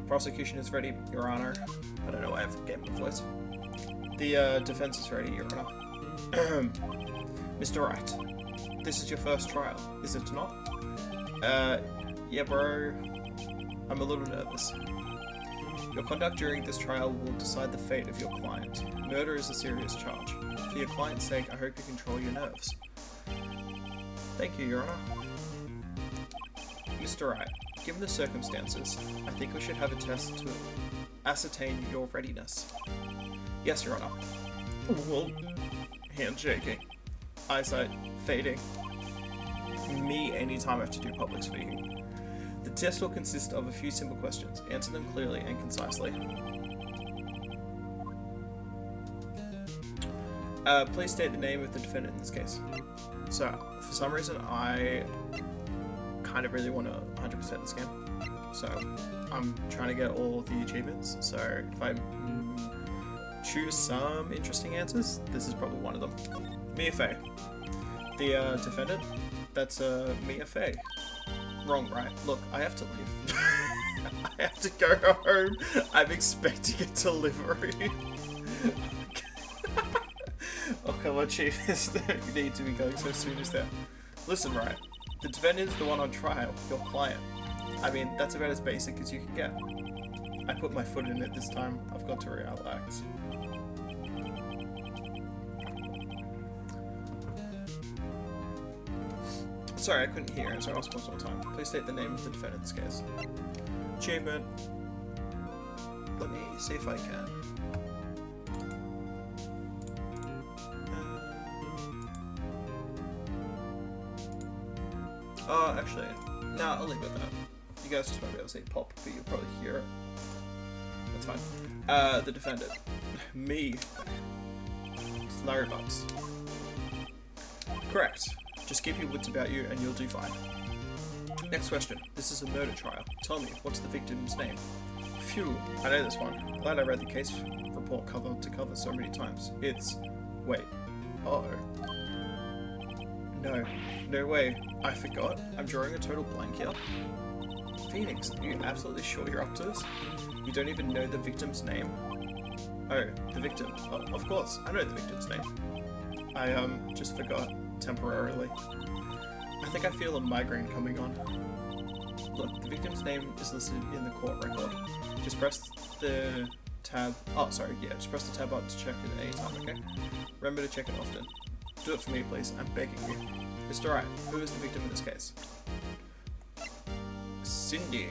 Prosecution is ready, Your Honor. I don't know why I have a game of voice. The defense is ready, Your Honor. Mr. Wright, this is your first trial, is it not? Yeah, bro. I'm a little nervous. Your conduct during this trial will decide the fate of your client. Murder is a serious charge. For your client's sake, I hope you control your nerves. Thank you, Your Honor. Mr. Wright, given the circumstances, I think we should have a test to ascertain your readiness. Yes, Your Honor. Well, handshaking. Eyesight fading. Me anytime I have to do public speaking. The test will consist of a few simple questions. Answer them clearly and concisely. Please state the name of the defendant in this case. So, for some reason, I kind of really want to 100% this game. So, I'm trying to get all the achievements. So, if I choose some interesting answers, this is probably one of them. Mia Fey. The defendant, that's Mia Fey. Wrong, right? Look, I have to leave. I have to go home. I'm expecting a delivery. Oh, come on, Chief. You need to be going so soon as that. Listen, Wright. The defendant is the one on trial, your client. I mean, that's about as basic as you can get. I put my foot in it this time. I've got to relax. Sorry, I couldn't hear, so I'll pause one time. Please state the name of the defendant in this case. Achievement. Let me see if I can. Oh, actually, no, I'll leave it at that. You guys just might be able to say pop, but you'll probably hear it. That's fine. The defendant. Me. Larry Bucks. Correct. Just keep your wits about you and you'll do fine. Next question. This is a murder trial. Tell me, what's the victim's name? Phew, I know this one. Glad I read the case report cover to cover so many times. It's... Wait. Uh-oh. No. No way. I forgot. I'm drawing a total blank here. Phoenix, are you absolutely sure you're up to this? You don't even know the victim's name? Oh, the victim. Oh, of course, I know the victim's name. I, just forgot. Temporarily. I think I feel a migraine coming on. Look, the victim's name is listed in the court record. Just press the tab... Oh, sorry, yeah, just press the tab button to check it at any time, okay? Remember to check it often. Do it for me, please. I'm begging you. Mr. Wright, who is the victim in this case? Cindy.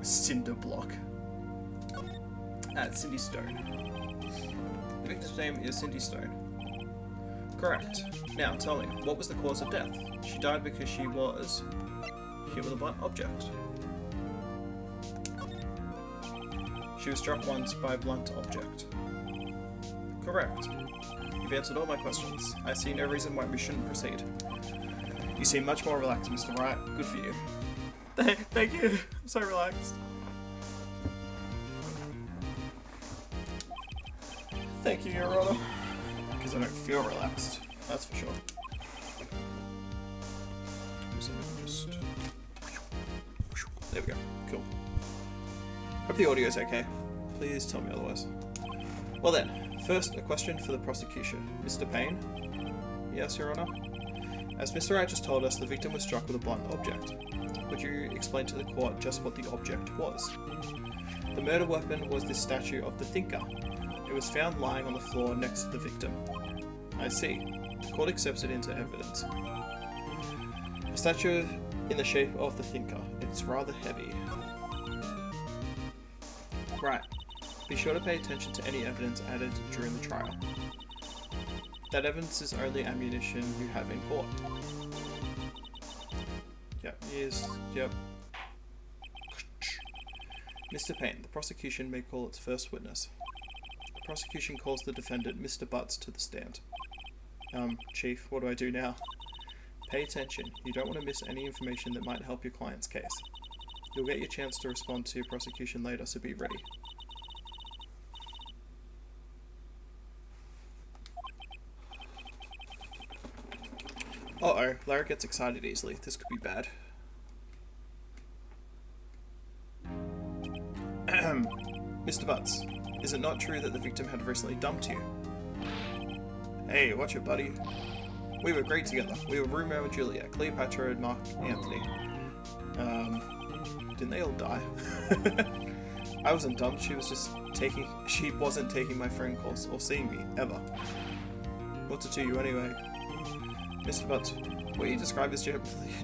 Cinder block. Cindy Stone. The victim's name is Cindy Stone. Correct. Now, tell me, what was the cause of death? She died because she was hit with a blunt object. She was struck once by a blunt object. Correct. You've answered all my questions. I see no reason why we shouldn't proceed. You seem much more relaxed, Mr. Wright. Good for you. Thank you. I'm so relaxed. Thank you, Your Honor. Because I don't feel relaxed. That's for sure. Just... There we go. Cool. Hope the audio's okay. Please tell me otherwise. Well then, first a question for the prosecution. Mr. Payne? Yes, Your Honor? As Mr. Wright just told us, the victim was struck with a blunt object. Would you explain to the court just what the object was? The murder weapon was this statue of the Thinker. It was found lying on the floor next to the victim. I see. The court accepts it into evidence. A statue in the shape of the Thinker. It's rather heavy. Right. Be sure to pay attention to any evidence added during the trial. That evidence is only ammunition you have in court. Yep, yes, yep. Mr. Payne, the prosecution may call its first witness. The prosecution calls the defendant Mr. Butts to the stand. Chief, what do I do now? Pay attention. You don't want to miss any information that might help your client's case. You'll get your chance to respond to your prosecution later, so be ready. Uh-oh, Larry gets excited easily. This could be bad. Mr. Butts, is it not true that the victim had recently dumped you? Hey, watch it, buddy. We were great together. We were Romeo and Juliet, Cleopatra and Mark Anthony. Didn't they all die? I wasn't dumped, she wasn't taking my phone calls or seeing me, ever. What's it to you anyway? Mr. Butts, what you describe is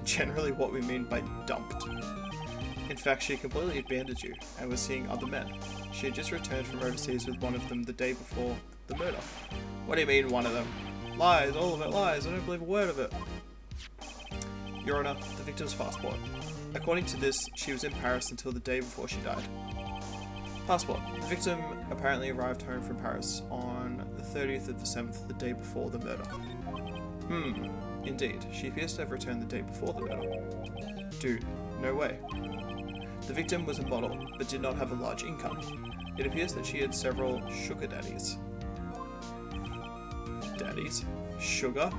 generally what we mean by dumped. In fact, she completely abandoned you and was seeing other men. She had just returned from overseas with one of them the day before the murder. What do you mean, one of them? Lies, all of it lies, I don't believe a word of it. Your Honor, the victim's passport. According to this, she was in Paris until the day before she died. Passport. The victim apparently arrived home from Paris on the 30th of the 7th, the day before the murder. Indeed. She appears to have returned the day before the murder. Dude, no way. The victim was a model, but did not have a large income. It appears that she had several sugar daddies. Daddies? Sugar?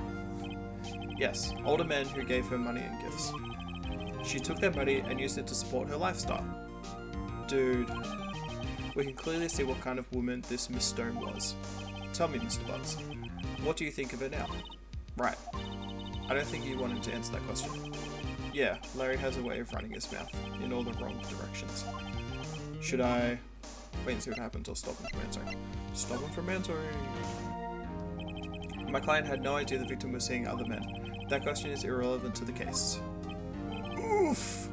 Yes, older men who gave her money and gifts. She took their money and used it to support her lifestyle. Dude. We can clearly see what kind of woman this Miss Stone was. Tell me, Mr. Butts, what do you think of her now? Right. I don't think you wanted to answer that question. Yeah, Larry has a way of running his mouth in all the wrong directions. Should I wait and see what happens or stop him from answering? Stop him from answering! My client had no idea the victim was seeing other men. That question is irrelevant to the case. Oof!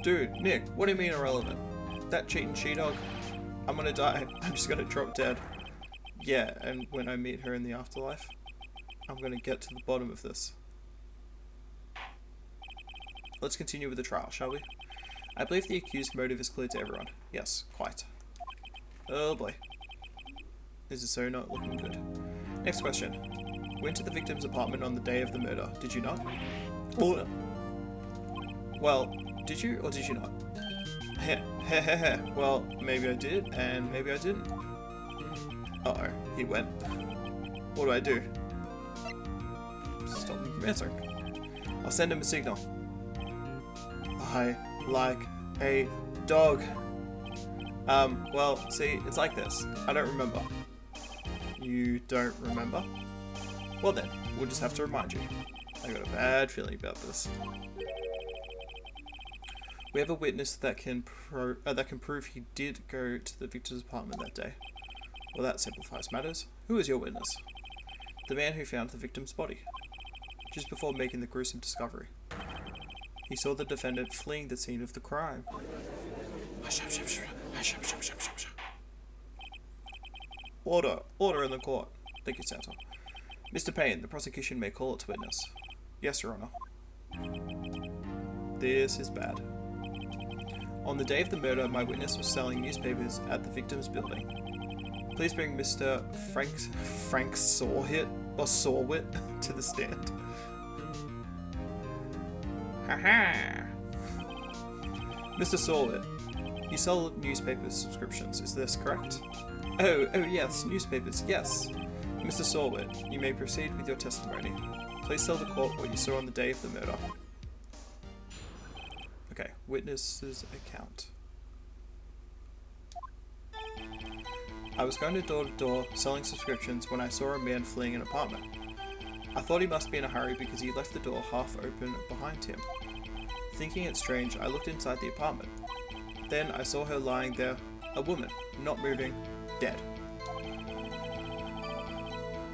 Dude, Nick, what do you mean irrelevant? That cheating she-dog? I'm gonna die. I'm just gonna drop dead. Yeah, and when I meet her in the afterlife, I'm gonna get to the bottom of this. Let's continue with the trial, shall we? I believe the accused's motive is clear to everyone. Yes, quite. Oh boy. This is so not looking good. Next question. Went to the victim's apartment on the day of the murder, did you not? Well, did you or did you not? Well, maybe I did, and maybe I didn't. Uh-oh, he went. What do I do? Stop him from answering. I'll send him a signal. I like a dog. Well, see, it's like this. I don't remember. You don't remember? Well then, we'll just have to remind you. I got a bad feeling about this. We have a witness that can prove he did go to the victim's apartment that day. Well, that simplifies matters. Who is your witness? The man who found the victim's body, just before making the gruesome discovery. He saw the defendant fleeing the scene of the crime. Order in the court. Thank you, Santa. Mr. Payne, the prosecution may call its witness. Yes, Your Honor. This is bad. On the day of the murder, my witness was selling newspapers at the victim's building. Please bring Mr. Frank Sawwit to the stand. Haha! Mr. Sawwit, you sell newspaper subscriptions, is this correct? Oh yes, newspapers, yes. Mr. Sawwit, you may proceed with your testimony. Please tell the court what you saw on the day of the murder. Okay, witness's account. I was going door to door selling subscriptions when I saw a man fleeing an apartment. I thought he must be in a hurry because he left the door half open behind him. Thinking it strange, I looked inside the apartment. Then I saw her lying there, a woman, not moving, dead.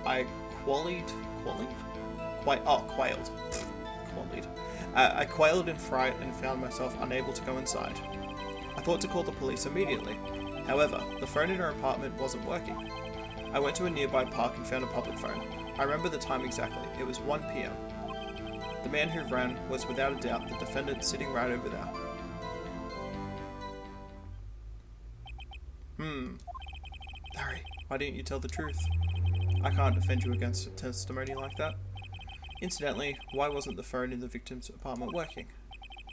I quailed. I quailed in fright and found myself unable to go inside. I thought to call the police immediately. However, the phone in her apartment wasn't working. I went to a nearby park and found a public phone. I remember the time exactly. It was 1 PM. The man who ran was without a doubt the defendant sitting right over there. Larry, why didn't you tell the truth? I can't defend you against a testimony like that. Incidentally, why wasn't the phone in the victim's apartment working?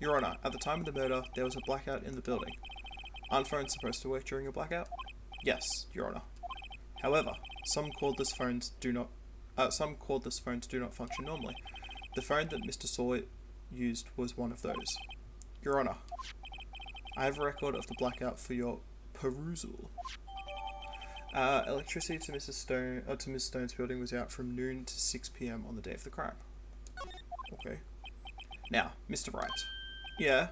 Your Honor, at the time of the murder, there was a blackout in the building. Aren't phones supposed to work during a blackout? Yes, Your Honor. However, some called this phone's do not Some cordless phones do not function normally. The phone that Mr. Sawyer used was one of those. Your Honor, I have a record of the blackout for your perusal. Electricity to Miss Stone's building was out from noon to 6 p.m. on the day of the crime. Okay. Now, Mr. Wright. Yeah?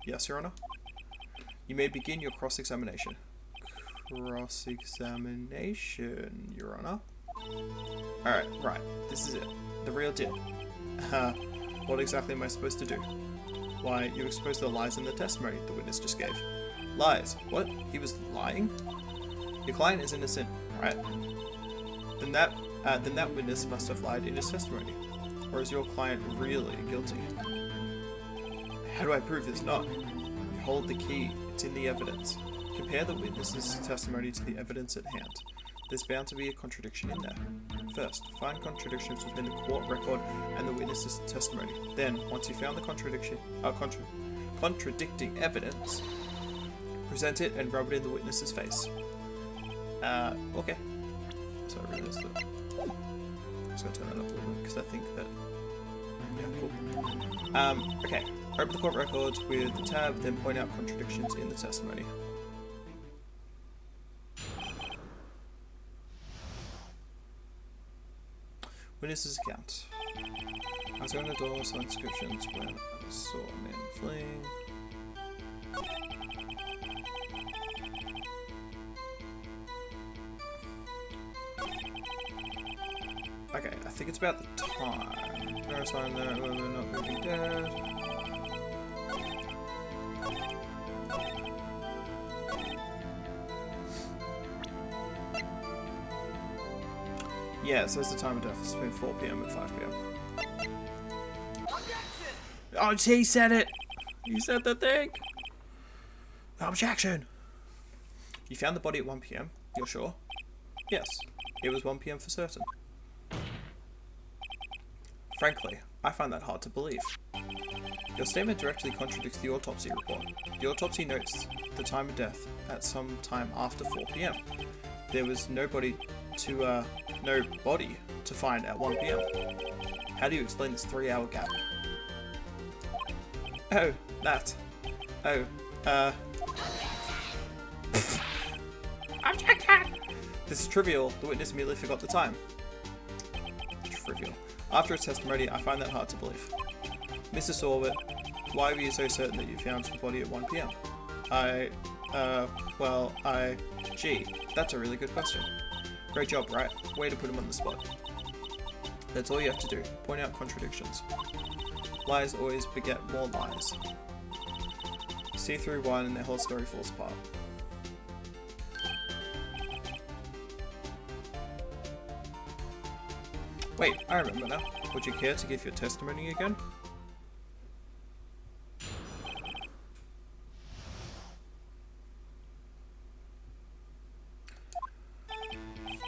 Yes, Your Honor? You may begin your cross-examination. Cross-examination, Your Honor? Alright, right. This is it. The real deal. What exactly am I supposed to do? Why, you exposed the lies in the testimony the witness just gave. Lies? What? He was lying? Your client is innocent, right? Then that witness must have lied in his testimony. Or is your client really guilty? How do I prove it's not? You hold the key. It's in the evidence. Compare the witness's testimony to the evidence at hand. There's bound to be a contradiction in there. First, find contradictions within the court record and the witness's testimony. Then, once you found the contradicting evidence, present it and rub it in the witness's face. Okay. So I realised that. I'm just going to turn that up a little bit because I think that... Yeah, cool. Okay. Open the court records with the tab, then point out contradictions in the testimony. Witness's account. I was going to door, saw inscriptions when I saw a man fleeing. Okay, I think it's about the time. No sign that we're not moving dead. Yeah, it says the time of death is between 4 PM and 5 PM. Oh, he said it! He said the thing! Objection! You found the body at 1 PM? You're sure? Yes. It was 1 PM for certain. Frankly, I find that hard to believe. Your statement directly contradicts the autopsy report. The autopsy notes the time of death at some time after 4 PM. There was no body to find at 1 PM. How do you explain this 3-hour gap? Oh, that. Oh, Objection! This is trivial. The witness merely forgot the time. Trivial. After his testimony, I find that hard to believe. Mr. Sorbet, why were you so certain that you found the body at 1 PM? Gee, that's a really good question. Great job, Wright. Way to put him on the spot. That's all you have to do. Point out contradictions. Lies always beget more lies. See through one and the whole story falls apart. Wait, I remember now. Would you care to give your testimony again?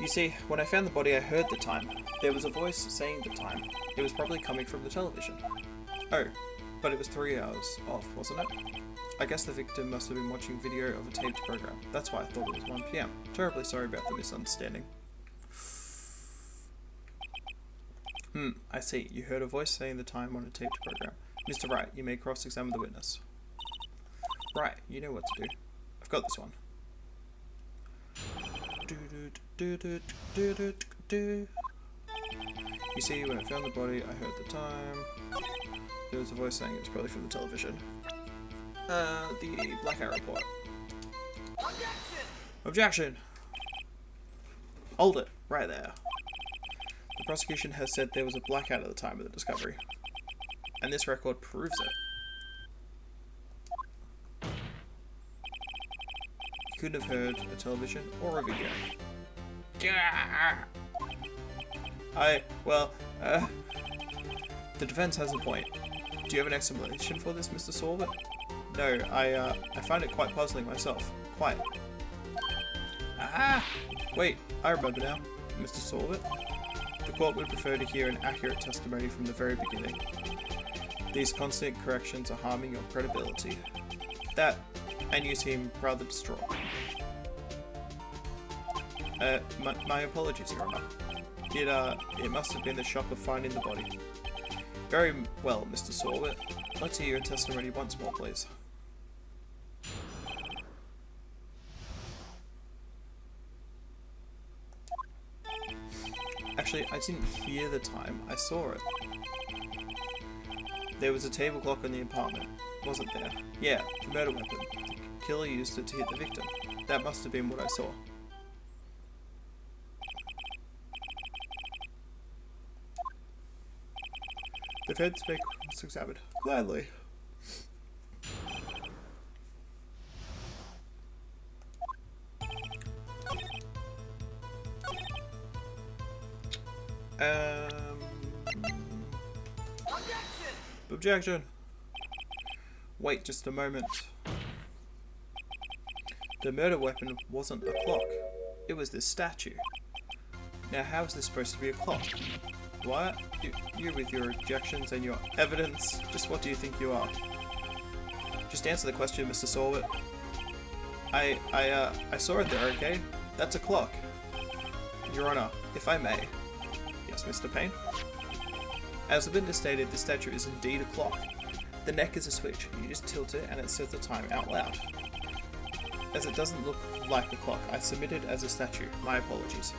You see, when I found the body I heard the time. There was a voice saying the time. It was probably coming from the television. Oh, but it was 3 hours off, wasn't it? I guess the victim must have been watching video of a taped program. That's why I thought it was 1 PM. Terribly sorry about the misunderstanding. I see. You heard a voice saying the time on a taped program. Mr. Wright, you may cross-examine the witness. Right, you know what to do. I've got this one. You see, when I found the body, I heard the time. There was a voice saying it was probably from the television. The blackout report. Objection! Objection! Hold it, right there. The prosecution has said there was a blackout at the time of the discovery. And this record proves it. You couldn't have heard a television or a video. The defense has a point. Do you have an explanation for this, Mr. Sorbet? No, I find it quite puzzling myself. Quite. Wait, I remember now, Mr. Sorbet. The court would prefer to hear an accurate testimony from the very beginning. These constant corrections are harming your credibility. That, and you seem rather distraught. My apologies, Your Honor. It must have been the shock of finding the body. Very well, Mr. Sorwit. Let's hear your testimony once more, please. Actually, I didn't hear the time. I saw it. There was a table clock in the apartment, wasn't there? Yeah, the murder weapon. The killer used it to hit the victim. That must have been what I saw. Defense may cross-examine. Gladly. Objection! Wait just a moment. The murder weapon wasn't a clock. It was this statue. Now how is this supposed to be a clock? What? You with your objections and your evidence? Just what do you think you are? Just answer the question, Mr. Sorwit. I saw it there, okay? That's a clock. Your Honor, if I may. Yes, Mr. Payne? As the witness stated, the statue is indeed a clock. The neck is a switch. You just tilt it and it sets the time out loud. As it doesn't look like a clock, I submit it as a statue. My apologies.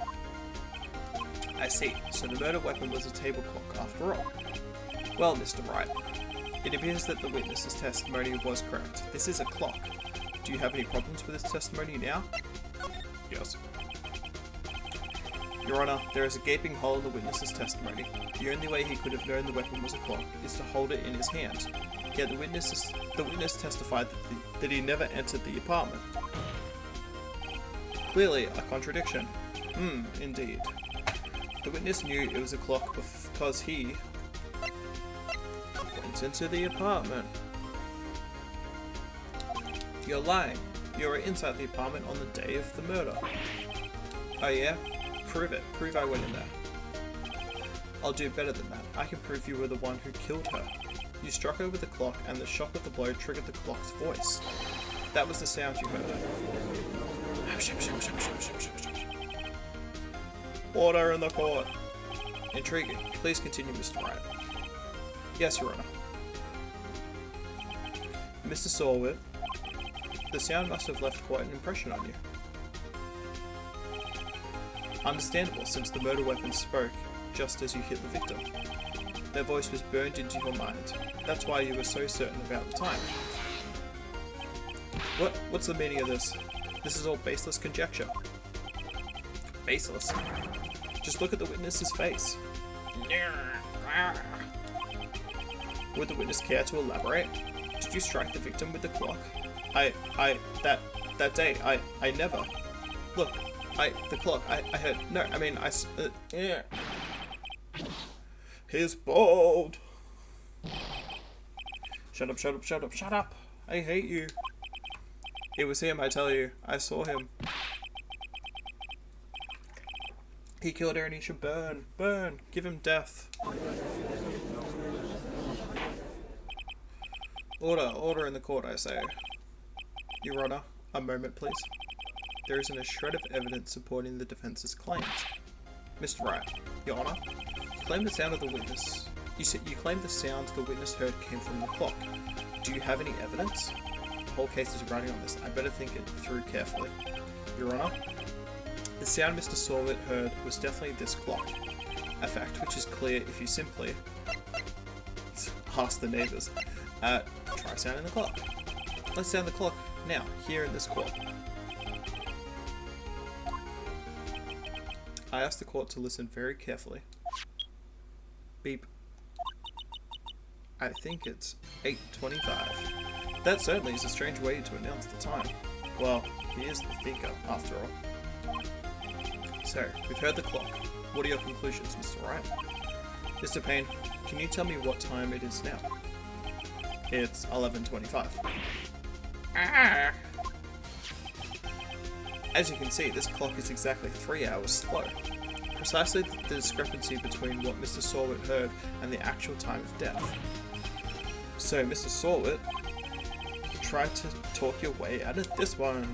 I see. So the murder weapon was a table clock after all. Well, Mr. Wright, it appears that the witness's testimony was correct. This is a clock. Do you have any problems with his testimony now? Yes. Your Honor, there is a gaping hole in the witness's testimony. The only way he could have known the weapon was a clock is to hold it in his hand. Yet the witness testified that he never entered the apartment. Clearly a contradiction. Indeed. The witness knew it was a clock because he went into the apartment. You're lying. You were inside the apartment on the day of the murder. Oh yeah? Prove it. Prove I went in there. I'll do better than that. I can prove you were the one who killed her. You struck her with the clock and the shock of the blow triggered the clock's voice. That was the sound you heard. Order in the court. Intriguing. Please continue, Mr. Wright. Yes, Your Honor. Mr. Sorwit, the sound must have left quite an impression on you. Understandable, since the murder weapon spoke just as you hit the victim. Their voice was burned into your mind. That's why you were so certain about the time. What's the meaning of this? This is all baseless conjecture. Baseless? Just look at the witness's face. Would the witness care to elaborate? Did you strike the victim with the clock? That day, I never. Look, the clock, I heard, no, I mean, yeah. He's bald. Shut up, shut up, shut up, shut up. I hate you. It was him, I tell you. I saw him. He killed her and he should burn. Burn. Give him death. Order in the court, I say. Your Honor, a moment, please. There isn't a shred of evidence supporting the defense's claims. Mr. Wright, Your Honor, you claim the sound of the witness. You claim the sound the witness heard came from the clock. Do you have any evidence? The whole case is running on this. I better think it through carefully. Your Honor, the sound Mr. Sorwit heard was definitely this clock. A fact which is clear if you simply ask the neighbours. Try sounding the clock. Let's sound the clock now, here in this court. I ask the court to listen very carefully. Beep. I think it's 8:25. That certainly is a strange way to announce the time. Well, he is the thinker, after all. So, we've heard the clock. What are your conclusions, Mr. Wright? Mr. Payne, can you tell me what time it is now? It's 11:25. As you can see, this clock is exactly 3 hours slow. Precisely the discrepancy between what Mr. Sorwit heard and the actual time of death. So, Mr. Sorwit, try to talk your way out of this one.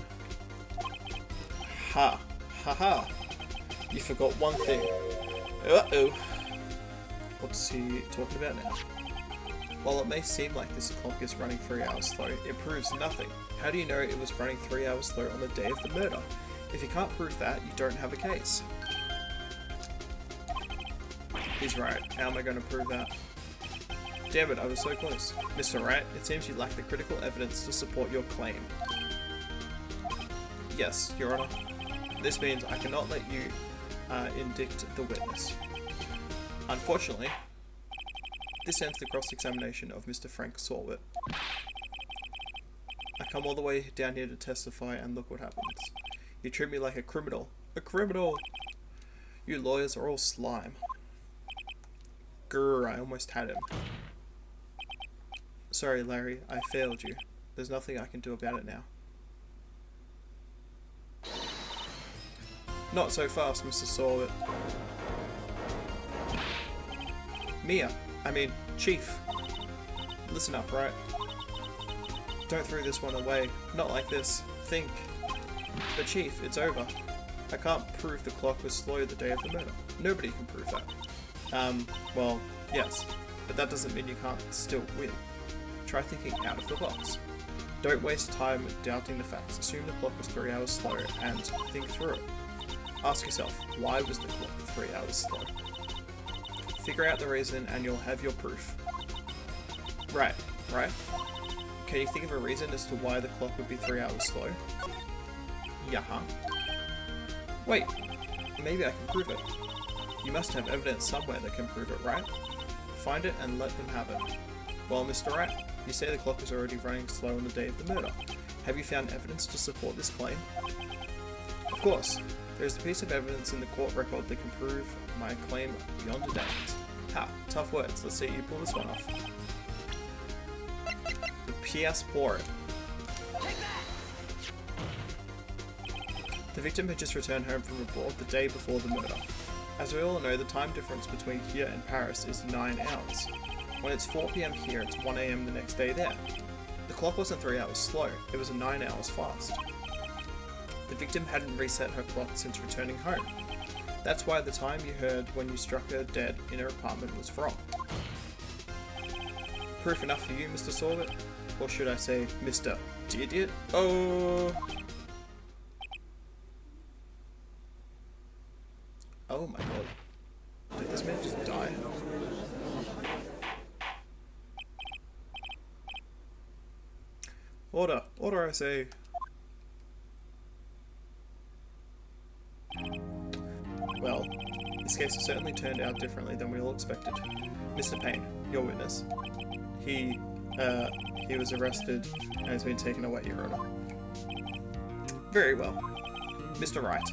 Ha! Ha ha! You forgot one thing. Uh-oh. What's he talking about now? While it may seem like this clock is running 3 hours slow, it proves nothing. How do you know it was running 3 hours slow on the day of the murder? If you can't prove that, you don't have a case. He's right. How am I going to prove that? Damn it, I was so close. Mr. Wright, it seems you lack the critical evidence to support your claim. Yes, Your Honor. This means I cannot let you indict the witness. Unfortunately, this ends the cross-examination of Mr. Frank Sorwit. I come all the way down here to testify, and look what happens. You treat me like a criminal. A criminal! You lawyers are all slime. Grrr, I almost had him. Sorry, Larry, I failed you. There's nothing I can do about it now. Not so fast, Mr. Sorwit. Chief. Listen up, Wright. Don't throw this one away. Not like this. Think. But Chief, it's over. I can't prove the clock was slow the day of the murder. Nobody can prove that. Well, yes. But that doesn't mean you can't still win. Try thinking out of the box. Don't waste time doubting the facts. Assume the clock was 3 hours slow and think through it. Ask yourself, why was the clock 3 hours slow? Figure out the reason and you'll have your proof. Right. Can you think of a reason as to why the clock would be 3 hours slow? Yeah-huh. Wait, maybe I can prove it. You must have evidence somewhere that can prove it, right? Find it and let them have it. Well, Mr. Wright, you say the clock was already running slow on the day of the murder. Have you found evidence to support this claim? Of course. There is a piece of evidence in the court record that can prove my claim beyond a doubt. Ha, tough words. Let's see you pull this one off. The P.S. Port. The victim had just returned home from abroad the day before the murder. As we all know, the time difference between here and Paris is 9 hours. When it's 4 PM here, it's 1 AM the next day there. The clock wasn't 3 hours slow, it was 9 hours fast. The victim hadn't reset her clock since returning home. That's why the time you heard when you struck her dead in her apartment was wrong. Proof enough for you, Mr. Sorwit? Or should I say, Mr. Idiot? Oh! Oh my god. Did this man just die? Order! Order, I say! Well, this case has certainly turned out differently than we all expected. Mr. Payne, your witness. He was arrested and has been taken away, Your Honor. Very well. Mr. Wright.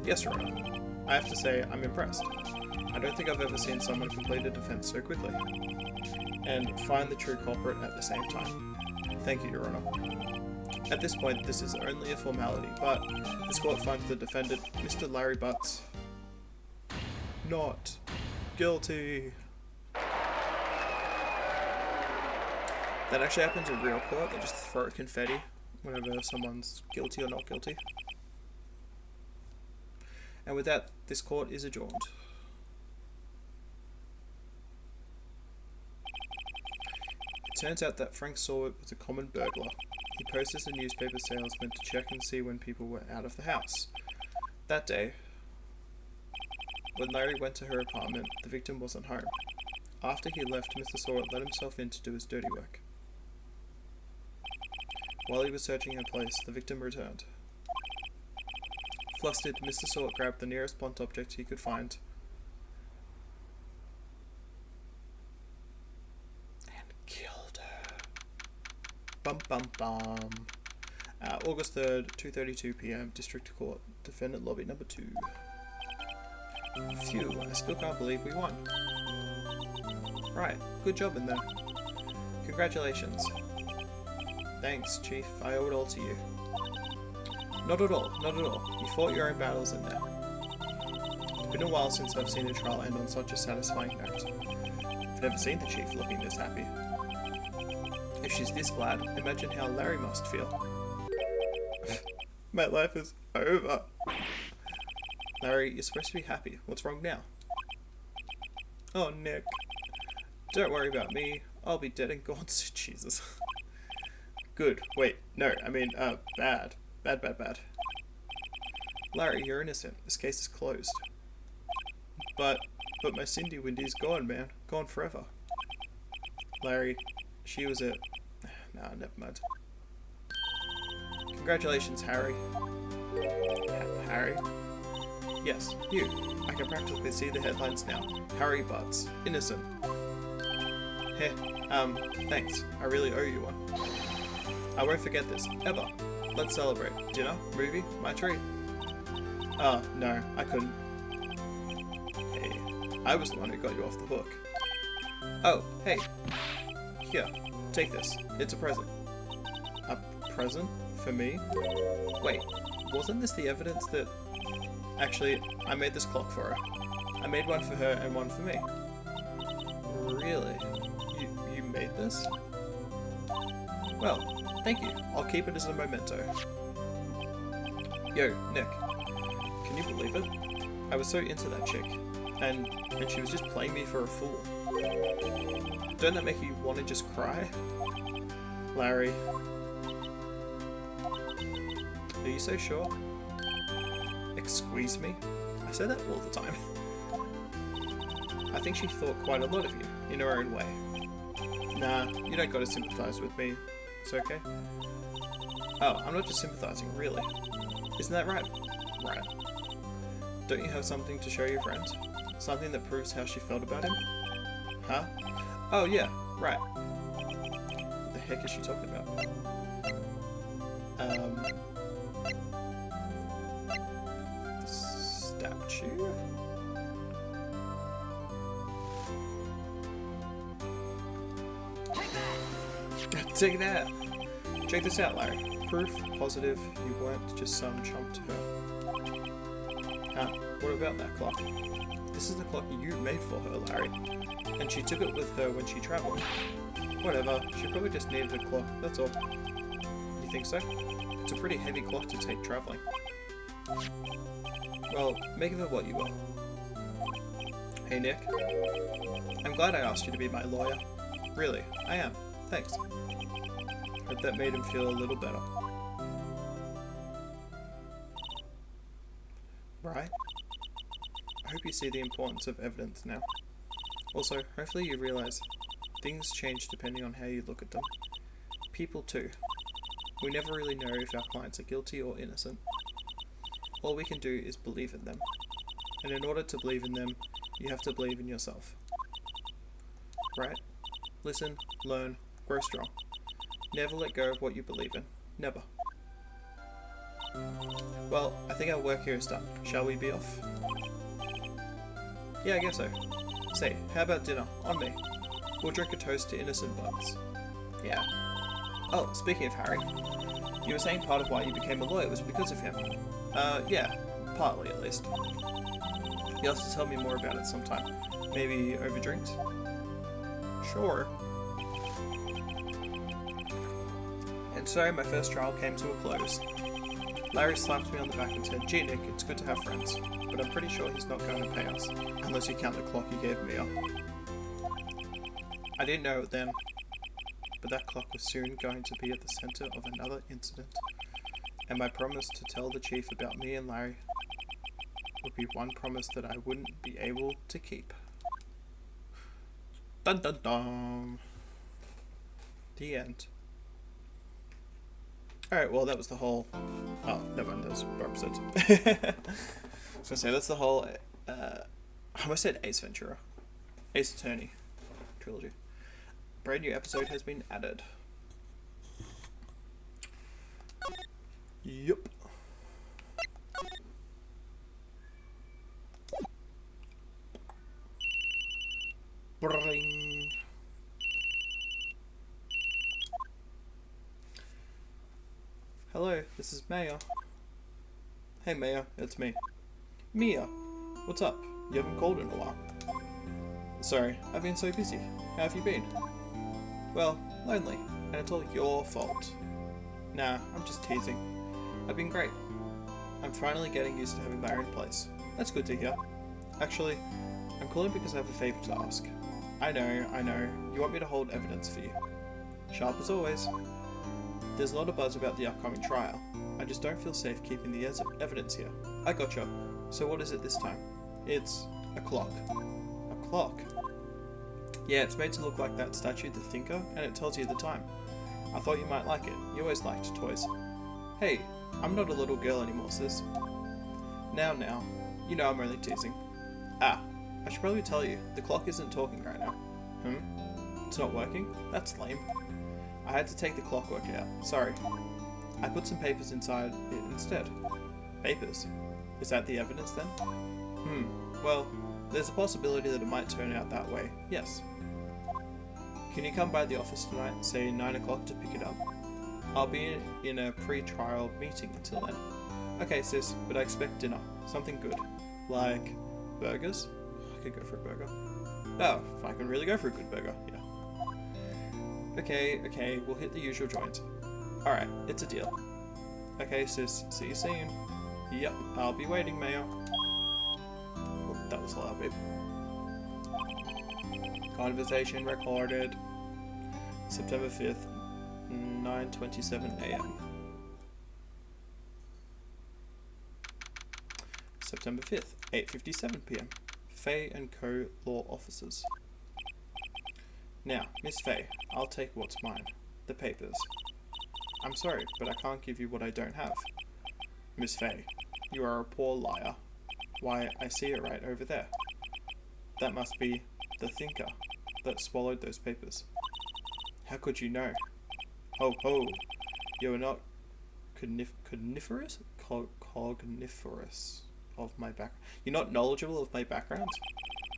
Yes, Your Honor. I have to say, I'm impressed. I don't think I've ever seen someone complete a defense so quickly. And find the true culprit at the same time. Thank you, Your Honor. At this point, this is only a formality, but this court finds the defendant, Mr. Larry Butts, not guilty. That actually happens in real court. They just throw confetti whenever someone's guilty or not guilty. And with that, this court is adjourned. It turns out that Frank Sorwit was a common burglar. He posed as a newspaper salesman to check and see when people were out of the house. That day, when Larry went to her apartment, the victim wasn't home. After he left, Mr. Sorwit let himself in to do his dirty work. While he was searching her place, the victim returned. Flustered, Mr. Sorwit grabbed the nearest blunt object he could find and killed her. Bum bum bum. August 3rd, 2:32 PM, District Court, Defendant Lobby Number 2. Phew, I still can't believe we won. Right, good job in there. Congratulations. Thanks, Chief, I owe it all to you. Not at all, not at all. You fought your own battles in there. It's been a while since I've seen a trial end on such a satisfying note. I've never seen the Chief looking this happy. If she's this glad, imagine how Larry must feel. My life is over. Larry, you're supposed to be happy. What's wrong now? Oh, Nick. Don't worry about me. I'll be dead and gone soon. Jesus. Good. Wait. No, I mean, bad. Bad. Larry, you're innocent. This case is closed. But my Cindy Windy's gone, man. Gone forever. Larry, she was a... Nah, never mind. Congratulations, Harry. Harry? Yes, you. I can practically see the headlines now. Harry Butts. Innocent. Heh. Thanks. I really owe you one. I won't forget this, ever. Let's celebrate. Dinner? Movie? My treat. Oh, no, I couldn't. Hey, I was the one who got you off the hook. Oh, hey. Here, take this. It's a present. A present? For me? Wait, wasn't this the evidence that... Actually, I made this clock for her. I made one for her and one for me. Really? You made this? Well, thank you. I'll keep it as a memento. Yo, Nick. Can you believe it? I was so into that chick. And she was just playing me for a fool. Don't that make you want to just cry? Larry. Are you so sure? Squeeze me? I say that all the time. I think she thought quite a lot of you, in her own way. Nah, you don't gotta sympathise with me. It's okay. Oh, I'm not just sympathising, really. Isn't that right? Right. Don't you have something to show your friend? Something that proves how she felt about him? Huh? Oh yeah, right. What the heck is she talking about? Statue? Take that! Check this out, Larry. Proof positive you weren't just some chump to her. Huh? What about that clock? This is the clock you made for her, Larry. And she took it with her when she travelled. Whatever, she probably just needed a clock, that's all. You think so? It's a pretty heavy clock to take travelling. Well, make of it what you will. Hey Nick. I'm glad I asked you to be my lawyer. Really, I am. Thanks. Hope that made him feel a little better. Right? I hope you see the importance of evidence now. Also, hopefully you realise things change depending on how you look at them. People too. We never really know if our clients are guilty or innocent. All we can do is believe in them. And in order to believe in them, you have to believe in yourself. Right? Listen, learn, grow strong. Never let go of what you believe in. Never. Well, I think our work here is done. Shall we be off? Yeah, I guess so. Say, how about dinner? On me. We'll drink a toast to innocent buds. Yeah. Oh, speaking of Harry, you were saying part of why you became a lawyer was because of him. Yeah, partly at least. You'll have to tell me more about it sometime. Maybe over drinks? Sure. And so my first trial came to a close. Larry slapped me on the back and said, "Gee Nick, it's good to have friends, but I'm pretty sure he's not going to pay us, unless you count the clock he gave me up." I didn't know it then, but that clock was soon going to be at the centre of another incident, and my promise to tell the chief about me and Larry would be one promise that I wouldn't be able to keep. Dun dun dun! The end. Alright, well that was the whole... Oh, never mind, that was 4 episodes. I was gonna say, that's the whole... I almost said Ace Ventura. Ace Attorney trilogy. Brand new episode has been added. Yup. Bring. Hello, this is Maya. Hey Maya, it's me. Mia, what's up? You haven't called in a while. Sorry, I've been so busy. How have you been? Well, lonely, and it's all your fault. Nah, I'm just teasing. I've been great. I'm finally getting used to having my own place. That's good to hear. Actually, I'm calling because I have a favour to ask. I know. You want me to hold evidence for you. Sharp as always. There's a lot of buzz about the upcoming trial. I just don't feel safe keeping the evidence here. I gotcha. So what is it this time? It's a clock. A clock? Yeah, it's made to look like that statue, the Thinker, and it tells you the time. I thought you might like it. You always liked toys. Hey, I'm not a little girl anymore, sis. Now. You know I'm only teasing. Ah, I should probably tell you, the clock isn't talking right now. It's not working? That's lame. I had to take the clockwork out. Sorry. I put some papers inside it instead. Papers? Is that the evidence then? Well, there's a possibility that it might turn out that way. Yes. Can you come by the office tonight, say 9 o'clock, to pick it up? I'll be in a pre-trial meeting until then. Okay, sis, but I expect dinner. Something good. Like burgers? I could go for a burger. Oh, if I can really go for a good burger, yeah. Okay, we'll hit the usual joints. Alright, it's a deal. Okay, sis, see you soon. Yep, I'll be waiting, Mayor. Oh, that was a loud beep. Conversation recorded. September 5th, 9:27 AM. September 5th, 8:57 PM. Faye and Co. Law Officers. Now, Miss Faye, I'll take what's mine. The papers. I'm sorry, but I can't give you what I don't have. Miss Faye, you are a poor liar. Why, I see it right over there. That must be the Thinker that swallowed those papers. How could you know? Ho ho! You are not cogniferous of my background. You're not knowledgeable of my background?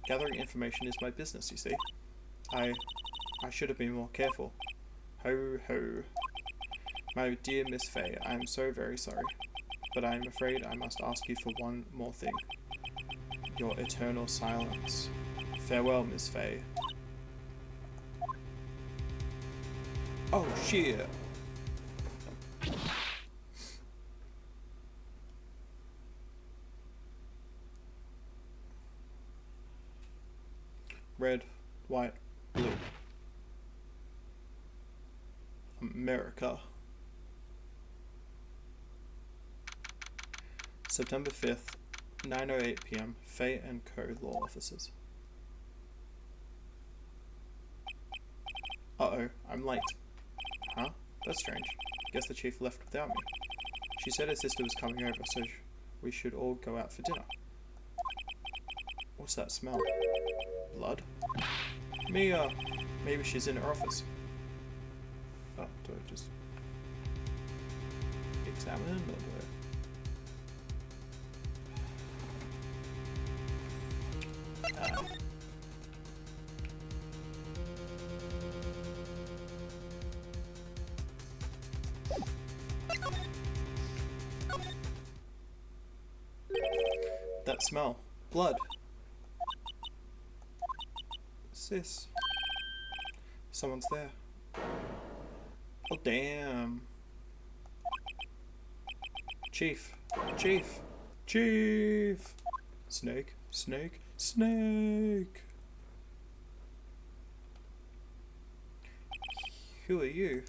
Gathering information is my business, you see. I should have been more careful. Ho ho. My dear Miss Faye, I am so very sorry, but I am afraid I must ask you for one more thing. Your eternal silence. Farewell, Miss Faye. Oh shit. Red, white, blue. America. September 5th, 9:08 PM. Faye and Co. Law Officers. Uh-oh, I'm late. Huh? That's strange. Guess the chief left without me. She said her sister was coming over, so we should all go out for dinner. What's that smell? Blood? Mia! Maybe she's in her office. Oh, do I just examine it or that smell. Blood. Sis. Someone's there. Oh damn. Chief. Chief. Chief. Snake. Snake. Snake. Who are you?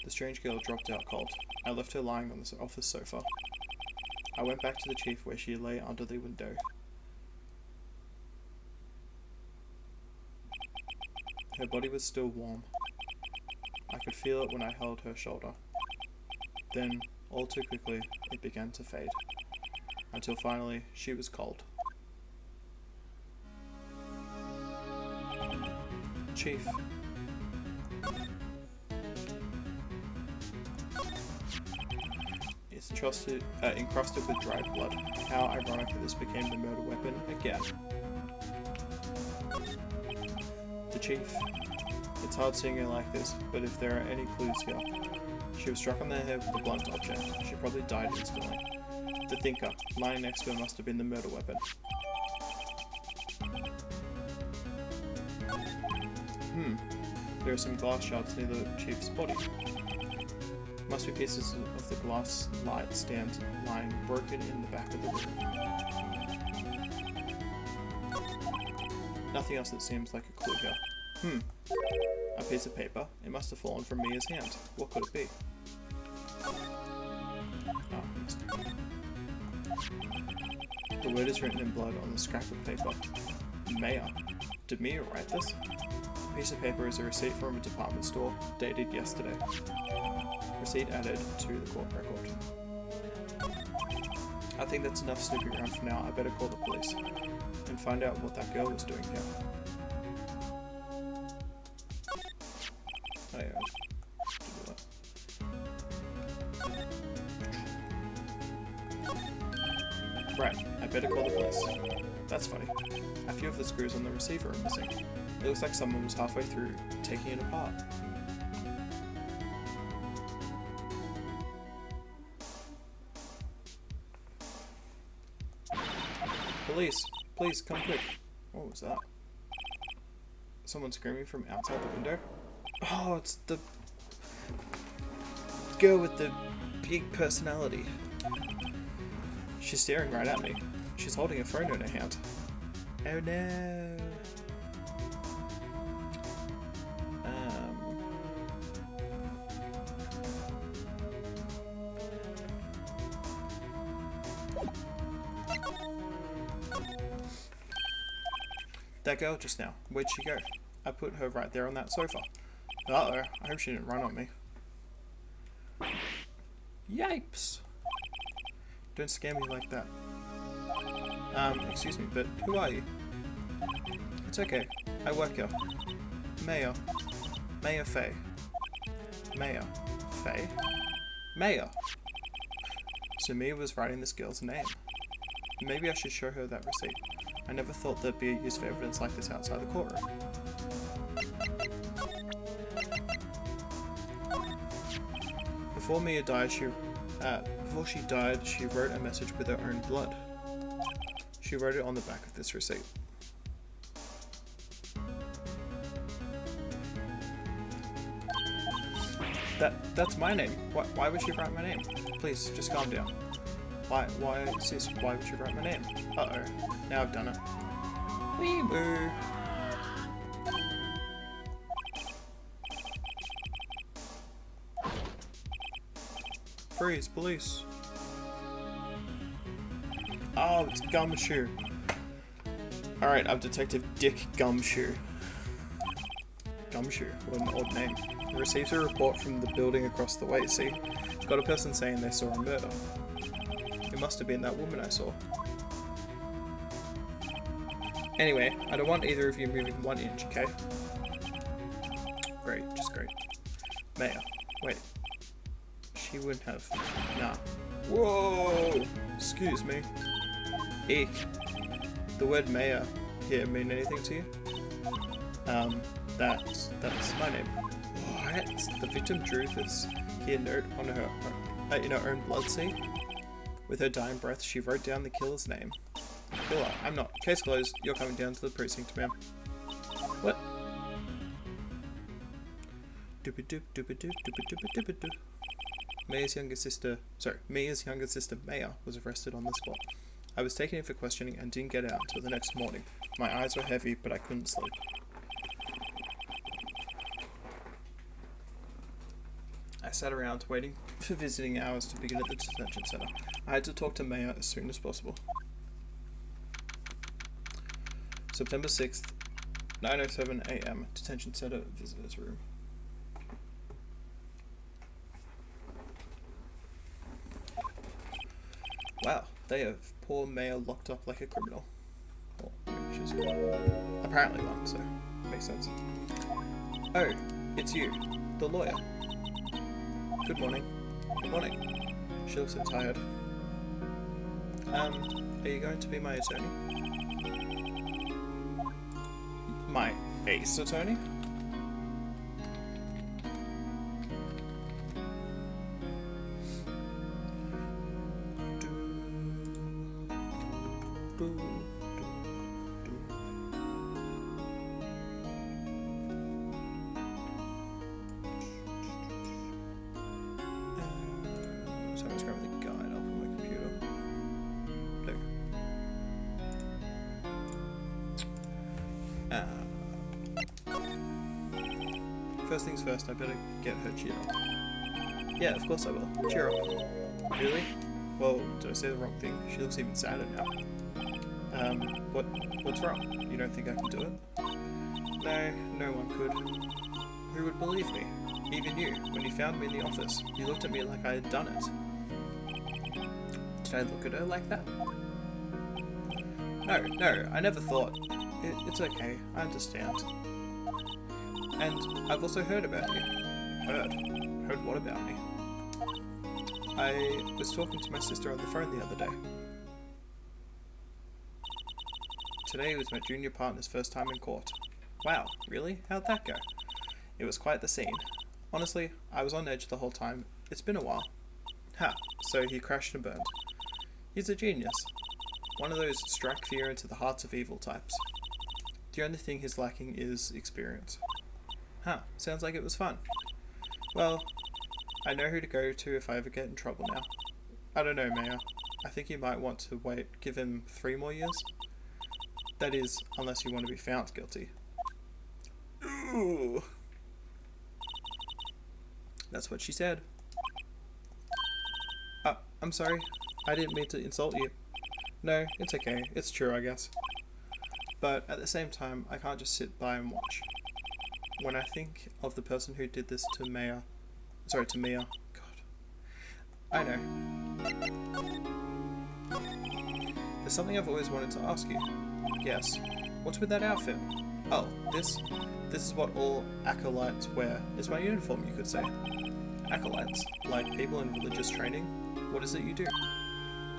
The strange girl dropped out cold. I left her lying on the office sofa. I went back to the chief where she lay under the window. Her body was still warm. I could feel it when I held her shoulder. Then, all too quickly, it began to fade. Until finally, she was cold. Chief. It's encrusted with dried blood. How ironic that this became the murder weapon again. The chief. It's hard seeing her like this, but if there are any clues here. She was struck on the head with a blunt object. She probably died instantly. The Thinker, lying next to her, must have been the murder weapon. There are some glass shards near the chief's body. Must be pieces of the glass light stand lying broken in the back of the room. Nothing else that seems like a clue here. A piece of paper. It must have fallen from Mia's hand. What could it be? Oh, the word is written in blood on the scrap of paper. Maya. Did Mia write this? The piece of paper is a receipt from a department store, dated yesterday. Receipt added to the court record. I think that's enough snooping around for now. I better call the police and find out what that girl was doing here. Oh, yeah. Right, I better call the police. That's funny. A few of the screws on the receiver are missing. It looks like someone was halfway through taking it apart. Police! Please, come quick. What was that? Someone screaming from outside the window? Oh, it's the girl with the big personality. She's staring right at me. She's holding a phone in her hand. Oh no. That girl just now. Where'd she go? I put her right there on that sofa. Uh-oh. I hope she didn't run on me. Yipes! Don't scare me like that. Excuse me, but who are you? It's okay. I work here. Mayor. Mayor Faye. Mayor. Faye? Mayor! So Mia was writing this girl's name. Maybe I should show her that receipt. I never thought there'd be a use for evidence like this outside the courtroom. Before Mia died, before she died, she wrote a message with her own blood. She wrote it on the back of this receipt. That's my name. Why would she write my name? Please, just calm down. Why sis, why would you write my name? Uh-oh. Now I've done it. Wee boo. Freeze, police. Oh, it's Gumshoe. Alright, I'm Detective Dick Gumshoe. Gumshoe, what an odd name. I received a report from the building across the way, see? Got a person saying they saw a murder. It must have been that woman I saw. Anyway, I don't want either of you moving 1 inch, okay? Great, just great. Mayor. Wait. She wouldn't have. Nah. Whoa! Excuse me. Eek. The word mayor here mean anything to you? That's my name. What? The victim drew this here note on her, in her own blood, see? With her dying breath, she wrote down the killer's name. Killer, I'm not. Case closed. You're coming down to the precinct, ma'am. What? Mia's younger sister, Maya, was arrested on the spot. I was taken in for questioning and didn't get out until the next morning. My eyes were heavy, but I couldn't sleep. I sat around waiting for visiting hours to begin at the detention center. I had to talk to Maya as soon as possible. September 6th, 9:07 AM, detention center visitors room. Wow, they have poor Maya locked up like a criminal. Well, she's apparently one, so makes sense. Oh, it's you, the lawyer. Good morning. Good morning. She looks so tired. Are you going to be my attorney? My ace attorney? First things first, I better get her cheered up. Yeah, of course I will. Cheer up. Really? Well, did I say the wrong thing? She looks even sadder now. What's wrong? You don't think I can do it? No, no one could. Who would believe me? Even you, when you found me in the office, you looked at me like I had done it. Did I look at her like that? No, I never thought. It's okay, I understand. And I've also heard about you. Heard? Heard what about me? I was talking to my sister on the phone the other day. Today was my junior partner's first time in court. Wow, really? How'd that go? It was quite the scene. Honestly, I was on edge the whole time. It's been a while. Ha, so he crashed and burned. He's a genius. One of those strike fear into the hearts of evil types. The only thing he's lacking is experience. Huh, sounds like it was fun. Well, I know who to go to if I ever get in trouble now. I don't know, Mayor. I think you might want to give him 3 more years. That is, unless you want to be found guilty. Ooh. That's what she said. I'm sorry. I didn't mean to insult you. No, it's okay. It's true, I guess. But at the same time, I can't just sit by and watch. When I think of the person who did this to Mia, God. I know. There's something I've always wanted to ask you. Yes. What's with that outfit? Oh, this is what all acolytes wear. It's my uniform, you could say. Acolytes? Like people in religious training? What is it you do?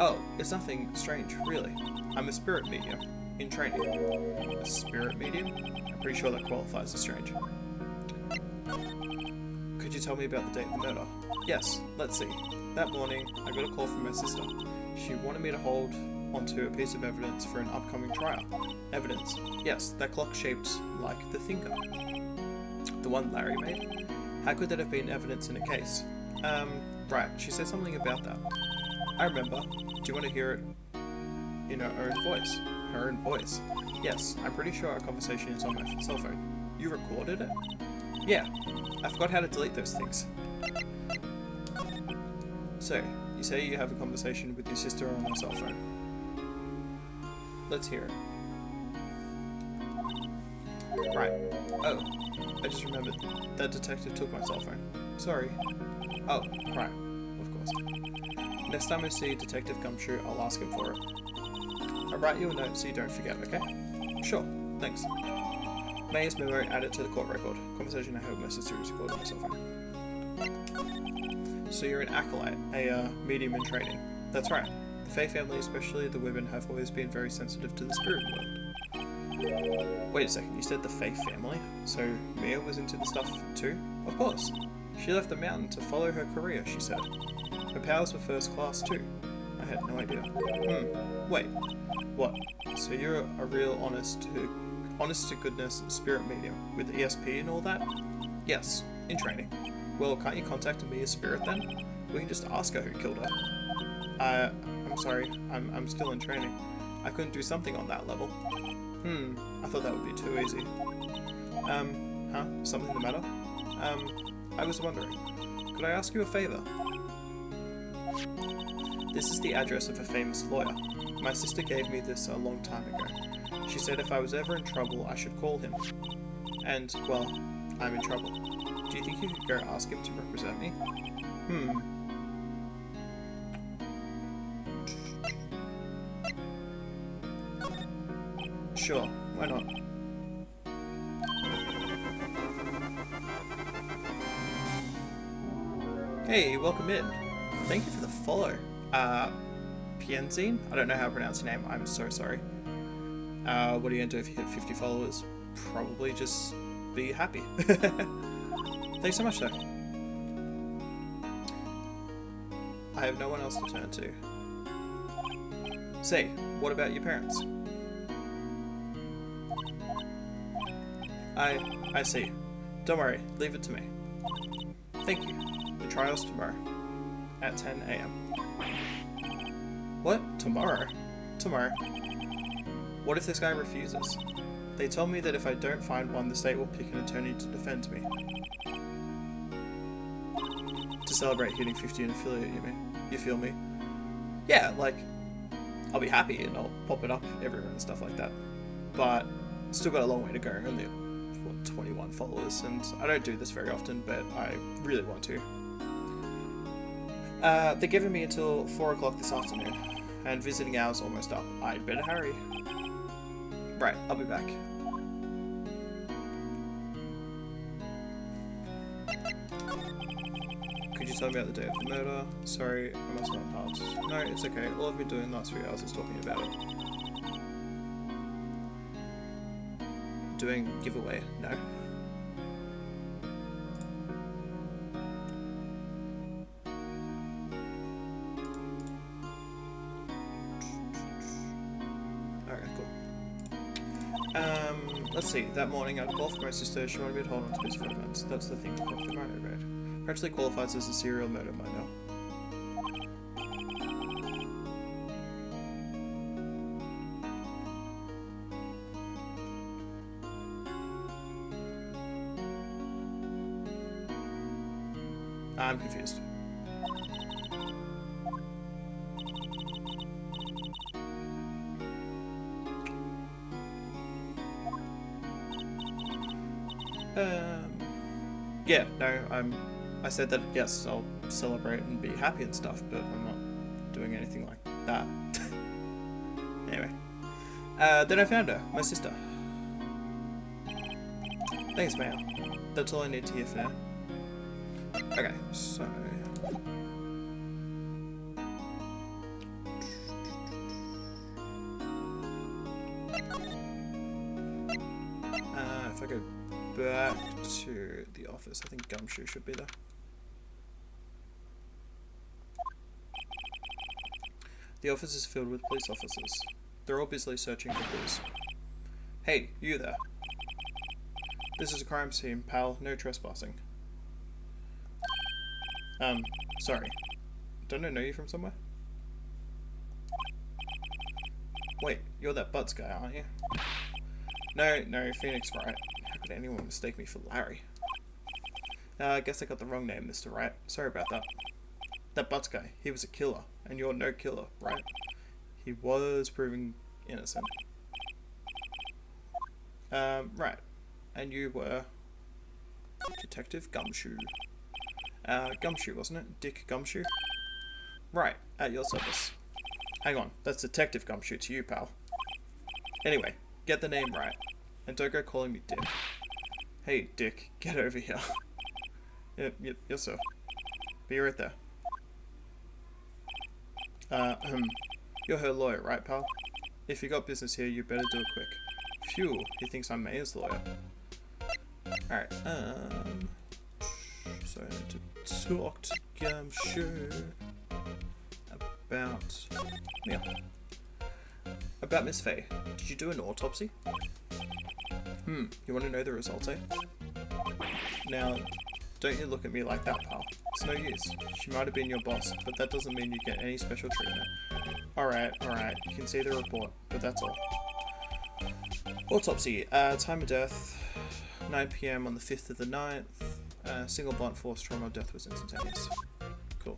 Oh, it's nothing strange, really. I'm a spirit medium. In training. A spirit medium? I'm pretty sure that qualifies as strange. Could you tell me about the date of the murder? Yes, let's see. That morning, I got a call from my sister. She wanted me to hold onto a piece of evidence for an upcoming trial. Evidence? Yes, that clock shaped like the thinker. The one Larry made? How could that have been evidence in a case? Right, she said something about that. I remember. Do you want to hear it in her own voice? Her own voice? Yes, I'm pretty sure our conversation is on my cell phone. You recorded it? Yeah, I forgot how to delete those things. So, you say you have a conversation with your sister on her cell phone. Let's hear it. Right. Oh, I just remembered. That detective took my cell phone. Sorry. Oh, right. Of course. Next time I see Detective Gumshoe, I'll ask him for it. I'll write you a note so you don't forget, okay? Sure. Thanks. May's memo added to the court record. Conversation I had with my sister is recorded on my cell phone. So you're an acolyte, a medium in training. That's right. The Fae family, especially the women, have always been very sensitive to the spirit world. Wait a second, you said the Fae family? So Mia was into the stuff too? Of course. She left the mountain to follow her career, she said. Her powers were first class too. I had no idea. Wait. What? So you're a real honest to goodness spirit medium with ESP and all that? Yes, in training. Well, can't you contact Mia's spirit then? We can just ask her who killed her. I'm sorry, I'm still in training. I couldn't do something on that level. I thought that would be too easy. Huh? Something the matter? I was wondering, could I ask you a favor? This is the address of a famous lawyer. My sister gave me this a long time ago. She said if I was ever in trouble, I should call him. And, well, I'm in trouble. Do you think you could go ask him to represent me? Sure, why not? Hey, welcome in. Thank you for the follow. Pienzine? I don't know how to pronounce your name, I'm so sorry. What are you gonna do if you hit 50 followers? Probably just be happy. Thanks so much though. I have no one else to turn to. Say, what about your parents? I see. Don't worry, leave it to me. Thank you. The trial's tomorrow. At 10 AM. What? Tomorrow? Tomorrow. What if this guy refuses? They tell me that if I don't find one, the state will pick an attorney to defend me. To celebrate hitting 50 in affiliate, you mean? You feel me? Yeah, like, I'll be happy and I'll pop it up everywhere and stuff like that. But, still got a long way to go. Only, what, 21 followers, and I don't do this very often, but I really want to. They're giving me until 4 o'clock this afternoon, and visiting hours almost up. I'd better hurry. Right, I'll be back. Could you tell me about the day of the murder? Sorry, I must not pass. No, it's okay. All I've been doing the last 3 hours is talking about it. Doing giveaway? No. Alright, cool. Let's see. That morning I'd call for my sister. She wanted me to hold on to peaceful events. That's the thing to call the murder rate. Practically qualifies as a serial murder by now. I'm confused. Yeah, no, I said that, yes, I'll celebrate and be happy and stuff, but I'm not doing anything like that. Anyway. Then I found her, my sister. Thanks, Maya. That's all I need to hear for now. Okay, so... if I go back to the office, I think Gumshoe should be there. The office is filled with police officers. They're all busily searching for clues. Hey, you there. This is a crime scene, pal. No trespassing. Sorry. Don't I know you from somewhere? Wait, you're that Butts guy, aren't you? No, Phoenix Wright. How could anyone mistake me for Larry? I guess I got the wrong name, Mr. Wright. Sorry about that. That Butts guy, he was a killer, and you're no killer, right? He was proven innocent. Right. And you were... Detective Gumshoe. Gumshoe, wasn't it? Dick Gumshoe? Right, at your service. Hang on, that's Detective Gumshoe to you, pal. Anyway, get the name right. And don't go calling me Dick. Hey, Dick, get over here. Yep, yes sir. Be right there. You're her lawyer, right, pal? If you got business here, you better do it quick. Phew, he thinks I'm Maya's lawyer. Alright, so I need to talk to Gumshoe about... yeah. About Miss Faye. Did you do an autopsy? You want to know the results, eh? Now, don't you look at me like that, pal. It's no use. She might have been your boss, but that doesn't mean you get any special treatment. Alright, you can see the report, but that's all. Autopsy. Time of death, 9 PM on the 5th of the 9th. Single blunt force trauma, death was instantaneous. Cool.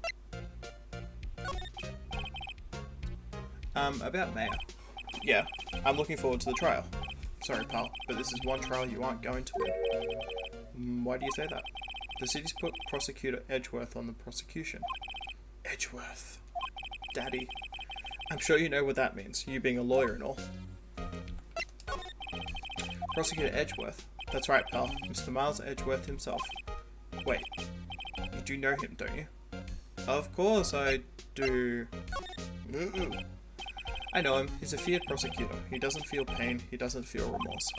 About Maya. Yeah, I'm looking forward to the trial. Sorry, pal, but this is one trial you aren't going to win. Why do you say that? The city's put prosecutor Edgeworth on the prosecution. Edgeworth. Daddy. I'm sure you know what that means, you being a lawyer and all. Prosecutor Edgeworth? That's right, pal. Mr. Miles Edgeworth himself. Wait, you do know him, don't you? Of course I do. I know him. He's a feared prosecutor. He doesn't feel pain. He doesn't feel remorse.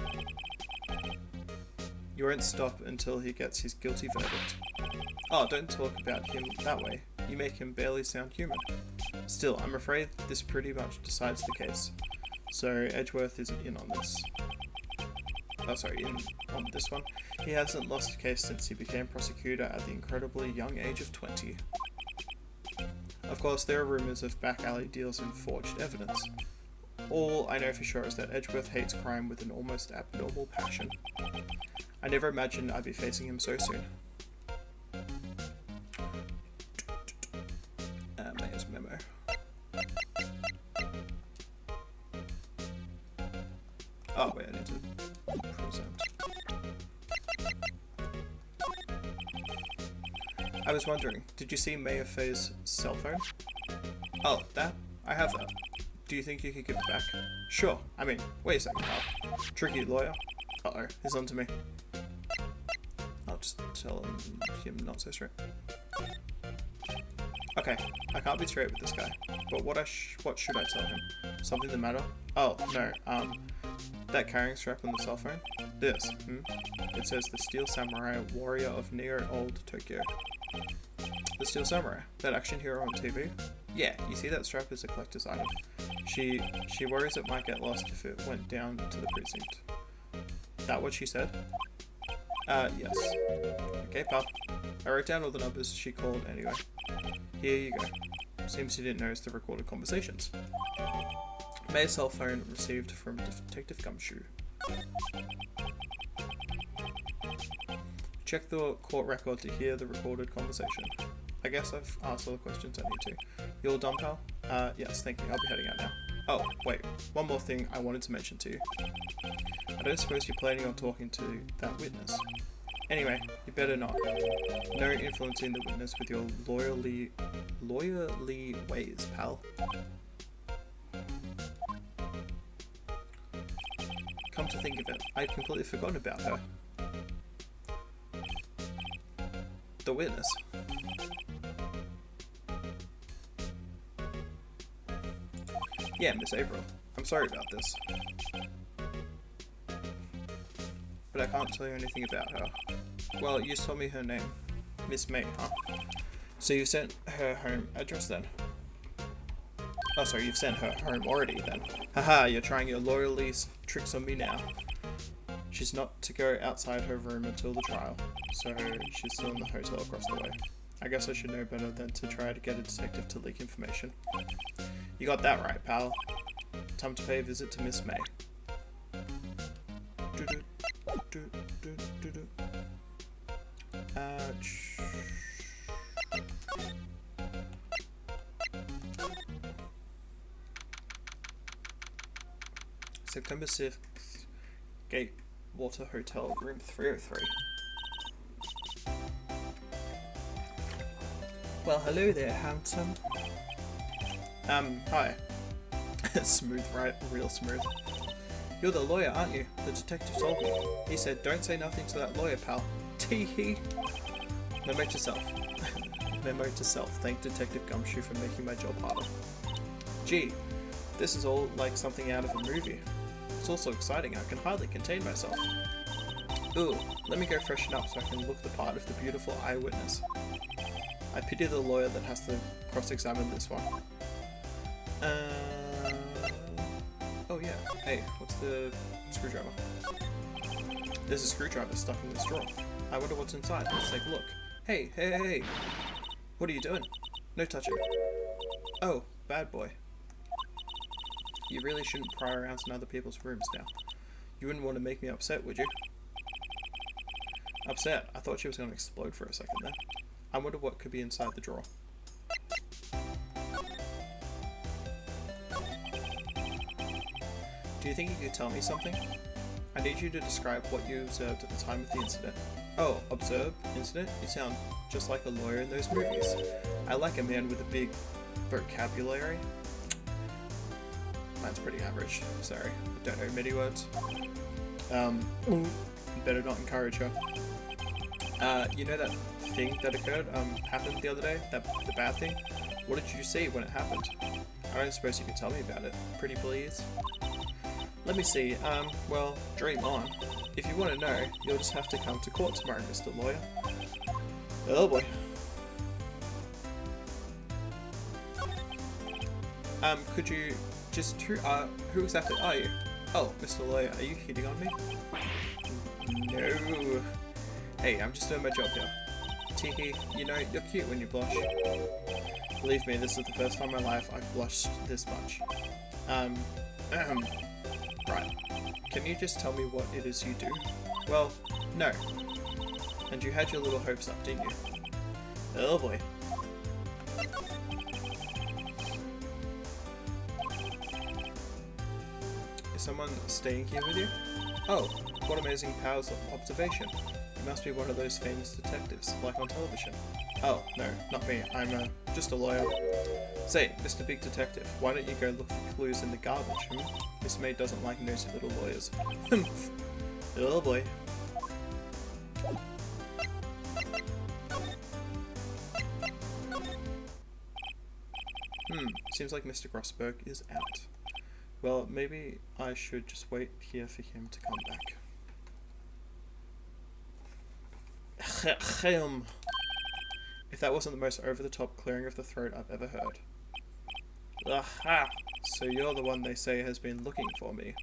You won't stop until he gets his guilty verdict. Oh, don't talk about him that way. You make him barely sound human. Still, I'm afraid this pretty much decides the case. So, Edgeworth is in on this. Oh, sorry, in on this one. He hasn't lost a case since he became prosecutor at the incredibly young age of 20. Of course, there are rumours of back alley deals and forged evidence. All I know for sure is that Edgeworth hates crime with an almost abnormal passion. I never imagined I'd be facing him so soon. Mayor's memo. Oh wait, I need to present. I was wondering, did you see Mayor Faye's cell phone? Oh, that? I have that. Do you think you could give it back? Sure. I mean, wait a second, pal. Tricky lawyer. Uh-oh, he's on to me. I'll just tell him not so straight. Okay, I can't be straight with this guy, but what should I tell him? Something the matter? Oh, no, that carrying strap on the cell phone? This, It says the Steel Samurai, warrior of Neo-Old Tokyo. The Steel Samurai, that action hero on TV? Yeah, you see that strap is a collector's item. She worries it might get lost if it went down to the precinct. That what she said? Yes. Okay, pal. I wrote down all the numbers she called anyway. Here you go. Seems you didn't notice the recorded conversations. May's cell phone received from Detective Gumshoe. Check the court record to hear the recorded conversation. I guess I've asked all the questions I need to. You all done, pal? Yes, thank you. I'll be heading out now. Oh, wait. One more thing I wanted to mention to you. I don't suppose you're planning on talking to that witness. Anyway, you better not. No influencing the witness with your lawyerly ways, pal. Come to think of it, I'd completely forgotten about her. The witness. Yeah, Miss April. I'm sorry about this. But I can't tell you anything about her. Well, you just told me her name. Miss May, huh? So you sent her home address then? Oh, sorry, you've sent her home already then. Haha, you're trying your loyalty tricks on me now. She's not to go outside her room until the trial, so she's still in the hotel across the way. I guess I should know better than to try to get a detective to leak information. You got that right, pal. Time to pay a visit to Miss May. September 6th, Gatewater Hotel, room 303. Well, hello there, handsome. Hi. Smooth, right? Real smooth. You're the lawyer, aren't you? The detective told me. He said, don't say nothing to that lawyer, pal. Tee-hee. Memo to self. Memo to self. Thank Detective Gumshoe for making my job harder. Gee, this is all like something out of a movie. It's also exciting, I can hardly contain myself. Ooh, let me go freshen up so I can look the part of the beautiful eyewitness. I pity the lawyer that has to cross-examine this one. Oh yeah, hey, what's the screwdriver? There's a screwdriver stuck in this drawer. I wonder what's inside, let's take a look. Hey, hey, hey, hey! What are you doing? No touching. Oh, bad boy. You really shouldn't pry around in other people's rooms now. You wouldn't want to make me upset, would you? Upset? I thought she was going to explode for a second there. I wonder what could be inside the drawer. Do you think you could tell me something? I need you to describe what you observed at the time of the incident. Oh, observed? Incident? You sound just like a lawyer in those movies. I like a man with a big vocabulary. Mine's pretty average, sorry. I don't know many words. Better not encourage her. You know that thing that occurred, happened the other day? The bad thing? What did you see when it happened? I don't suppose you could tell me about it, pretty please? Let me see, well, dream on. If you want to know, you'll just have to come to court tomorrow, Mr. Lawyer. Oh boy. Could you just, who exactly are you? Oh, Mr. Lawyer, are you hitting on me? No. Hey, I'm just doing my job here. Tiki, you know, you're cute when you blush. Believe me, this is the first time in my life I've blushed this much. Right. Can you just tell me what it is you do? Well, no. And you had your little hopes up, didn't you? Oh boy. Is someone staying here with you? Oh, what amazing powers of observation. You must be one of those famous detectives, like on television. Oh, no, not me. I'm just a lawyer. Say, Mr. Big Detective, why don't you go look for clues in the garbage, Miss May doesn't like nosy little lawyers. Oh boy. Seems like Mr. Grossberg is out. Well, maybe I should just wait here for him to come back. If that wasn't the most over-the-top clearing of the throat I've ever heard. Aha! So you're the one they say has been looking for me.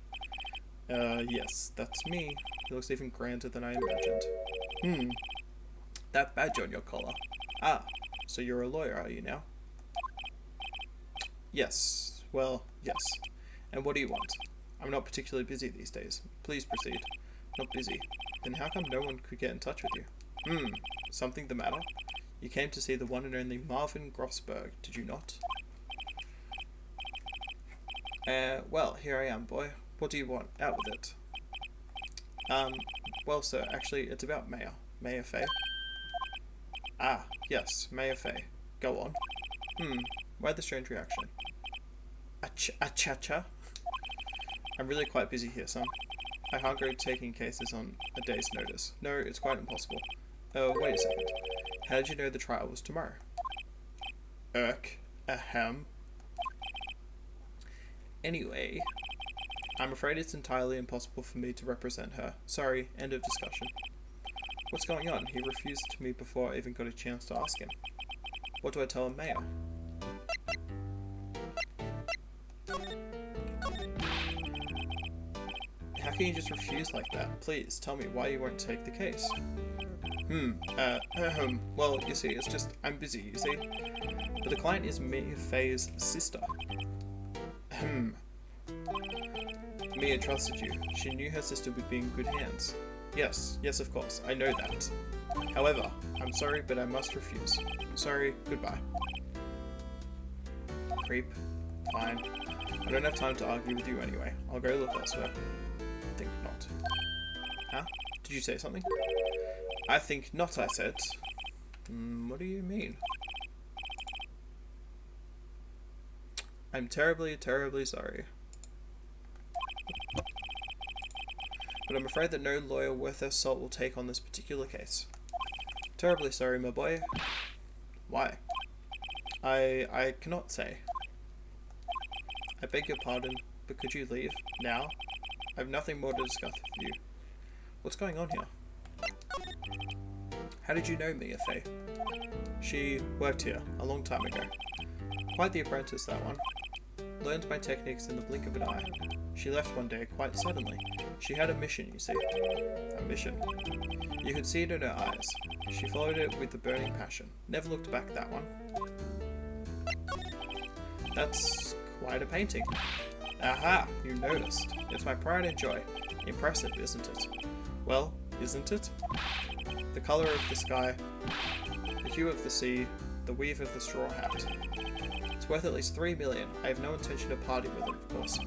Yes, that's me. He looks even grander than I imagined. That badge on your collar. Ah, so you're a lawyer, are you now? Yes, well, yes. And what do you want? I'm not particularly busy these days. Please proceed. Not busy. Then how come no one could get in touch with you? Something the matter? You came to see the one and only Marvin Grossberg, did you not? Well, here I am, boy. What do you want? Out with it. Well, sir, actually, it's about Mayor Fay. Ah, yes, Mayor Fay. Go on. Why the strange reaction? Acha-cha? I'm really quite busy here, son. I can't go taking cases on a day's notice. No, it's quite impossible. Oh, wait a second. How did you know the trial was tomorrow? Ahem. Anyway, I'm afraid it's entirely impossible for me to represent her. Sorry, end of discussion. What's going on? He refused me before I even got a chance to ask him. What do I tell a mayor? How can you just refuse like that? Please, tell me why you won't take the case. Well, you see, it's just, I'm busy, you see. But the client is Mia Fay's sister. Mia trusted you. She knew her sister would be in good hands. Yes, of course, I know that. However, I'm sorry, but I must refuse. Sorry, goodbye. Creep. Fine. I don't have time to argue with you anyway. I'll go look elsewhere. Think not. Huh? Did you say something? I think not, I said. What do you mean? I'm terribly, terribly sorry. But I'm afraid that no lawyer worth their salt will take on this particular case. Terribly sorry, my boy. Why? I cannot say. I beg your pardon, but could you leave? Now? I have nothing more to discuss with you. What's going on here? How did you know Mia Fay? She worked here a long time ago. Quite the apprentice, that one. Learned my techniques in the blink of an eye. She left one day quite suddenly. She had a mission, you see. A mission. You could see it in her eyes. She followed it with a burning passion. Never looked back, that one. That's quite a painting. Aha! You noticed. It's my pride and joy. Impressive, isn't it? Well, isn't it? The colour of the sky, the hue of the sea, the weave of the straw hat. It's worth at least 3 million. I have no intention of parting with it, of course.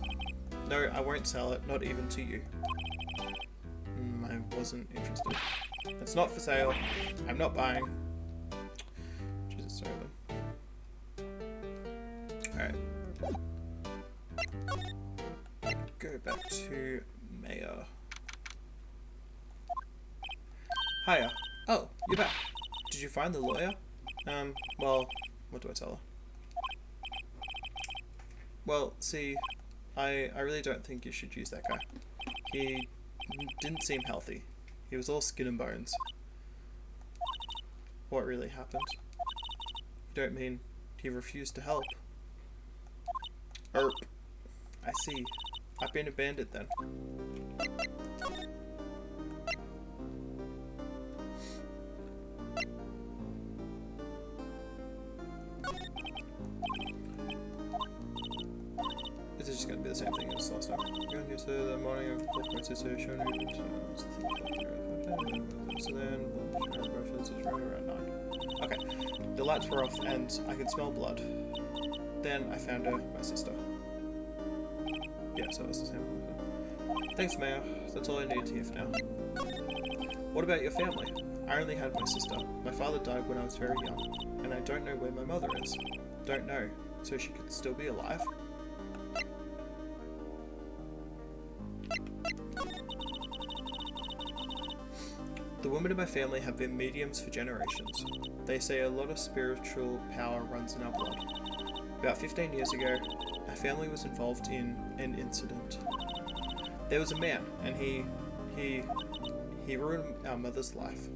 No, I won't sell it, not even to you. I wasn't interested. It's not for sale. I'm not buying. Jesus, sorry then. Alright. Go back to Mayor. Hiya. Oh, you're back. Did you find the lawyer? Well, what do I tell her? Well, see, I really don't think you should use that guy. He didn't seem healthy. He was all skin and bones. What really happened? You don't mean he refused to help? Erp. I see. I've been abandoned then. This is just going to be the same thing as last time. Going into the morning of my sister showing me so then around 9. Okay, the lights were off and I could smell blood. Then I found her, my sister. Yeah, so it's the same. Thanks, Mayor. That's all I needed to hear for now. What about your family? I only had my sister. My father died when I was very young, and I don't know where my mother is. Don't know, so she could still be alive? The women in my family have been mediums for generations. They say a lot of spiritual power runs in our blood. About 15 years ago, our family was involved in an incident. There was a man, and he ruined our mother's life.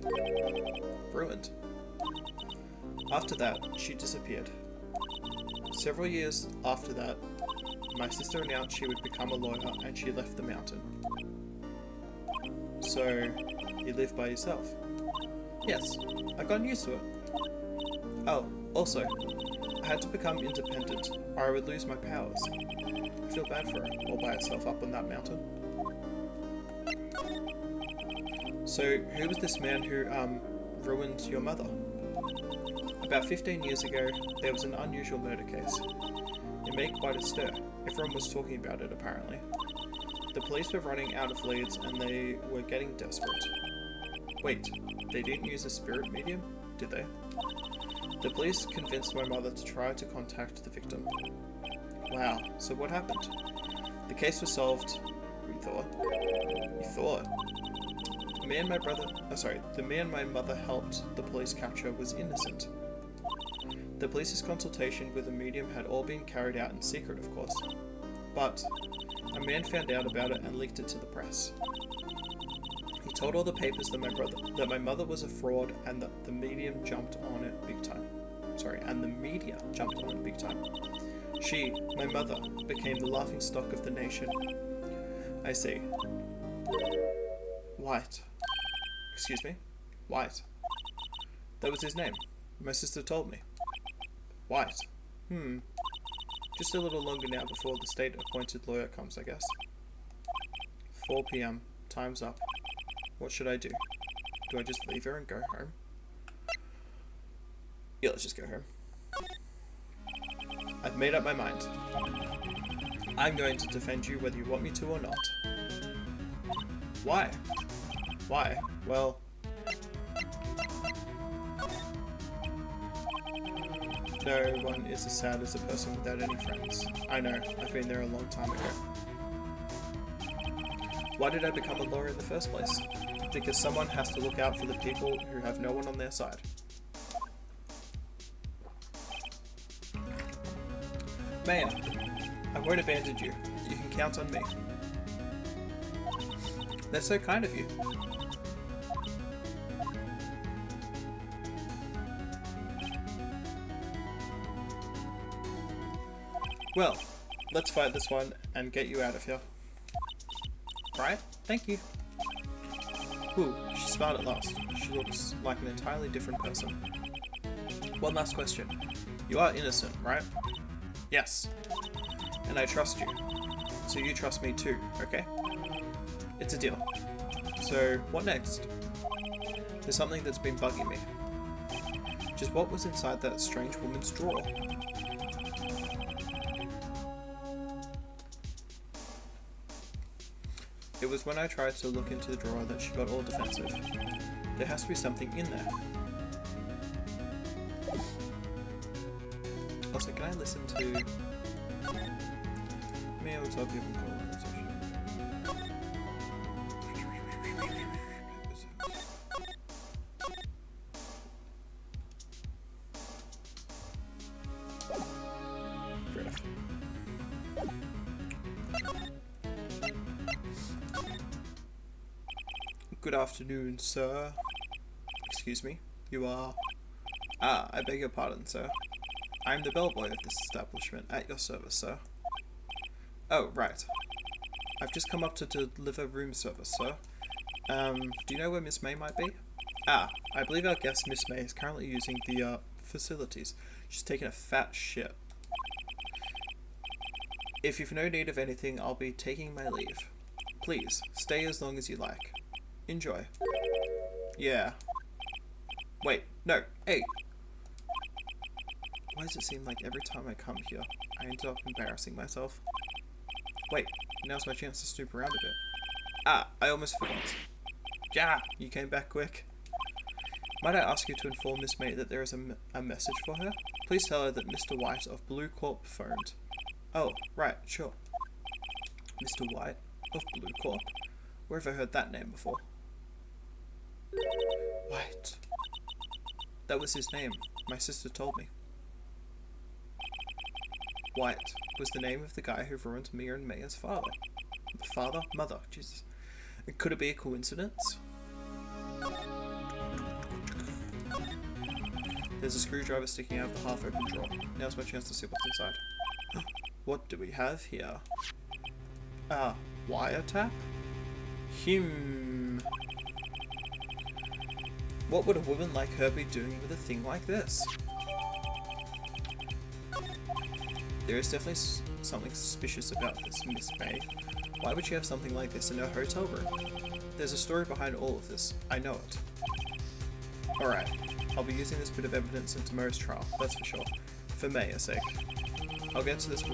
Ruined. After that, she disappeared. Several years after that, my sister announced she would become a lawyer, and she left the mountain. So, you live by yourself? Yes, I've gotten used to it. Oh, also, I had to become independent, or I would lose my powers. I feel bad for her, all by herself up on that mountain. So, who was this man who, ruined your mother? About 15 years ago, there was an unusual murder case. It made quite a stir. Everyone was talking about it, apparently. The police were running out of leads, and they were getting desperate. Wait, they didn't use a spirit medium, did they? The police convinced my mother to try to contact the victim. Wow, so what happened? The case was solved, we thought. You thought? The man my mother helped the police capture was innocent. The police's consultation with the medium had all been carried out in secret, of course. But a man found out about it and leaked it to the press. He told all the papers that my mother was a fraud and that the medium jumped on it big time. And the media jumped on it big time. She, my mother, became the laughingstock of the nation. I see. White. Excuse me? White. That was his name. My sister told me. White. Just a little longer now before the state-appointed lawyer comes, I guess. 4 PM. Time's up. What should I do? Do I just leave her and go home? Yeah, let's just go home. I've made up my mind. I'm going to defend you whether you want me to or not. Why? Why? Well... No one is as sad as a person without any friends. I know, I've been there a long time ago. Why did I become a lawyer in the first place? Because someone has to look out for the people who have no one on their side. Mayor, I won't abandon you. You can count on me. That's so kind of you. Well, let's fight this one and get you out of here. Right? Thank you. Ooh, she's smart at last. She looks like an entirely different person. One last question. You are innocent, right? Yes. And I trust you. So you trust me too, okay? It's a deal. So, what next? There's something that's been bugging me. Just what was inside that strange woman's drawer? It was when I tried to look into the drawer that she got all defensive. There has to be something in there. Also, can I listen to... Me, what's up, you can call it. Fair enough. Good afternoon, sir. Excuse me, you are... Ah, I beg your pardon, sir. I am the bellboy of this establishment, at your service, sir. Oh, right. I've just come up to deliver room service, sir. Do you know where Miss May might be? Ah, I believe our guest, Miss May, is currently using the, facilities. She's taking a fat shit. If you've no need of anything, I'll be taking my leave. Please, stay as long as you like. Enjoy. Yeah. Wait, no, hey! Why does it seem like every time I come here, I end up embarrassing myself? Wait, now's my chance to snoop around a bit. Ah, I almost forgot. Yeah, you came back quick. Might I ask you to inform Miss May that there is a message for her? Please tell her that Mr. White of Blue Corp phoned. Oh, right, sure. Mr. White of Blue Corp? Where have I heard that name before? White. That was his name. My sister told me. White was the name of the guy who ruined Mia and Maya's father. Father? Mother. Jesus. Could it be a coincidence? There's a screwdriver sticking out of the half-open drawer. Now's my chance to see what's inside. What do we have here? Ah, wiretap? What would a woman like her be doing with a thing like this? There is definitely something suspicious about this, Miss May. Why would she have something like this in her hotel room? There's a story behind all of this. I know it. Alright, I'll be using this bit of evidence in tomorrow's trial, that's for sure. For Maya's sake. I'll get to this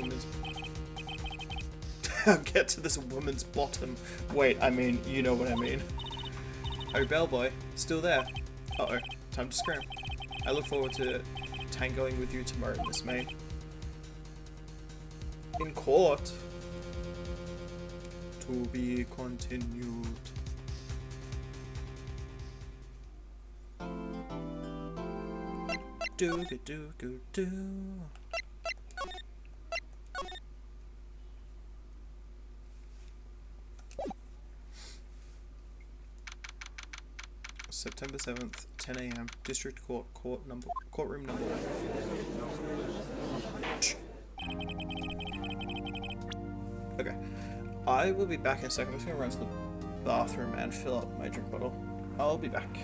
woman's bottom. Wait, I mean, you know what I mean. Oh, bellboy, still there. Uh-oh, time to scram. I look forward to tangoing with you tomorrow, Miss May. In court. To be continued. Do. September 7th, 10 AM, District Court, courtroom number 1. Okay. I will be back in a second. I'm just gonna run to the bathroom and fill up my drink bottle. I'll be back.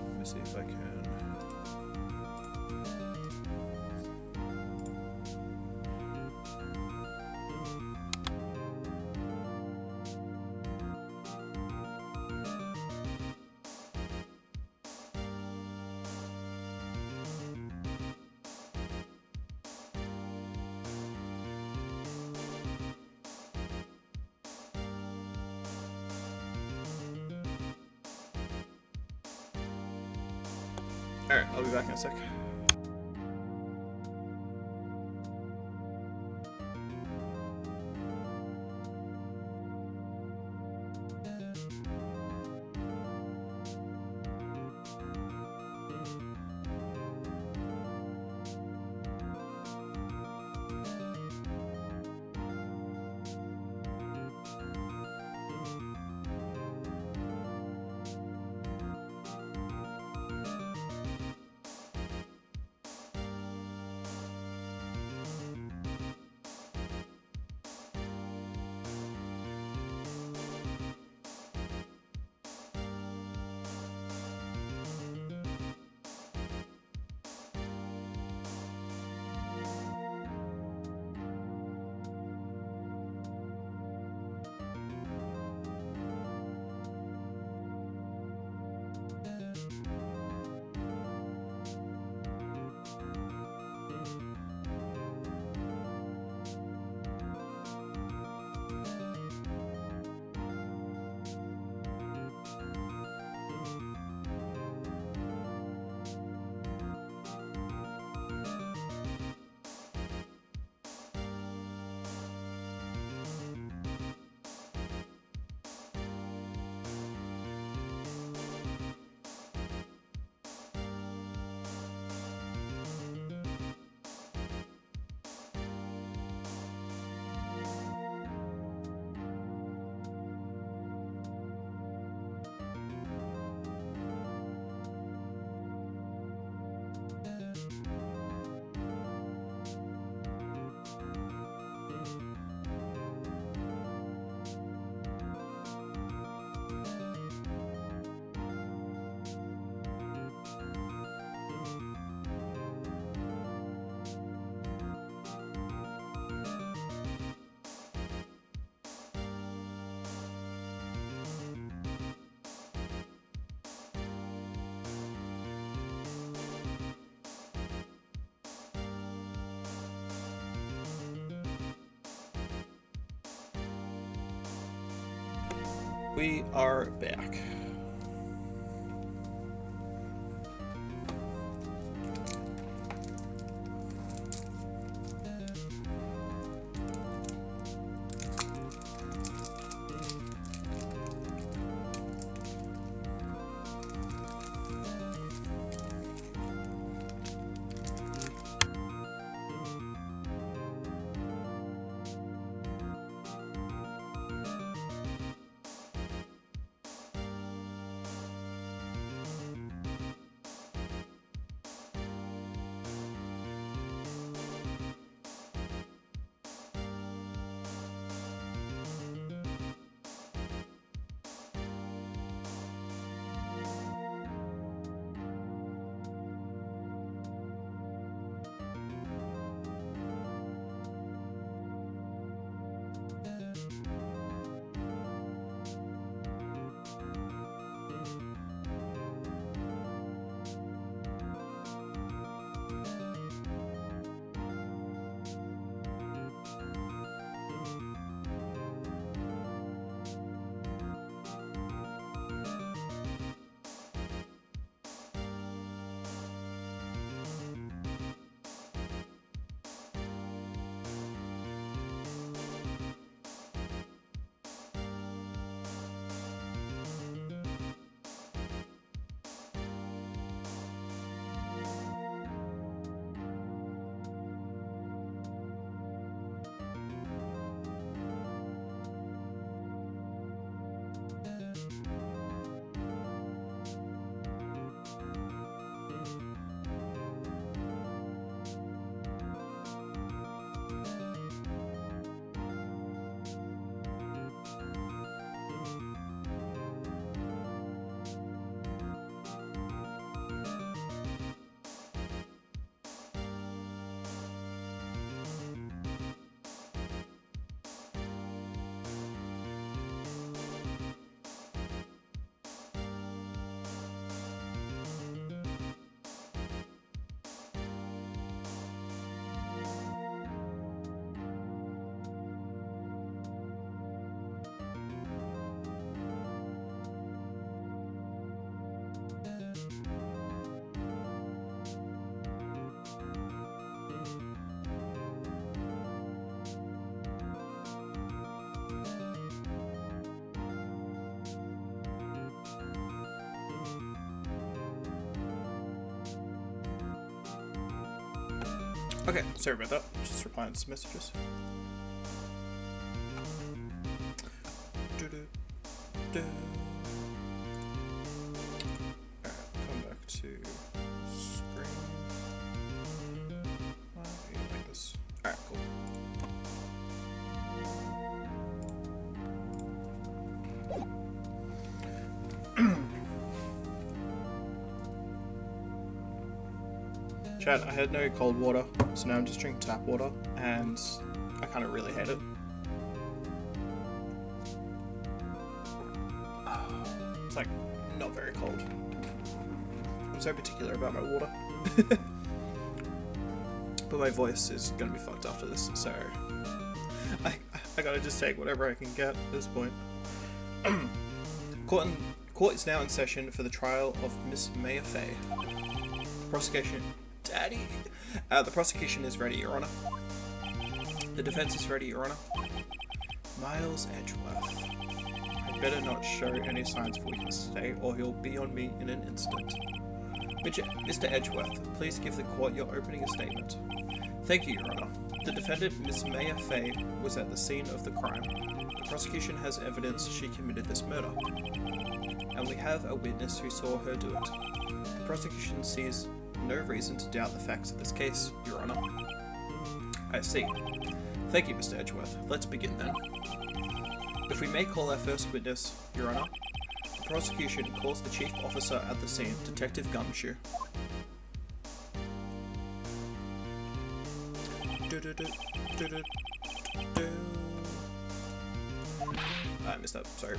Let me see if I can. Alright, I'll be back in a sec. We are back. Okay, sorry about that. Just replying to some messages. Alright, come back to screen. Like this. Alright, cool. Chat, I had no cold water, so now I'm just drinking tap water, and I kind of really hate it. It's like, not very cold. I'm so particular about my water. But my voice is gonna be fucked after this, so I gotta just take whatever I can get at this point. Court is now in session for the trial of Miss Maya Fey. Prosecution. Daddy! The prosecution is ready, Your Honor. The defense is ready, Your Honor. Miles Edgeworth. I'd better not show any signs of weakness today, or he'll be on me in an instant. Mr. Edgeworth, please give the court your opening statement. Thank you, Your Honor. The defendant, Miss Maya Fey, was at the scene of the crime. The prosecution has evidence she committed this murder. And we have a witness who saw her do it. The prosecution sees no reason to doubt the facts of this case, Your Honor. I see. Thank you, Mr. Edgeworth. Let's begin then. If we may call our first witness, Your Honor, the prosecution calls the chief officer at the scene, Detective Gumshoe. I missed that, sorry.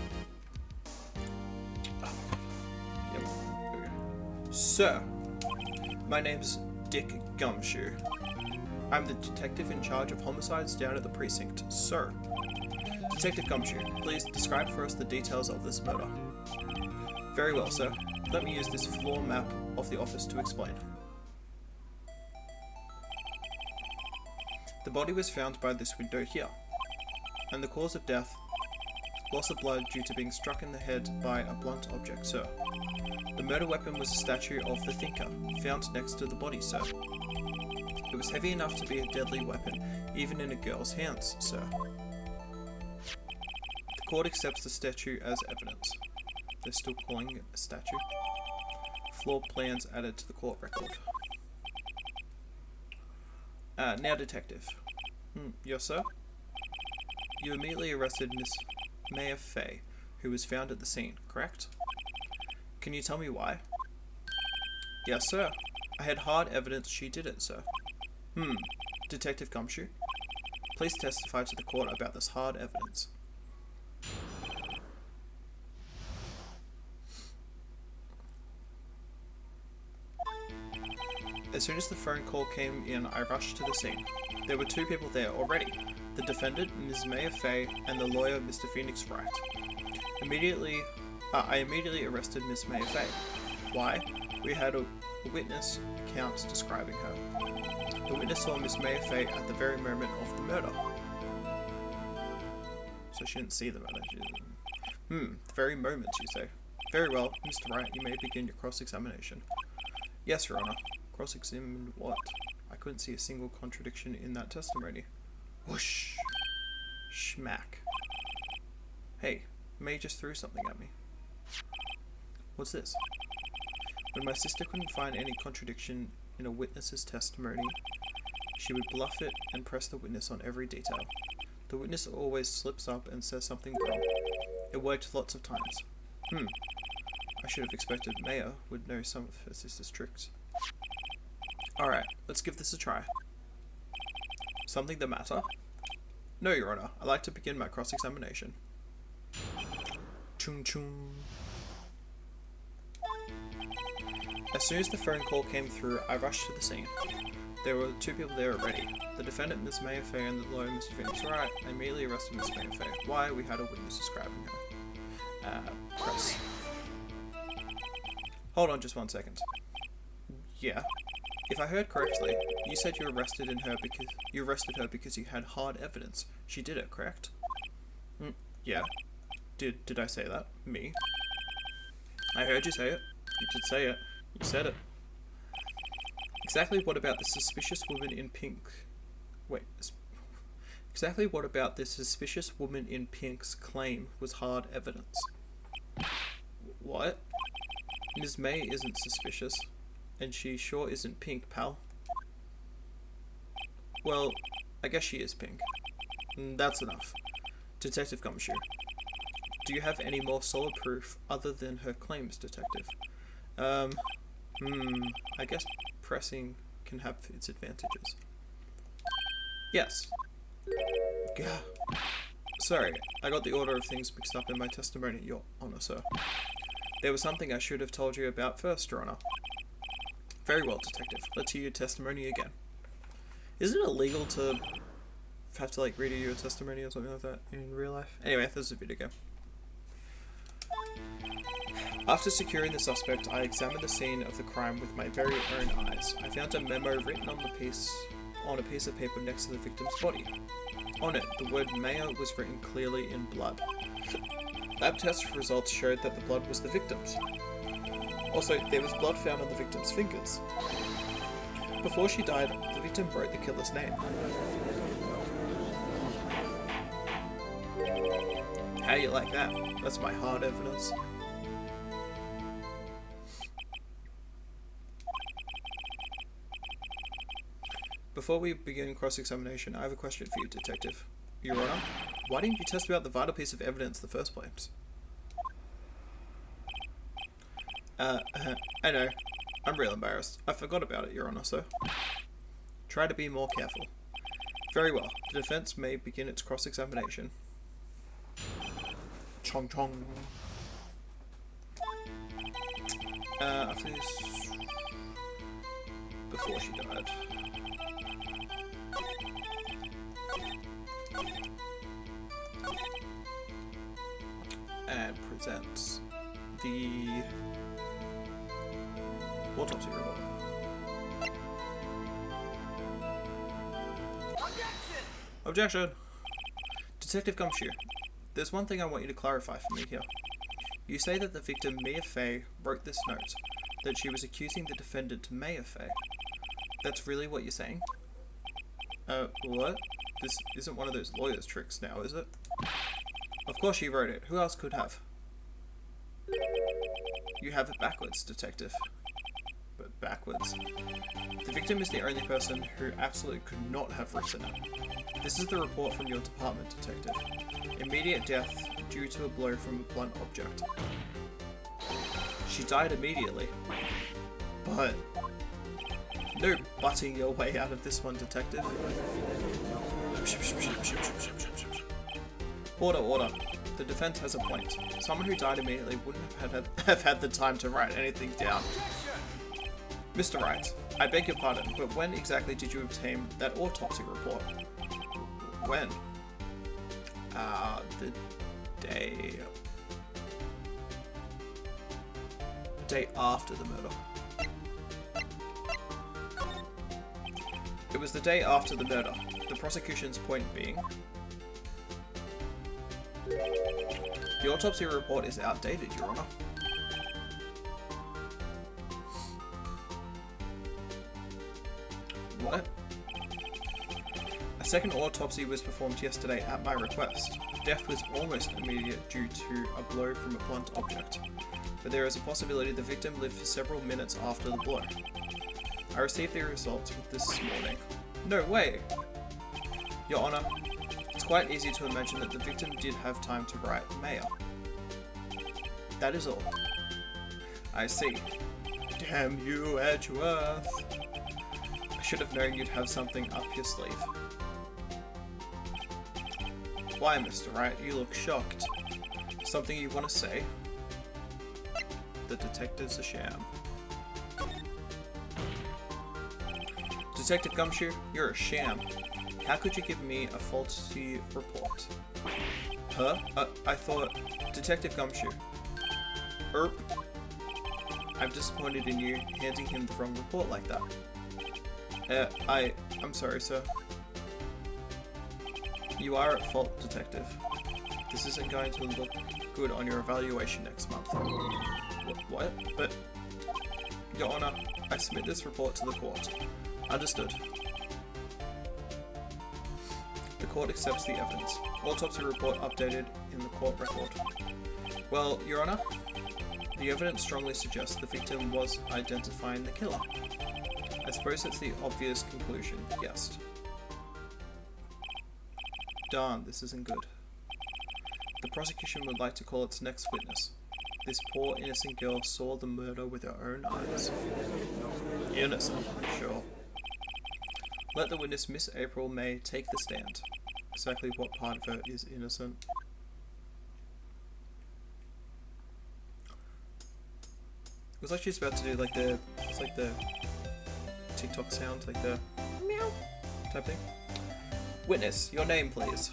Yep, there we go. Sir, my name's Dick Gumshoe. I'm the detective in charge of homicides down at the precinct. Sir, Detective Gumshoe, please describe for us the details of this murder. Very well, sir. Let me use this floor map of the office to explain. The body was found by this window here, and the cause of death, loss of blood due to being struck in the head by a blunt object, sir. The murder weapon was a statue of the Thinker, found next to the body, sir. It was heavy enough to be a deadly weapon, even in a girl's hands, sir. The court accepts the statue as evidence. They're still calling it a statue. Floor plans added to the court record. Now detective. Yes, sir? You immediately arrested Miss Maya Fey, who was found at the scene, correct? Can you tell me why? Yes, sir. I had hard evidence she did it, sir. Detective Gumshoe, please testify to the court about this hard evidence. As soon as the phone call came in, I rushed to the scene. There were 2 people there already, the defendant, Ms. Maya Fey, and the lawyer, Mr. Phoenix Wright. I immediately arrested Ms. Maya Fey. Why? We had a witness account describing her. The witness saw Ms. Maya Fey at the very moment of the murder. So she didn't see the murder. The very moment, you say. Very well, Mr. Wright, you may begin your cross-examination. Yes, Your Honor. Cross-examined what? I couldn't see a single contradiction in that testimony. Whoosh! Schmack. Hey, May just threw something at me. What's this? When my sister couldn't find any contradiction in a witness's testimony, she would bluff it and press the witness on every detail. The witness always slips up and says something wrong. It worked lots of times. I should have expected Maya would know some of her sister's tricks. Alright, let's give this a try. Something the matter? No, Your Honor. I'd like to begin my cross-examination. Chung chung. As soon as the phone call came through, I rushed to the scene. There were 2 people there already. The defendant, Ms. Maya Fey, and the lawyer, Mr. Phoenix Wright. I immediately arrested Ms. Maya Fey. Why? We had a witness describing her. Press. Hold on just 1 second. Yeah. If I heard correctly, you said you arrested her because you had hard evidence. She did it, correct? Yeah. Did I say that? Me? I heard you say it. You did say it. You said it. Exactly what about the suspicious woman in pink? Wait. Exactly what about this suspicious woman in pink's claim was hard evidence? What? Ms. May isn't suspicious. And she sure isn't pink, pal. Well, I guess she is pink. That's enough. Detective Gumshoe, do you have any more solid proof other than her claims, Detective? I guess pressing can have its advantages. Yes. Gah. Sorry, I got the order of things mixed up in my testimony, Your Honor, sir. There was something I should have told you about first, Your Honor. Very well, Detective. Let's hear your testimony again. Isn't it illegal to have to, like, read your testimony or something like that in real life? Anyway, there's a video game. After securing the suspect, I examined the scene of the crime with my very own eyes. I found a memo written on a piece of paper next to the victim's body. On it, the word Maya was written clearly in blood. Lab test results showed that the blood was the victim's. Also, there was blood found on the victim's fingers. Before she died, the victim wrote the killer's name. How do you like that? That's my hard evidence. Before we begin cross-examination, I have a question for you, Detective. Your Honor, why didn't you test about the vital piece of evidence in the first place? I know. I'm real embarrassed. I forgot about it, Your Honor, sir. Try to be more careful. Very well. The defense may begin its cross-examination. Chong chong. After this... Before she died. and presents the autopsy report. Objection! Detective Gumshoe, there's one thing I want you to clarify for me here. You say that the victim, Mia Fey, wrote this note, that she was accusing the defendant, Mia Fey. That's really what you're saying? What? This isn't one of those lawyer's tricks now, is it? Of course she wrote it. Who else could have? You have it backwards, detective. But backwards. The victim is the only person who absolutely could not have written it. This is the report from your department, detective. Immediate death due to a blow from a blunt object. She died immediately. But... no butting your way out of this one, detective. Order. The defense has a point. Someone who died immediately wouldn't have had the time to write anything down. Mr. Wright, I beg your pardon, but when exactly did you obtain that autopsy report? When? The day after the murder. It was the day after the murder. The prosecution's point being... the autopsy report is outdated, Your Honor. What? A second autopsy was performed yesterday at my request. Death was almost immediate due to a blow from a blunt object, but there is a possibility the victim lived for several minutes after the blow. I received the results this morning. No way! Your Honor, it's quite easy to imagine that the victim did have time to write Mayor. That is all. I see. Damn you, Edgeworth! I should have known you'd have something up your sleeve. Why, Mr. Wright, you look shocked. Something you want to say? The detective's a sham. Detective Gumshoe, you're a sham. How could you give me a faulty report? Huh? I thought... Detective Gumshoe. I'm disappointed in you handing him the wrong report like that. I'm sorry, sir. You are at fault, Detective. This isn't going to look good on your evaluation next month. What? But... Your Honor, I submit this report to the court. Understood. The court accepts the evidence. Autopsy report updated in the court record. Well, Your Honor, the evidence strongly suggests the victim was identifying the killer. I suppose that's the obvious conclusion, yes. Darn, this isn't good. The prosecution would like to call its next witness. This poor innocent girl saw the murder with her own eyes. Innocent, sure. Let the witness, Miss April May, take the stand. Exactly what part of her is innocent? It was like she's about to do like the, it's like the TikTok sound, like the meow type thing. Witness, your name please.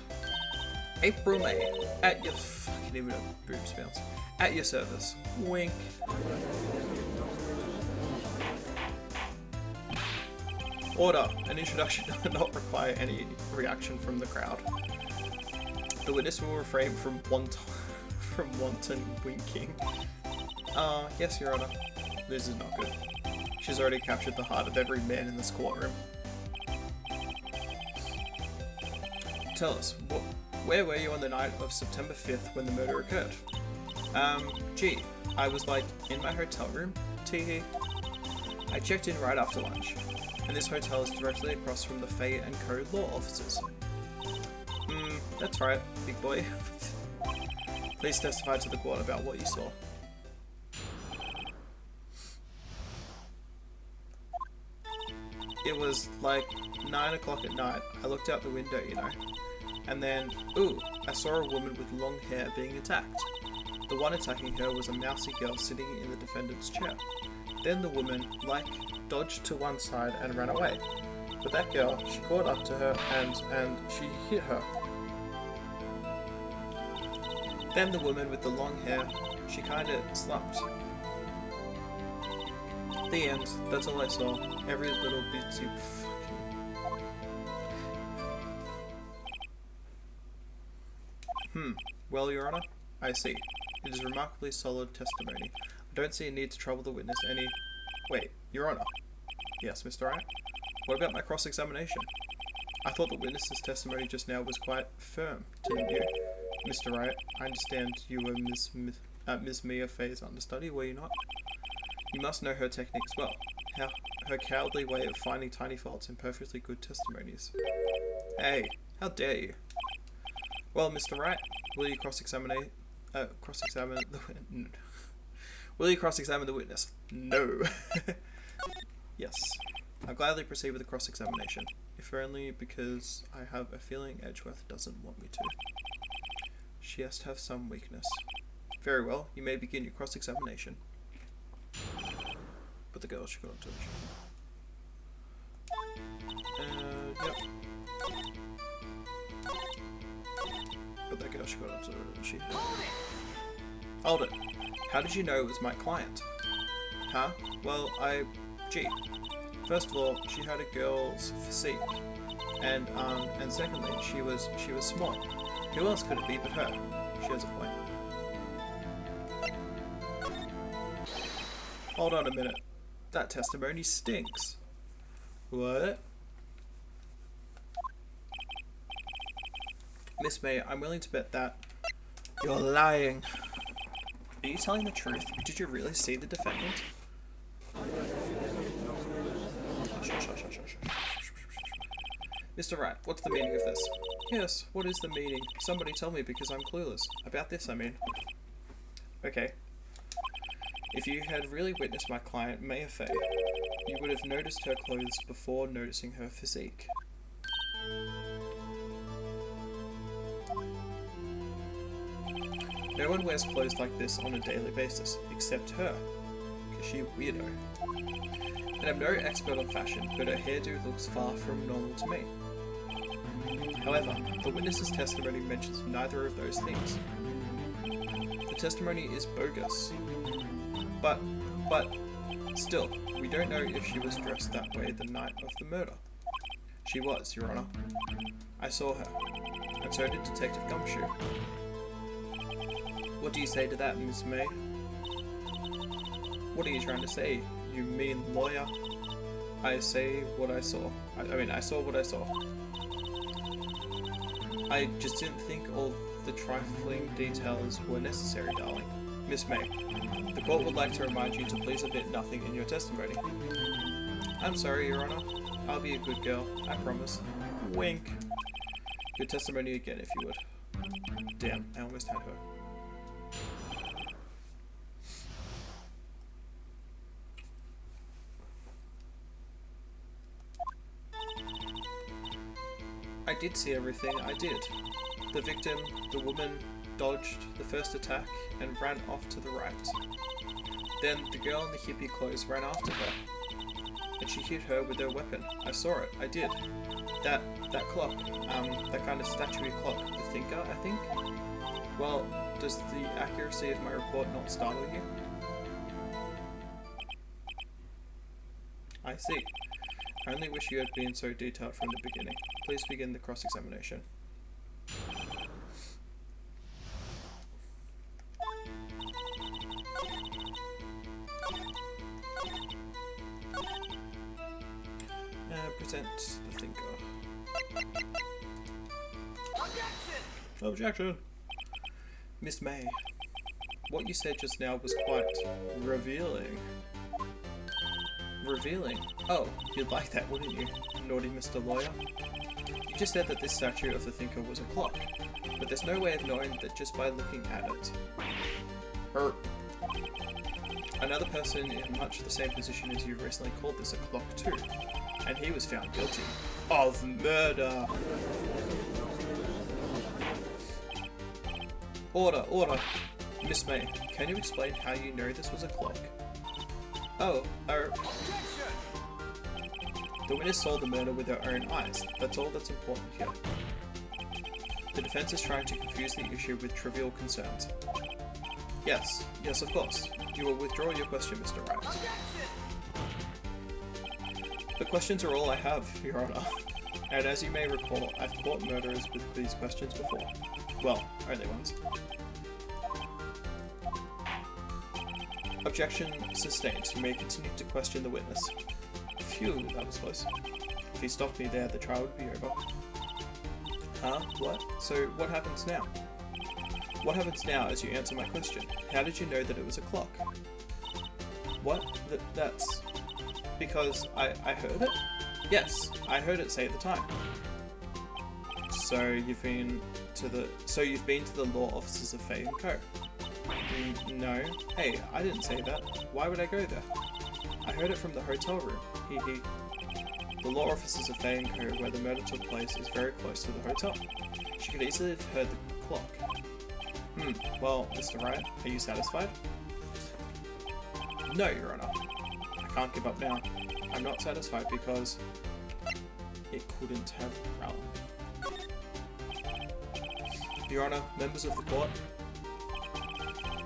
April May, at your fucking even know boobs bounce. At your service. Wink. Order. An introduction does not require any reaction from the crowd. The witness will refrain from wanton winking. Yes, Your Honor. This is not good. She's already captured the heart of every man in this courtroom. Tell us, where were you on the night of September 5th when the murder occurred? Gee, I was like, in my hotel room, teehee. I checked in right after lunch, and this hotel is directly across from the Fay & Co. law offices. That's right, big boy. Please testify to the court about what you saw. It was like 9 o'clock at night. I looked out the window, you know. And then, ooh, I saw a woman with long hair being attacked. The one attacking her was a mousy girl sitting in the defendant's chair. Then the woman, like, dodged to one side and ran away. But that girl, she caught up to her and she hit her. Then the woman with the long hair, she kinda slumped. The end. That's all I saw. Every little bitsy Well, Your Honor, I see. It is remarkably solid testimony. I don't see a need to trouble the witness any... Wait, Your Honor. Yes, Mr. Wright? What about my cross-examination? I thought the witness's testimony just now was quite firm, didn't you? Mr. Wright, I understand you were Miss Mia Fay's understudy, were you not? You must know her techniques well. Her cowardly way of finding tiny faults in perfectly good testimonies. Hey, how dare you? Well, Mr. Wright, will you cross-examine the Will you cross-examine the witness? No. Yes. I'll gladly proceed with the cross-examination, if only because I have a feeling Edgeworth doesn't want me to. She has to have some weakness. Very well, you may begin your cross-examination. But the girl she got onto it. Yep. But that girl she got onto it, she... Hold it! How did you know it was my client? Huh? Well, gee. First of all, she had a girl's physique. And secondly, she was small. Who else could it be but her? She has a point. Hold on a minute. That testimony stinks. What? Miss May, I'm willing to bet that... You're lying. Are you telling the truth? Did you really see the defendant? Mr. Wright, what's the meaning of this? Yes, what is the meaning? Somebody tell me because I'm clueless. About this, I mean. Okay. If you had really witnessed my client, Maya Fay, you would have noticed her clothes before noticing her physique. No one wears clothes like this on a daily basis, except her, because she's a weirdo. And I'm no expert on fashion, but her hairdo looks far from normal to me. However, the witness's testimony mentions neither of those things. The testimony is bogus. But still, we don't know if she was dressed that way the night of the murder. She was, Your Honor. I saw her, and so did Detective Gumshoe. What do you say to that, Miss May? What are you trying to say, you mean lawyer? I say what I saw. I saw what I saw. I just didn't think all the trifling details were necessary, darling. Miss May, the court would like to remind you to please omit nothing in your testimony. I'm sorry, Your Honor. I'll be a good girl, I promise. Wink. Your testimony again, if you would. Damn, I almost had her. I did see everything, I did. The victim, the woman, dodged the first attack and ran off to the right. Then the girl in the hippie clothes ran after her, and she hit her with her weapon. I saw it, I did. That clock, that kind of statuary clock, the thinker, I think? Well, does the accuracy of my report not startle you? I see. I only wish you had been so detailed from the beginning. Please begin the cross-examination. Present the thinker. Objection! Objection! Miss May, what you said just now was quite revealing. Revealing? Oh, you'd like that, wouldn't you, naughty Mr. Lawyer? You just said that this statue of the thinker was a clock, but there's no way of knowing that just by looking at it. Another person in much the same position as you recently called this a clock too, and he was found guilty of murder. Order, order. Miss May, can you explain how you know this was a clock? Oh, the witness saw the murder with her own eyes. That's all that's important here. The defense is trying to confuse the issue with trivial concerns. Yes, of course. You will withdraw your question, Mr. Wright. The questions are all I have, Your Honor. And as you may recall, I've caught murderers with these questions before. Well, only once. Objection sustained. You may continue to question the witness. Phew, that was close. If he stopped me there, the trial would be over. Huh? What? So what happens now? What happens now as you answer my question? How did you know that it was a clock? What? That's... because I heard it? Yes, I heard it say at the time. So you've been to the law offices of Faye & Co. No. Hey, I didn't say that. Why would I go there? I heard it from the hotel room. Hee hee. The law offices of Faye & Co, where the murder took place, is very close to the hotel. She could easily have heard the clock. Well, Mr. Wright, are you satisfied? No, Your Honor. I can't give up now. I'm not satisfied because it couldn't have rung. Your Honor, members of the court,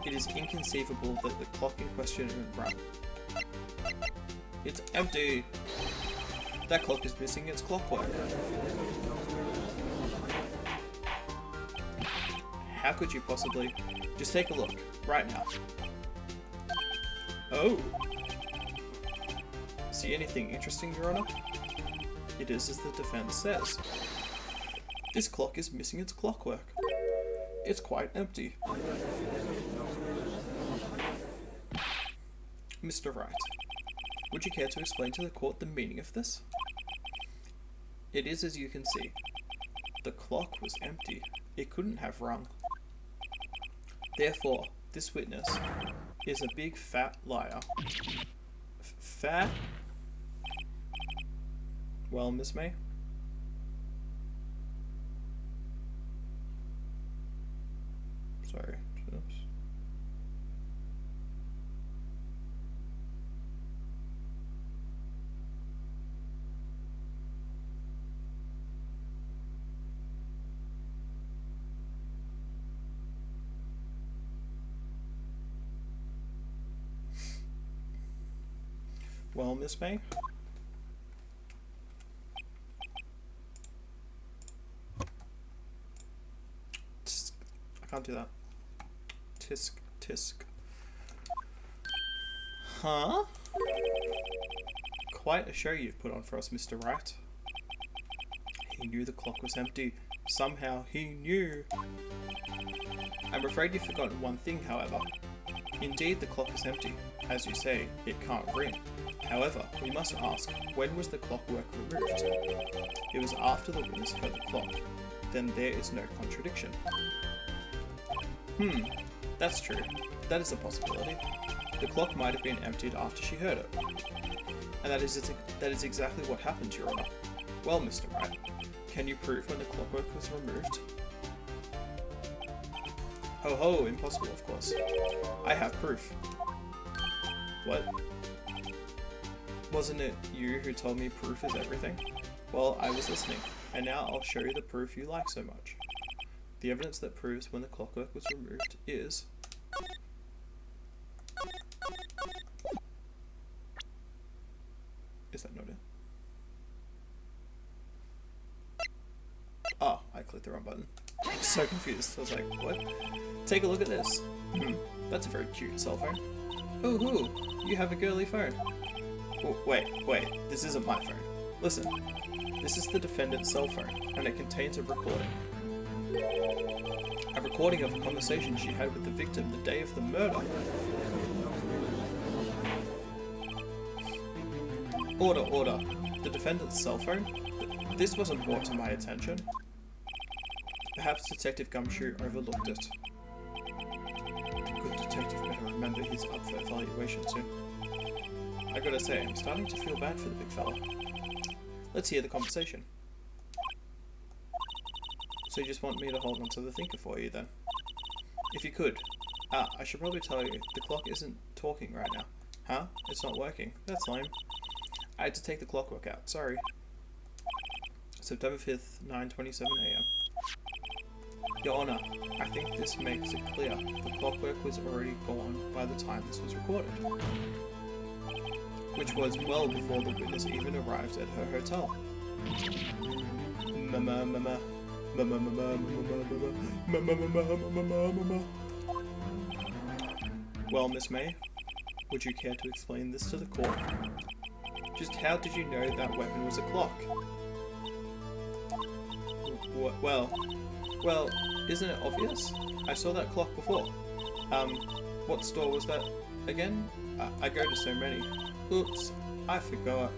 it is inconceivable that the clock in question rung. It's empty. That clock is missing its clockwork. How could you possibly? Just take a look, right now. Oh. See anything interesting, Your Honor? It is as the defense says. This clock is missing its clockwork. It's quite empty. Mr. Wright, would you care to explain to the court the meaning of this? It is as you can see. The clock was empty. It couldn't have rung. Therefore, this witness is a big fat liar. Fat? Well, Miss May? Sorry. Oops. Well, Miss May? Tisk. I can't do that. Tisk, tisk. Huh? Quite a show you've put on for us, Mr. Wright. He knew the clock was empty. Somehow he knew. I'm afraid you've forgotten one thing, however. Indeed, the clock is empty. As you say, it can't ring. However, we must ask, when was the clockwork removed? It was after the witness heard the clock. Then there is no contradiction. That's true. That is a possibility. The clock might have been emptied after she heard it. And that is exactly what happened, Your Honor. Well, Mr. Wright, can you prove when the clockwork was removed? Ho ho, impossible of course. I have proof. What? Wasn't it you who told me proof is everything? Well, I was listening, and now I'll show you the proof you like so much. The evidence that proves when the clockwork was removed is... Is that not it? Oh, I clicked the wrong button. I was so confused. I was like, what? Take a look at this. That's a very cute cell phone. Ooh, you have a girly phone. Oh, wait, this isn't my phone. Listen, this is the defendant's cell phone, and it contains a recording. A recording of a conversation she had with the victim the day of the murder. Order. The defendant's cell phone? This wasn't brought to my attention. Perhaps Detective Gumshoe overlooked it. The good detective better remember he's up for evaluation soon. I gotta say, I'm starting to feel bad for the big fella. Let's hear the conversation. So you just want me to hold onto the thinker for you then? If you could. I should probably tell you, the clock isn't talking right now. Huh? It's not working. That's lame. I had to take the clockwork out, sorry. September 5th, 9:27 AM. Your Honor, I think this makes it clear. The clockwork was already gone by the time this was recorded. Which was well before the witness even arrived at her hotel. Well, Miss May, would you care to explain this to the court? Just how did you know that weapon was a clock? Well, isn't it obvious? I saw that clock before. What store was that again? I go to so many. Oops, I forgot.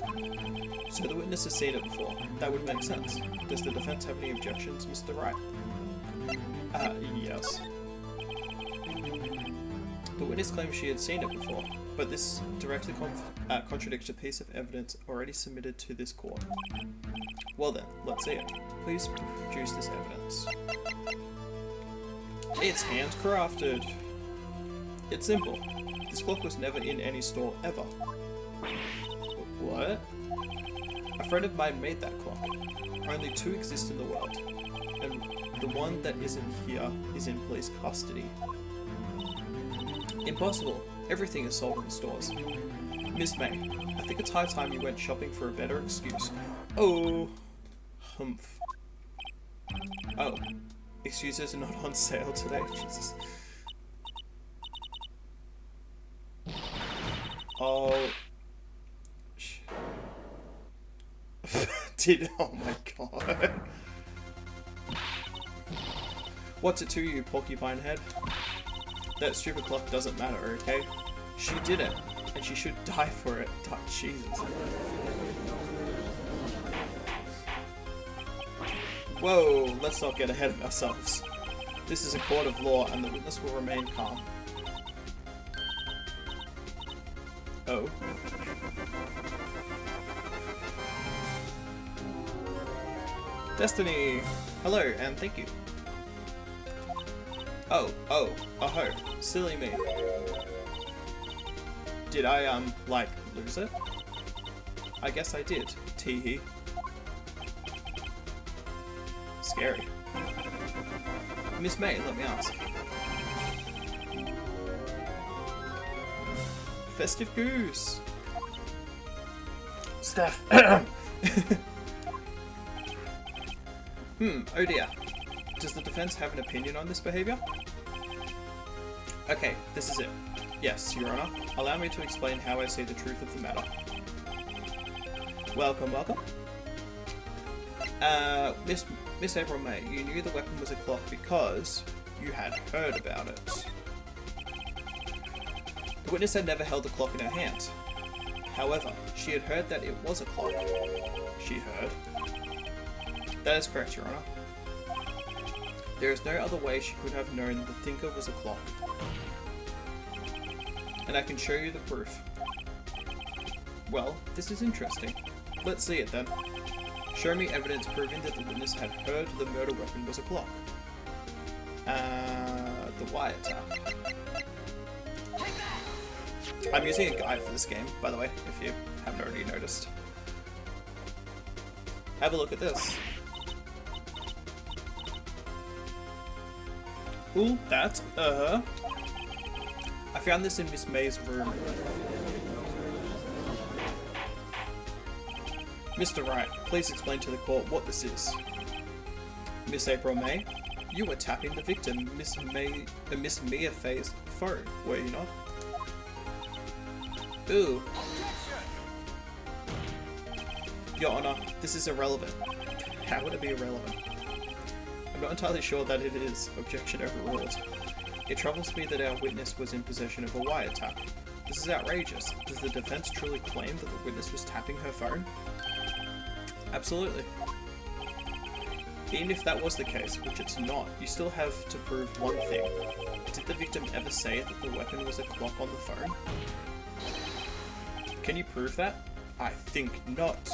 So the witness has seen it before. That would make sense. Does the defense have any objections, Mr. Wright? Yes. The witness claims she had seen it before, but this directly contradicts a piece of evidence already submitted to this court. Well then, let's see it. Please produce this evidence. It's handcrafted. It's simple. This clock was never in any store ever. What? A friend of mine made that clock. Only 2 exist in the world, and the one that isn't here is in police custody. Impossible. Everything is sold in stores. Miss May, I think it's high time you went shopping for a better excuse. Oh. Humph. Oh. Excuses are not on sale today? Jesus. Oh. Oh my god. What's it to you, porcupine head? That stupid clock doesn't matter, okay? She did it, and she should die for it. Oh, Jesus. Whoa, let's not get ahead of ourselves. This is a court of law, and the witness will remain calm. Oh. Destiny! Hello, and thank you. Oh, ho, silly me. Did I, like, lose it? I guess I did, teehee. Scary. Miss May, let me ask. Festive Goose! Steph! Oh dear. Does the defense have an opinion on this behavior? Okay, this is it. Yes, Your Honor. Allow me to explain how I see the truth of the matter. Welcome, welcome. Miss April May, you knew the weapon was a clock because you had heard about it. The witness had never held the clock in her hand. However, she had heard that it was a clock. She heard. That is correct, Your Honor. There is no other way she could have known the thinker was a clock. And I can show you the proof. Well, this is interesting. Let's see it then. Show me evidence proving that the witness had heard the murder weapon was a clock. The wiretap. I'm using a guide for this game, by the way, if you haven't already noticed. Have a look at this. Ooh, that's, I found this in Miss May's room. Mr. Wright, please explain to the court what this is. Miss April May, you were tapping the victim, Miss Mia Faye's phone, were you not? Ooh. Your Honor, this is irrelevant. How would it be irrelevant? I'm not entirely sure that it is. Objection overruled. It troubles me that our witness was in possession of a wiretap. This is outrageous. Does the defense truly claim that the witness was tapping her phone? Absolutely. Even if that was the case, which it's not, you still have to prove one thing. Did the victim ever say that the weapon was a clock on the phone? Can you prove that? I think not.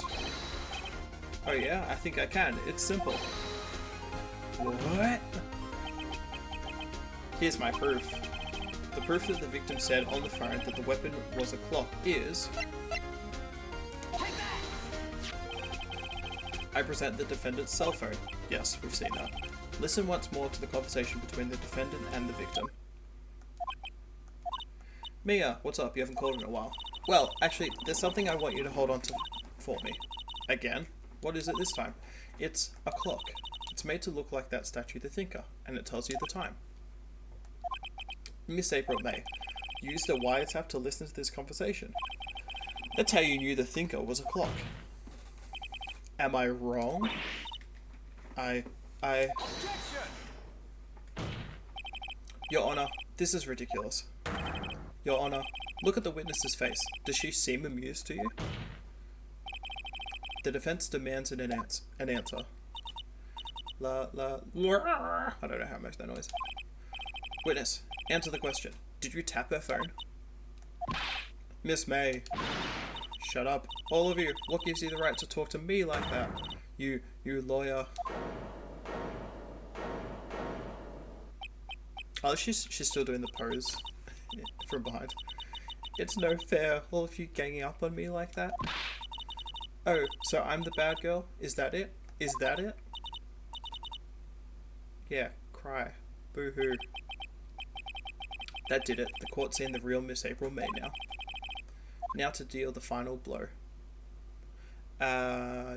Oh yeah, I think I can. It's simple. What? Here's my proof. The proof that the victim said on the phone that the weapon was a clock is... I present the defendant's cell phone. Yes, we've seen that. Listen once more to the conversation between the defendant and the victim. Mia, what's up? You haven't called in a while. Well, actually, there's something I want you to hold on to for me. Again? What is it this time? It's a clock. It's made to look like that statue, the Thinker, and it tells you the time. Miss April May used a wiretap to listen to this conversation. That's how you knew the Thinker was a clock. Am I wrong? Objection! Your Honor, this is ridiculous. Your Honor, look at the witness's face. Does she seem amused to you? The defense demands an answer. I don't know how much that noise. Witness, answer the question. Did you tap her phone? Miss May. Shut up. All of you. What gives you the right to talk to me like that? You lawyer. Oh, she's still doing the pose from behind. It's no fair, all of you ganging up on me like that. Oh, so I'm the bad girl? Is that it? Is that it? Yeah, cry. Boo-hoo. That did it. The court's seen the real Miss April May now. Now to deal the final blow.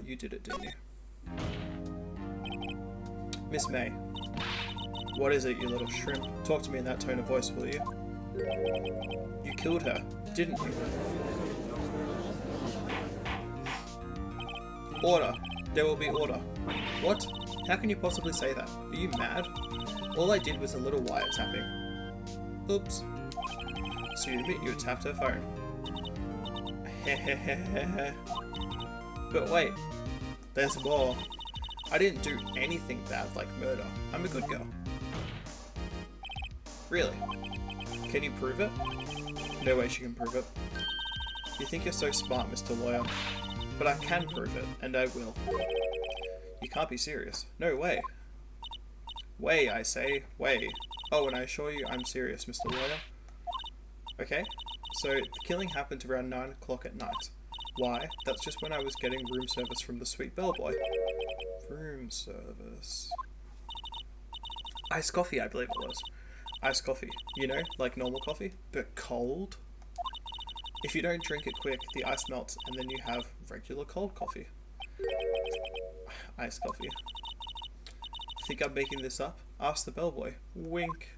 You did it, didn't you? Miss May. What is it, you little shrimp? Talk to me in that tone of voice, will you? You killed her, didn't you? Order. There will be order. What? How can you possibly say that? Are you mad? All I did was a little wiretapping. Oops. So you admit you tapped her phone. But wait. There's more. I didn't do anything bad like murder. I'm a good girl. Really? Can you prove it? No way she can prove it. You think you're so smart, Mr. Lawyer. But I can prove it, and I will. You can't be serious. No way. Way, I say. Way. Oh, and I assure you I'm serious, Mr. Lawyer. Okay, so the killing happened around 9 o'clock at night. Why? That's just when I was getting room service from the sweet bellboy. Room service. Iced coffee, I believe it was. Iced coffee. You know, like normal coffee, but cold? If you don't drink it quick, the ice melts and then you have regular cold coffee. Iced coffee. Think I'm making this up? Ask the bellboy. Wink.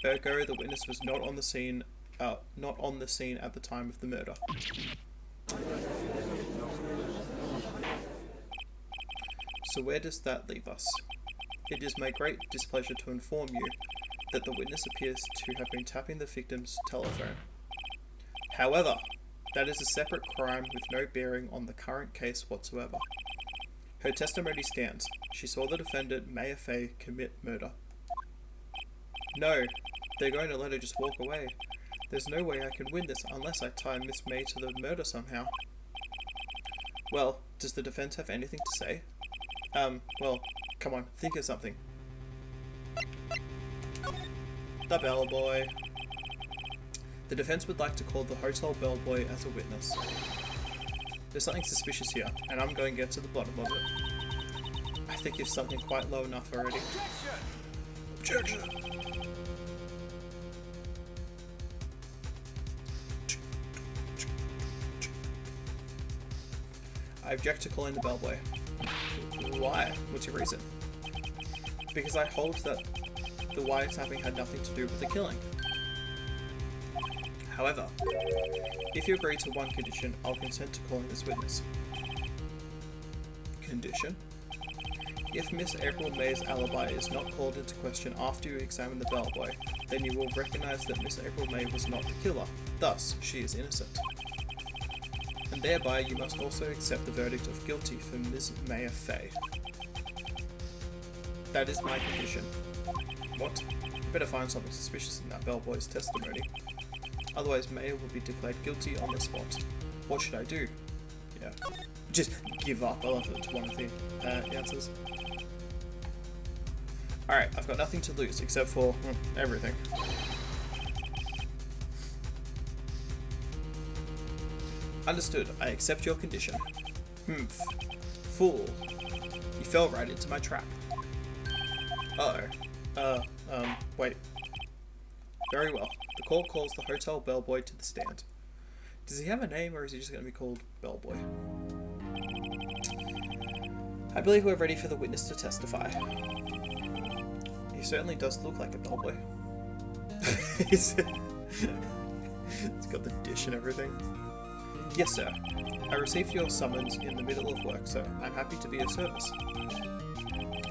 Ergo, the witness was not on the scene at the time of the murder. So where does that leave us? It is my great displeasure to inform you that the witness appears to have been tapping the victim's telephone. However, that is a separate crime with no bearing on the current case whatsoever. Her testimony stands. She saw the defendant, Maya Fay, commit murder. No, they're going to let her just walk away. There's no way I can win this unless I tie Miss May to the murder somehow. Well, does the defense have anything to say? Well, come on, think of something. The bellboy. The defense would like to call the hotel bellboy as a witness. There's something suspicious here, and I'm going to get to the bottom of it. I think it's something quite low enough already. Objection! I object to calling the bellboy. Why? What's your reason? Because I hold that the wiretapping had nothing to do with the killing. However, if you agree to one condition, I'll consent to calling this witness. Condition? If Miss April May's alibi is not called into question after you examine the bellboy, then you will recognise that Miss April May was not the killer, thus she is innocent. And thereby you must also accept the verdict of guilty for Ms. Maya Fay. That is my condition. What? You better find something suspicious in that bellboy's testimony. Otherwise Maya will be declared guilty on the spot. What should I do? Yeah. Just give up. I love that it's one of the answers. Alright, I've got nothing to lose except for everything. Understood. I accept your condition. Humph. Fool. You fell right into my trap. Wait. Very well. The call calls the hotel bellboy to the stand. Does he have a name, or is he just going to be called Bellboy? I believe we're ready for the witness to testify. He certainly does look like a bellboy. It's got the dish and everything. Yes, sir. I received your summons in the middle of work, so I'm happy to be of service.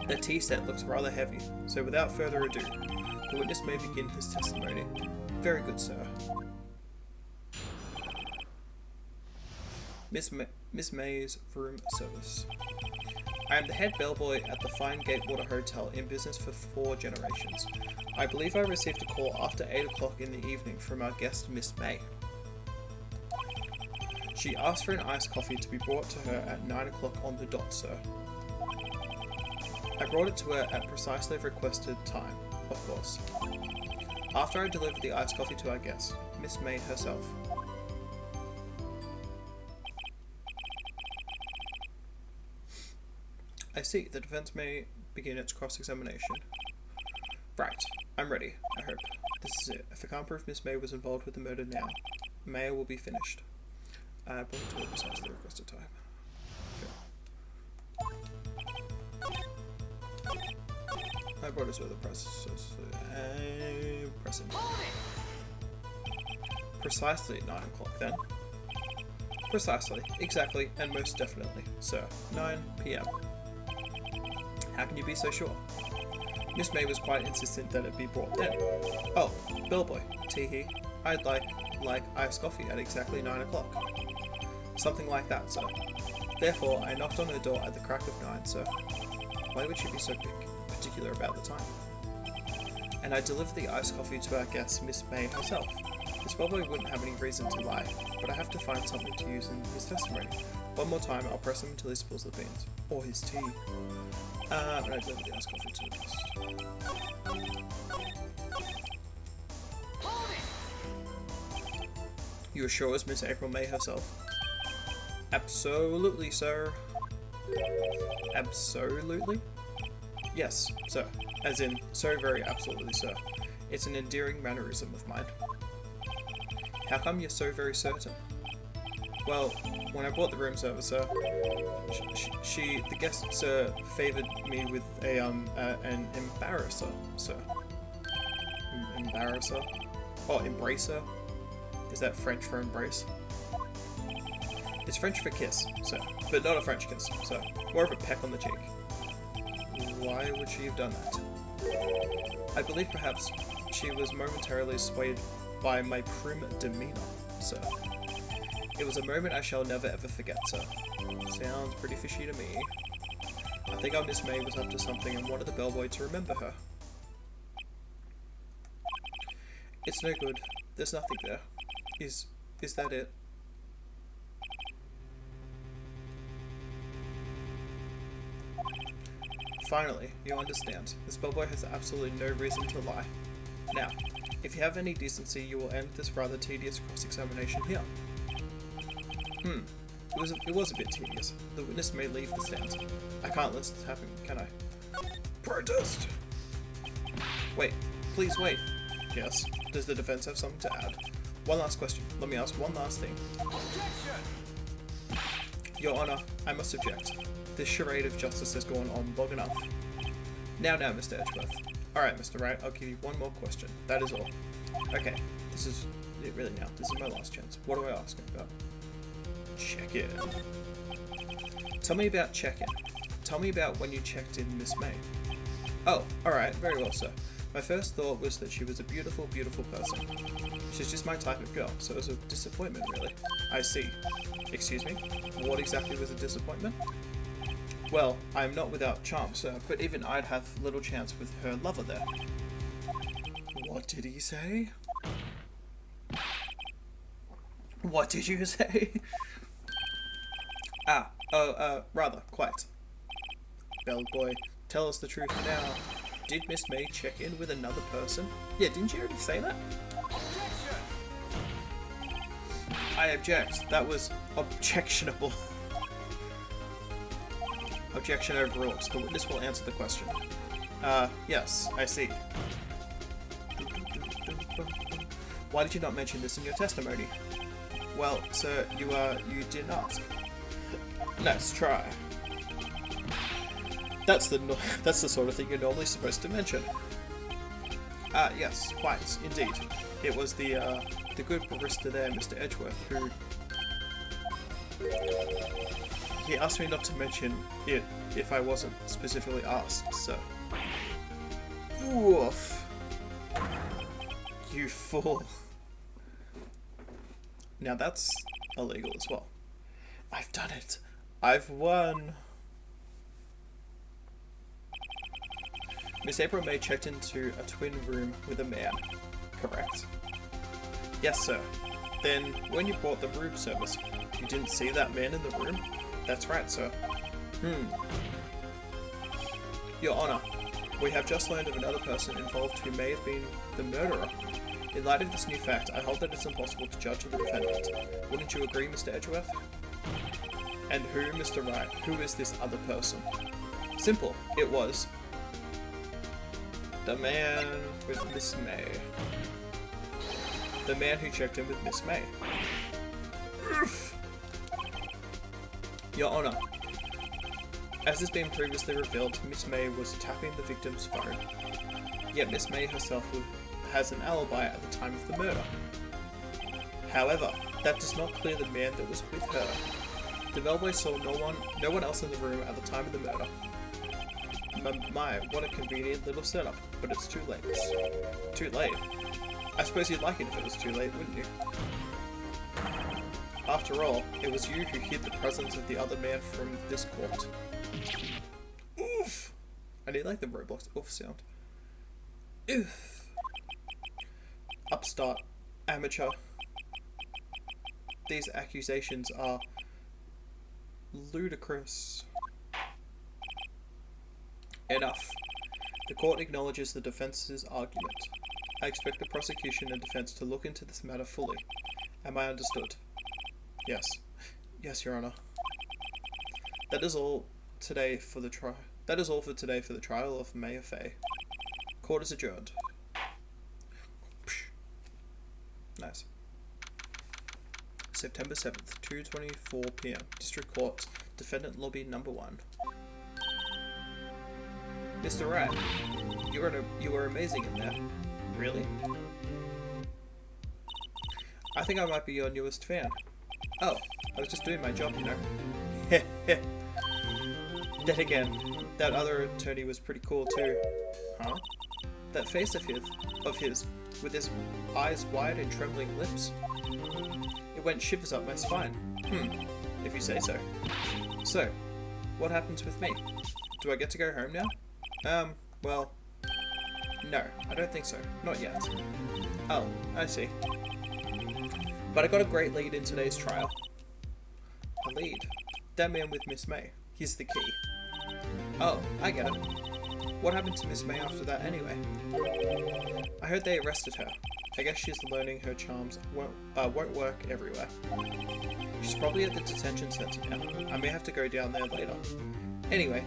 The tea set looks rather heavy, so without further ado, the witness may begin his testimony. Very good, sir. Miss May's room service. I am the head bellboy at the Fine Gatewater Hotel, in business for 4 generations. I believe I received a call after 8 o'clock in the evening from our guest, Miss May. She asked for an iced coffee to be brought to her at 9 o'clock on the dot, sir. I brought it to her at precisely requested time, of course. After I delivered the iced coffee to our guest, Miss May herself. I see. The defense may begin its cross-examination. Right. I'm ready, I hope. This is it. If I can't prove Miss May was involved with the murder now, Mayor will be finished. I brought it to her precisely the requested time. Okay. I brought it to the press. Pressing. Precisely at 9 o'clock then. Precisely, exactly, and most definitely, sir. 9 p.m. How can you be so sure? Miss May was quite insistent that it be brought then. Oh, bellboy, tee-hee. I'd like iced coffee at exactly 9 o'clock. Something like that, sir. Therefore, I knocked on her door at the crack of 9, sir. Why would she be so particular about the time? And I delivered the iced coffee to our guest, Miss May herself. This bellboy wouldn't have any reason to lie, but I have to find something to use in his testimony. One more time, I'll press him until he spills the beans. Or his tea. And I delivered the iced coffee to the guest. You are sure it was Miss April May herself? Absolutely, sir. Absolutely? Yes, sir. As in, so very absolutely, sir. It's an endearing mannerism of mine. How come you're so very certain? Well, when I bought the room service, sir, the guest, sir, favoured me with an embarrasser, sir. Embarrasser? Oh, embracer? Is that French for embrace? It's French for kiss, sir, but not a French kiss, sir. More of a peck on the cheek. Why would she have done that? I believe perhaps she was momentarily swayed by my prim demeanour, sir. It was a moment I shall never ever forget, sir. Sounds pretty fishy to me. I think our Miss May was up to something and wanted the bellboy to remember her. It's no good. There's nothing there. Is that it? Finally, you understand. This bellboy has absolutely no reason to lie. Now, if you have any decency, you will end this rather tedious cross-examination here. It was a bit tedious. The witness may leave the stand. I can't let this happen, can I? Protest! Wait, please wait. Yes. Does the defense have something to add? One last question. Let me ask one last thing. Objection! Your Honor, I must object. This charade of justice has gone on long enough. Now, Mr. Edgeworth. Alright, Mr. Wright, I'll give you one more question. That is all. Okay, this is it really now. This is my last chance. What do I ask about? Check-in. Tell me about check-in. Tell me about when you checked in Miss May. Oh, alright, very well, sir. My first thought was that she was a beautiful, beautiful person. She's just my type of girl, so it was a disappointment, really. I see. Excuse me? What exactly was a disappointment? Well, I am not without charm, sir, but even I'd have little chance with her lover there. What did he say? What did you say? Rather, quite. Bellboy, tell us the truth now. Did Miss May check in with another person? Yeah, didn't you already say that? Objection! I object. That was objectionable. Objection overruled. The witness will answer the question. Yes, I see. Why did you not mention this in your testimony? Well, sir, you didn't ask. Let's try. That's the sort of thing you're normally supposed to mention. Yes, quite, indeed. It was the good barista there, Mr. Edgeworth, who... He asked me not to mention it if I wasn't specifically asked, so... Oof. You fool. Now that's illegal as well. I've done it. I've won. Miss April May checked into a twin room with a man, correct? Yes, sir. Then, when you bought the room service, you didn't see that man in the room? That's right, sir. Your Honor, we have just learned of another person involved who may have been the murderer. In light of this new fact, I hold that it's impossible to judge the defendant. Wouldn't you agree, Mr. Edgeworth? And who, Mr. Wright? Who is this other person? Simple. It was... the man with Miss May. The man who checked in with Miss May. Your Honor, as has been previously revealed, Miss May was tapping the victim's phone. Yet Miss May herself has an alibi at the time of the murder. However, that does not clear the man that was with her. The bellboy saw no one else in the room at the time of the murder. My, what a convenient little setup, but it's too late. Too late? I suppose you'd like it if it was too late, wouldn't you? After all, it was you who hid the presence of the other man from this court. Oof! I need like the Roblox oof sound. Oof! Upstart. Amateur. These accusations are ludicrous. Enough. The court acknowledges the defense's argument. I expect the prosecution and defense to look into this matter fully. Am I understood? Yes. Yes, Your Honor. That is all today for the trial. That is all for today for the trial of Mayor Fay. Court is adjourned. Nice. September 7th, 2:24 PM. District Court, Defendant Lobby Number 1. Mr. Wright, you were amazing in there. Really? I think I might be your newest fan. Oh, I was just doing my job, you know. Then again, that other attorney was pretty cool too. Huh? That face of his, with his eyes wide and trembling lips. It went shivers up my spine. If you say so. So, what happens with me? Do I get to go home now? Well, no, I don't think so. Not yet. Oh, I see. But I got a great lead in today's trial. A lead? That man with Miss May. He's the key. Oh, I get it. What happened to Miss May after that anyway? I heard they arrested her. I guess she's learning her charms won't work everywhere. She's probably at the detention center now. I may have to go down there later. Anyway,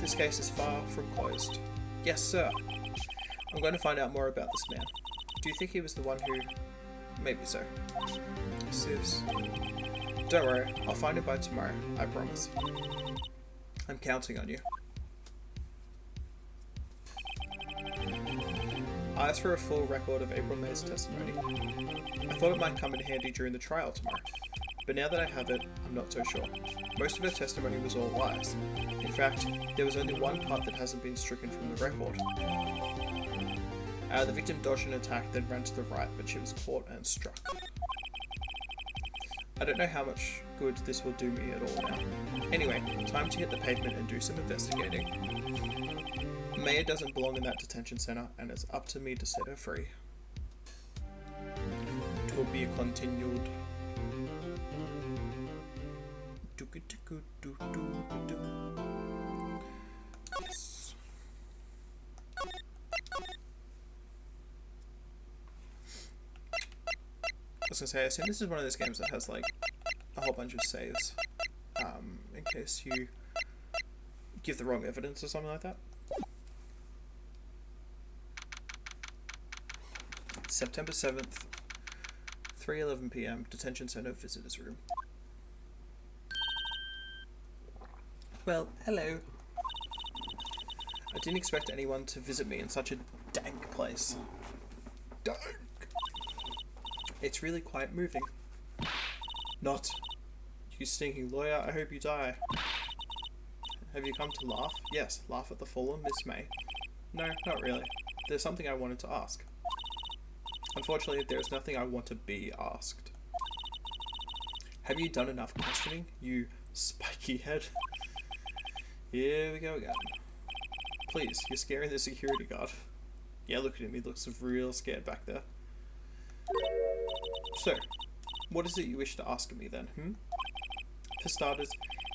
this case is far from closed. Yes, sir. I'm going to find out more about this man. Do you think he was the one who... Maybe so. Sis. Don't worry, I'll find it by tomorrow, I promise. I'm counting on you. I asked for a full record of April May's testimony. I thought it might come in handy during the trial tomorrow, but now that I have it, I'm not so sure. Most of her testimony was all lies. In fact, there was only one part that hasn't been stricken from the record. The victim dodged an attack, then ran to the right, but she was caught and struck. I don't know how much good this will do me at all now. Anyway, time to hit the pavement and do some investigating. Maya doesn't belong in that detention center, and it's up to me to set her free. To be continued. Yes. I was gonna say, I assume this is one of those games that has like a whole bunch of saves, in case you give the wrong evidence or something like that. September 7th, 3:11 p.m. Detention Center visitors room. Well, hello. I didn't expect anyone to visit me in such a dank place. Dank! It's really quite moving. Not. You stinking lawyer, I hope you die. Have you come to laugh? Yes, laugh at the fallen Miss May. No, not really. There's something I wanted to ask. Unfortunately, there's nothing I want to be asked. Have you done enough questioning, you spiky head? Here we go again. Please, you're scaring the security guard. Yeah, look at him, he looks real scared back there. So, what is it you wish to ask me then, For starters,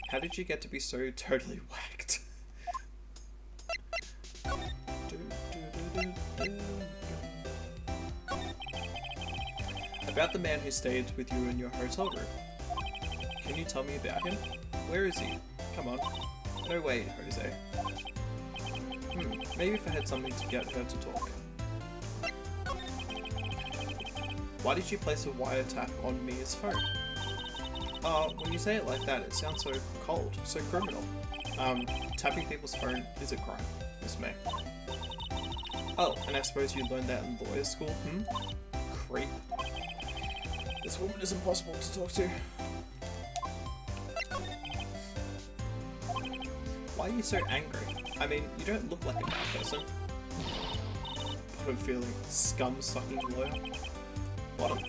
how did you get to be so totally whacked? About the man who stayed with you in your hotel room. Can you tell me about him? Where is he? Come on. No way, Jose. Maybe if I had something to get her to talk. Why did you place a wiretap on Mia's phone? When you say it like that, it sounds so cold, so criminal. Tapping people's phone is a crime, Miss May. Oh, and I suppose you learned that in lawyer school, Creep. This woman is impossible to talk to. Why are you so angry? I mean, you don't look like a bad person. Bottom feeling, scum-sucking lawyer. Bottom.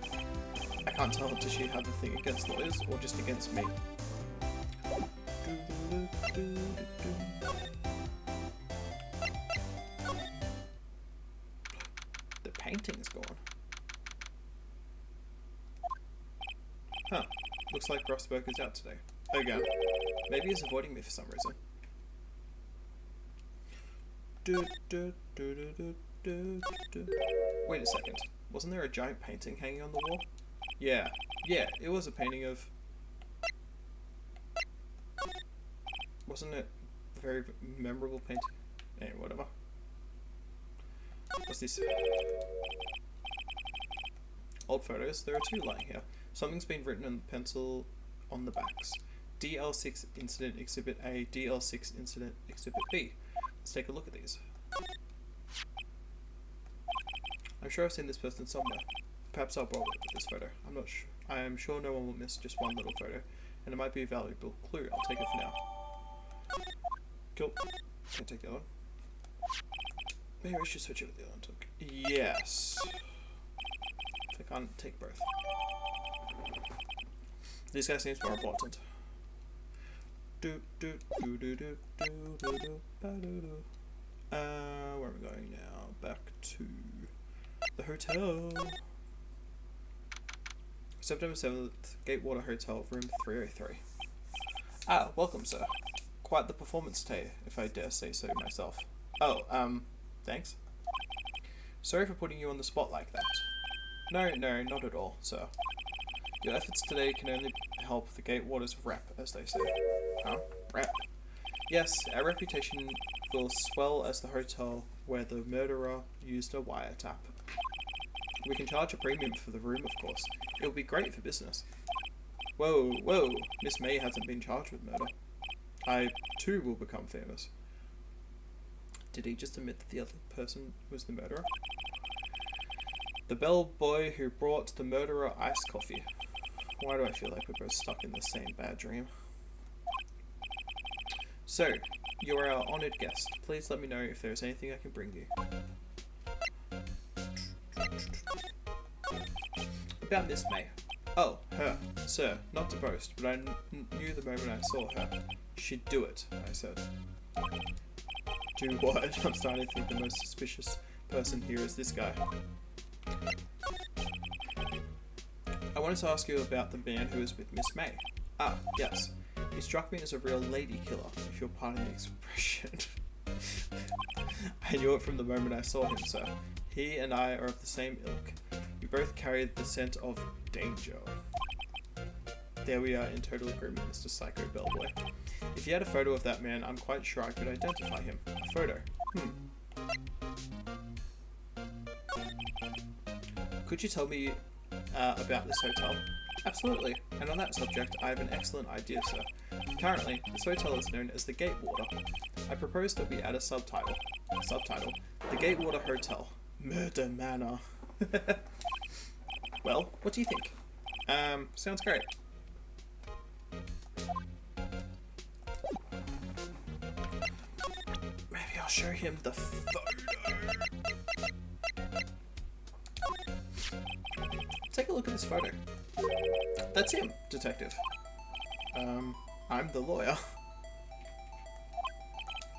I can't tell, does she have a thing against lawyers or just against me? The painting's gone. Huh. Looks like Rossberg is out today. Again. Maybe he's avoiding me for some reason. Wait a second. Wasn't there a giant painting hanging on the wall? Yeah, it was a painting of... Wasn't it a very memorable painting? Anyway, whatever. What's this? Old photos. There are two lying here. Something's been written in pencil on the backs. DL6 Incident Exhibit A, DL6 Incident Exhibit B. Let's take a look at these. I'm sure I've seen this person somewhere. Perhaps I'll bother with this photo. I'm not sure. I am sure no one will miss just one little photo, and it might be a valuable clue. I'll take it for now. Cool. Can't take the other one. Maybe I should switch it with the other one. Yes. I can't take both. This guy seems more important. Where are we going now? Back to the hotel. September 7th, Gatewater Hotel, room 303. Ah, welcome, sir. Quite the performance today, if I dare say so myself. Oh, thanks. Sorry for putting you on the spot like that. No, not at all, sir. Your efforts today can only help the Gatewater's rep, as they say. Huh? Rep? Yes, our reputation will swell as the hotel where the murderer used a wiretap. We can charge a premium for the room, of course. It will be great for business. Whoa, Miss May hasn't been charged with murder. I, too, will become famous. Did he just admit that the other person was the murderer? The bellboy who brought the murderer iced coffee. Why do I feel like we're both stuck in the same bad dream? So, you are our honoured guest. Please let me know if there is anything I can bring you. About Miss May. Oh, her. Sir, not to boast, but I knew the moment I saw her. She'd do it, I said. Do what? I'm starting to think the most suspicious person here is this guy. I wanted to ask you about the man who was with Miss May. Ah, yes. He struck me as a real lady killer, if you'll pardon the expression. I knew it from the moment I saw him, sir. He and I are of the same ilk. We both carried the scent of danger. There we are in total agreement, Mr. Psycho Bellboy. If you had a photo of that man, I'm quite sure I could identify him. A photo. Could you tell me about this hotel? Absolutely, and on that subject, I have an excellent idea, sir. Currently, this hotel is known as the Gatewater. I propose that we add a subtitle. The Gatewater Hotel. Murder Manor. Well, what do you think? Sounds great. Maybe I'll show him the photo. Take a look at this photo. That's him, detective. I'm the lawyer.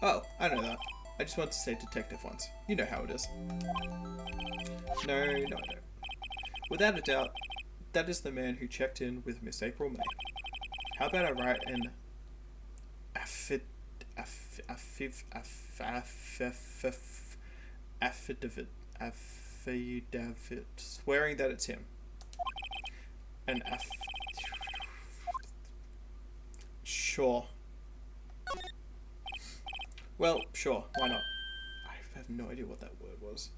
Oh, I know that. I just wanted to say detective once. You know how it is. No, I don't. Without a doubt, that is the man who checked in with Miss April May. How about I write an affidavit swearing that it's him. Sure. Well, sure, why not? I have no idea what that word was.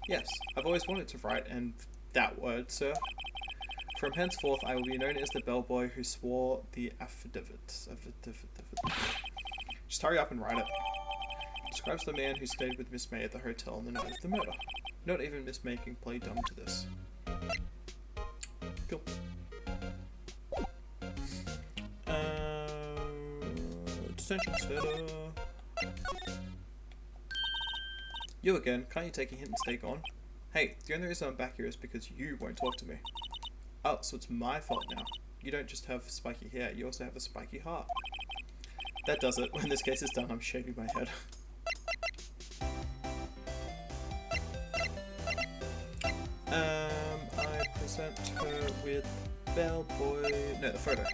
Yes, I've always wanted to write that word, sir. From henceforth, I will be known as the bellboy who swore the affidavit. Just hurry up and write it. Describes the man who stayed with Miss May at the hotel on the night of the murder. Not even Miss May can play dumb to this. Cool. Detention center. You again. Can't you take a hint and stay gone? Hey, the only reason I'm back here is because you won't talk to me. Oh, so it's my fault now. You don't just have spiky hair, you also have a spiky heart. That does it. When this case is done, I'm shaving my head. I present her with bellboy... No, the photo.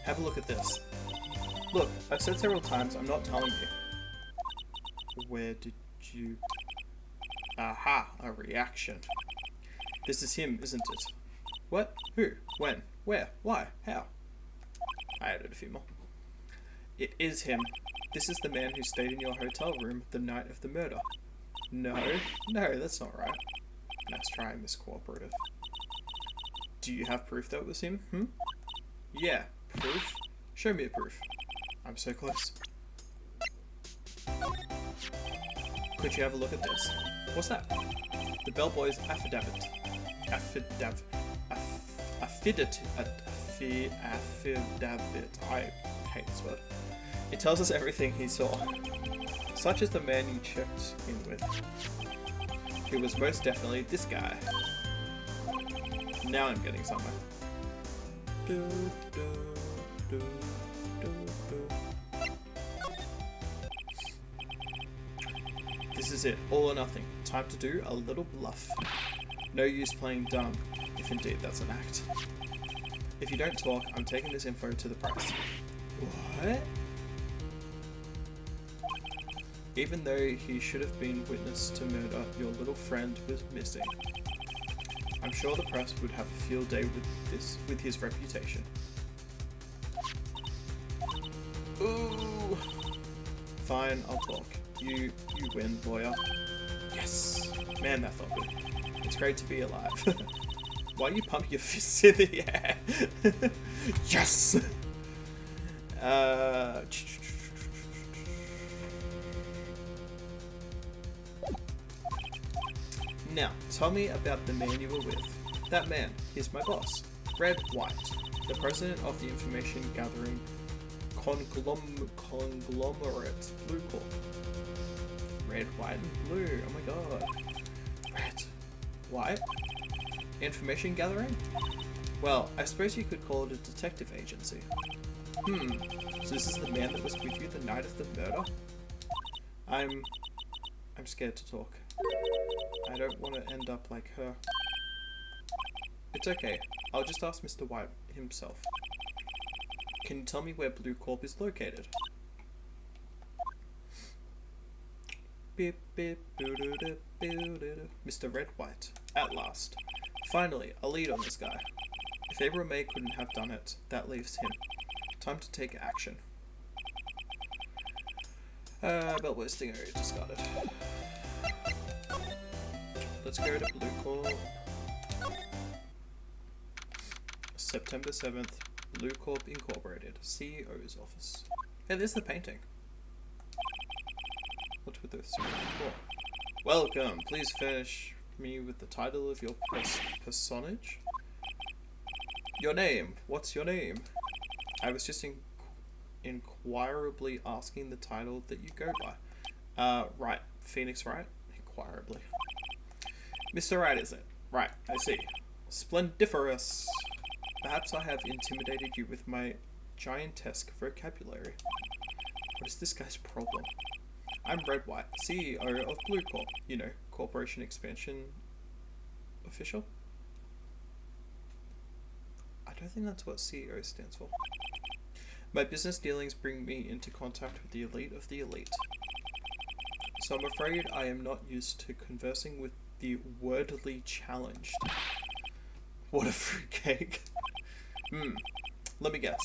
Have a look at this. Look, I've said several times, I'm not telling you. Where did you... Aha, a reaction. This is him, isn't it? What? Who? When? Where? Why? How? I added a few more. It is him. This is the man who stayed in your hotel room the night of the murder. No, that's not right. Nice try, Miss Cooperative. Do you have proof that it was him? Yeah, proof? Show me a proof. I'm so close. Could you have a look at this? What's that? The bellboy's affidavit. I hate this word. It tells us everything he saw. Such as the man you checked in with. He was most definitely this guy. Now I'm getting somewhere. This is it, all or nothing. Time to do a little bluff. No use playing dumb, if indeed that's an act. If you don't talk, I'm taking this info to the press. What? Even though he should have been witness to murder, your little friend was missing. I'm sure the press would have a field day with his reputation. Ooh. Fine, I'll talk. You win, lawyer. Yes! Man, that felt good. It's great to be alive. Why you pump your fists in the air? Yes! Now, tell me about the man you were with. That man, he's my boss. Red White, the president of the information gathering conglomerate Blue Corp. Red, white, and blue. Oh my god. Red, white, information gathering? Well, I suppose you could call it a detective agency. So this is the man that was with you the night of the murder? I'm scared to talk. I don't want to end up like her. It's okay. I'll just ask Mr. White himself. Can you tell me where Blue Corp is located? Beep, beep, Mr. Red White. At last. Finally, a lead on this guy. If April May couldn't have done it, that leaves him. Time to take action. Bellboy's thing already discarded. Let's go to Blue Corp. September 7th, Blue Corp Incorporated, CEO's office. Hey, there's the painting. What's with this? Welcome. Please furnish me with the title of your personage. Your name. What's your name? I was just inquirably asking the title that you go by. Wright. Phoenix Wright? Inquirably. Mr. Wright, is it? Right, I see. Splendiferous. Perhaps I have intimidated you with my giantesque vocabulary. What is this guy's problem? I'm Red White, CEO of Blue Corp. You know, Corporation Expansion Official? I don't think that's what CEO stands for. My business dealings bring me into contact with the elite of the elite. So I'm afraid I am not used to conversing with the wordly challenged. What a fruitcake. Let me guess.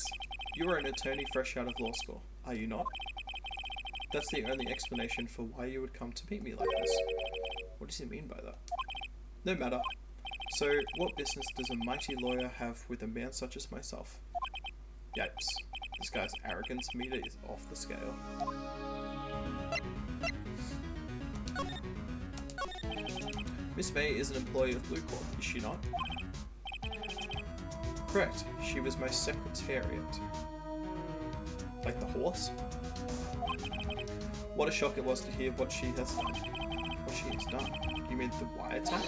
You are an attorney fresh out of law school, are you not? That's the only explanation for why you would come to meet me like this. What does he mean by that? No matter. So, what business does a mighty lawyer have with a man such as myself? Yikes. This guy's arrogance meter is off the scale. Miss May is an employee of Blue Corp, is she not? Correct. She was my secretariat. Like the horse? What a shock it was to hear what she has done. What she has done? You mean the wiretap?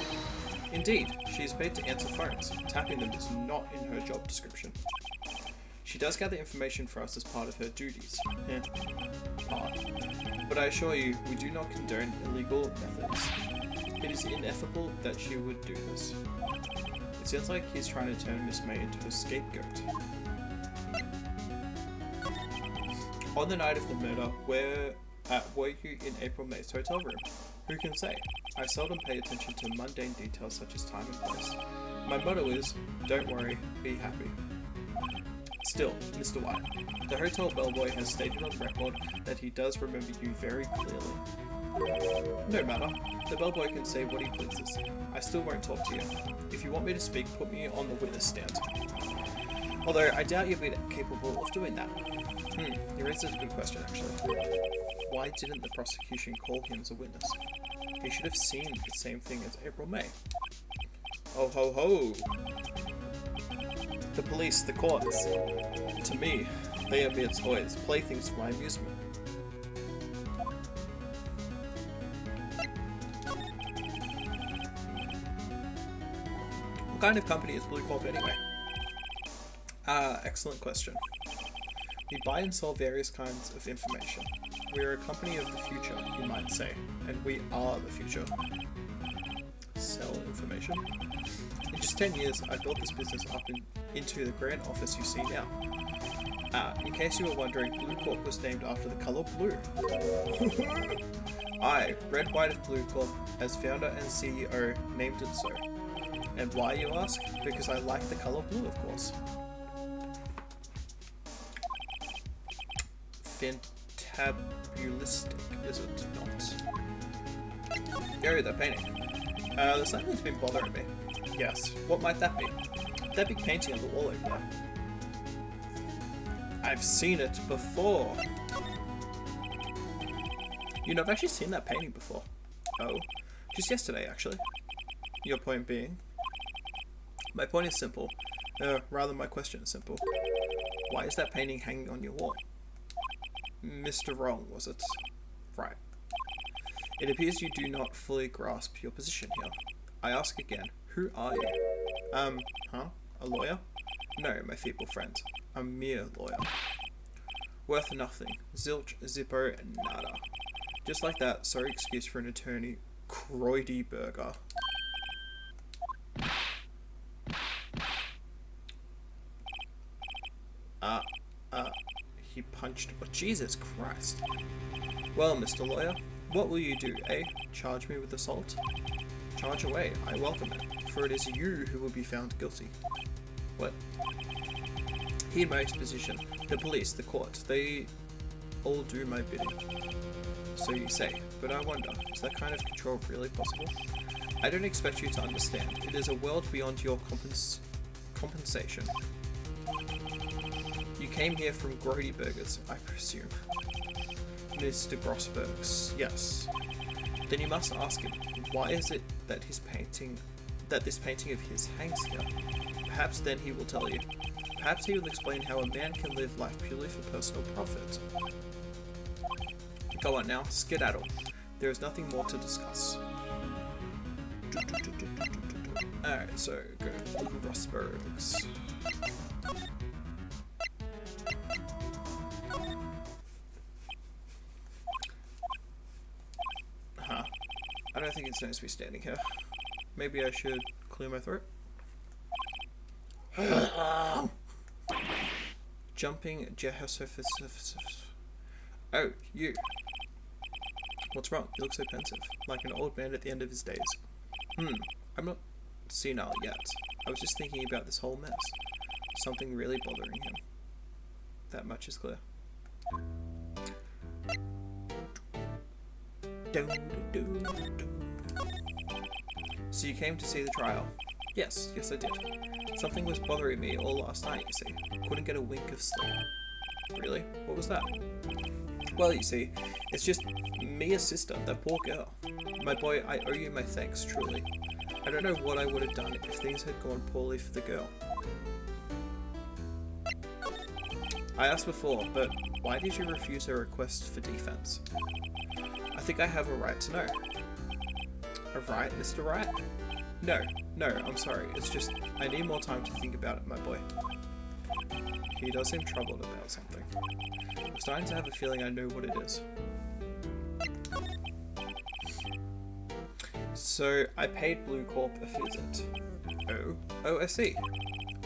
Indeed, she is paid to answer phones. Tapping them is not in her job description. She does gather information for us as part of her duties. Part. But I assure you, we do not condone illegal methods. It is ineffable that she would do this. It sounds like he's trying to turn Miss May into a scapegoat. On the night of the murder, were you in April May's hotel room? Who can say? I seldom pay attention to mundane details such as time and place. My motto is, don't worry, be happy. Still, Mr. White, the hotel bellboy has stated on record that he does remember you very clearly. No matter. The bellboy can say what he pleases. I still won't talk to you. If you want me to speak, put me on the witness stand. Although, I doubt you'll be capable of doing that. You raised a good question, actually. Why didn't the prosecution call him as a witness? He should have seen the same thing as April May. Oh ho ho! The police, the courts. To me, they are mere toys, playthings for my amusement. What kind of company is Blue Corp anyway? Excellent question. We buy and sell various kinds of information. We are a company of the future, you might say, and we are the future. Sell information? In just 10 years, I built this business up into the grand office you see now. In case you were wondering, Blue Corp was named after the color blue. I, Red White of Blue Corp, as founder and CEO, named it so. And why, you ask? Because I like the color blue, of course. Fantabulistic, is it not? Yo, that painting. There's something that's been bothering me. Yes, what might that be? That big painting on the wall over there. I've seen it before. You know, I've actually seen that painting before. Oh, just yesterday, actually. Your point being? My point is simple. Rather, my question is simple. Why is that painting hanging on your wall? Mr. Wrong, was it? Right. It appears you do not fully grasp your position here. I ask again, who are you? A lawyer? No, my feeble friend. A mere lawyer. Worth nothing. Zilch, zippo, nada. Just like that, sorry excuse for an attorney, Croydy Burger. He punched, oh, Jesus Christ. Well, Mr. Lawyer, what will you do, eh? Charge me with assault? Charge away, I welcome it, for it is you who will be found guilty. What? Hear my exposition. The police, the court, they all do my bidding. So you say, but I wonder, is that kind of control really possible? I don't expect you to understand. It is a world beyond your compensation. You came here from Grody Burgers, I presume. Mr. Grossberg's, yes. Then you must ask him, why is it that this painting of his hangs here? Perhaps then he will tell you. Perhaps he will explain how a man can live life purely for personal profit. Go on now, skedaddle. There is nothing more to discuss. Alright, so go Grossberg's. I don't think it's nice to be standing here. Maybe I should clear my throat. Jumping Jehoshaphat. Oh, you. What's wrong? You look so pensive, like an old man at the end of his days. I'm not senile yet. I was just thinking about this whole mess. Something really bothering him. That much is clear. So you came to see the trial? Yes, I did. Something was bothering me all last night, you see. Couldn't get a wink of sleep. Really? What was that? Well, you see, it's just Mia's sister, that poor girl. My boy, I owe you my thanks, truly. I don't know what I would have done if things had gone poorly for the girl. I asked before, but why did you refuse her request for defense? I think I have a right to know. A right, Mr. Wright? No, I'm sorry. It's just, I need more time to think about it, my boy. He does seem troubled about something. I'm starting to have a feeling I know what it is. So, I paid Blue Corp a visit. Oh, I see.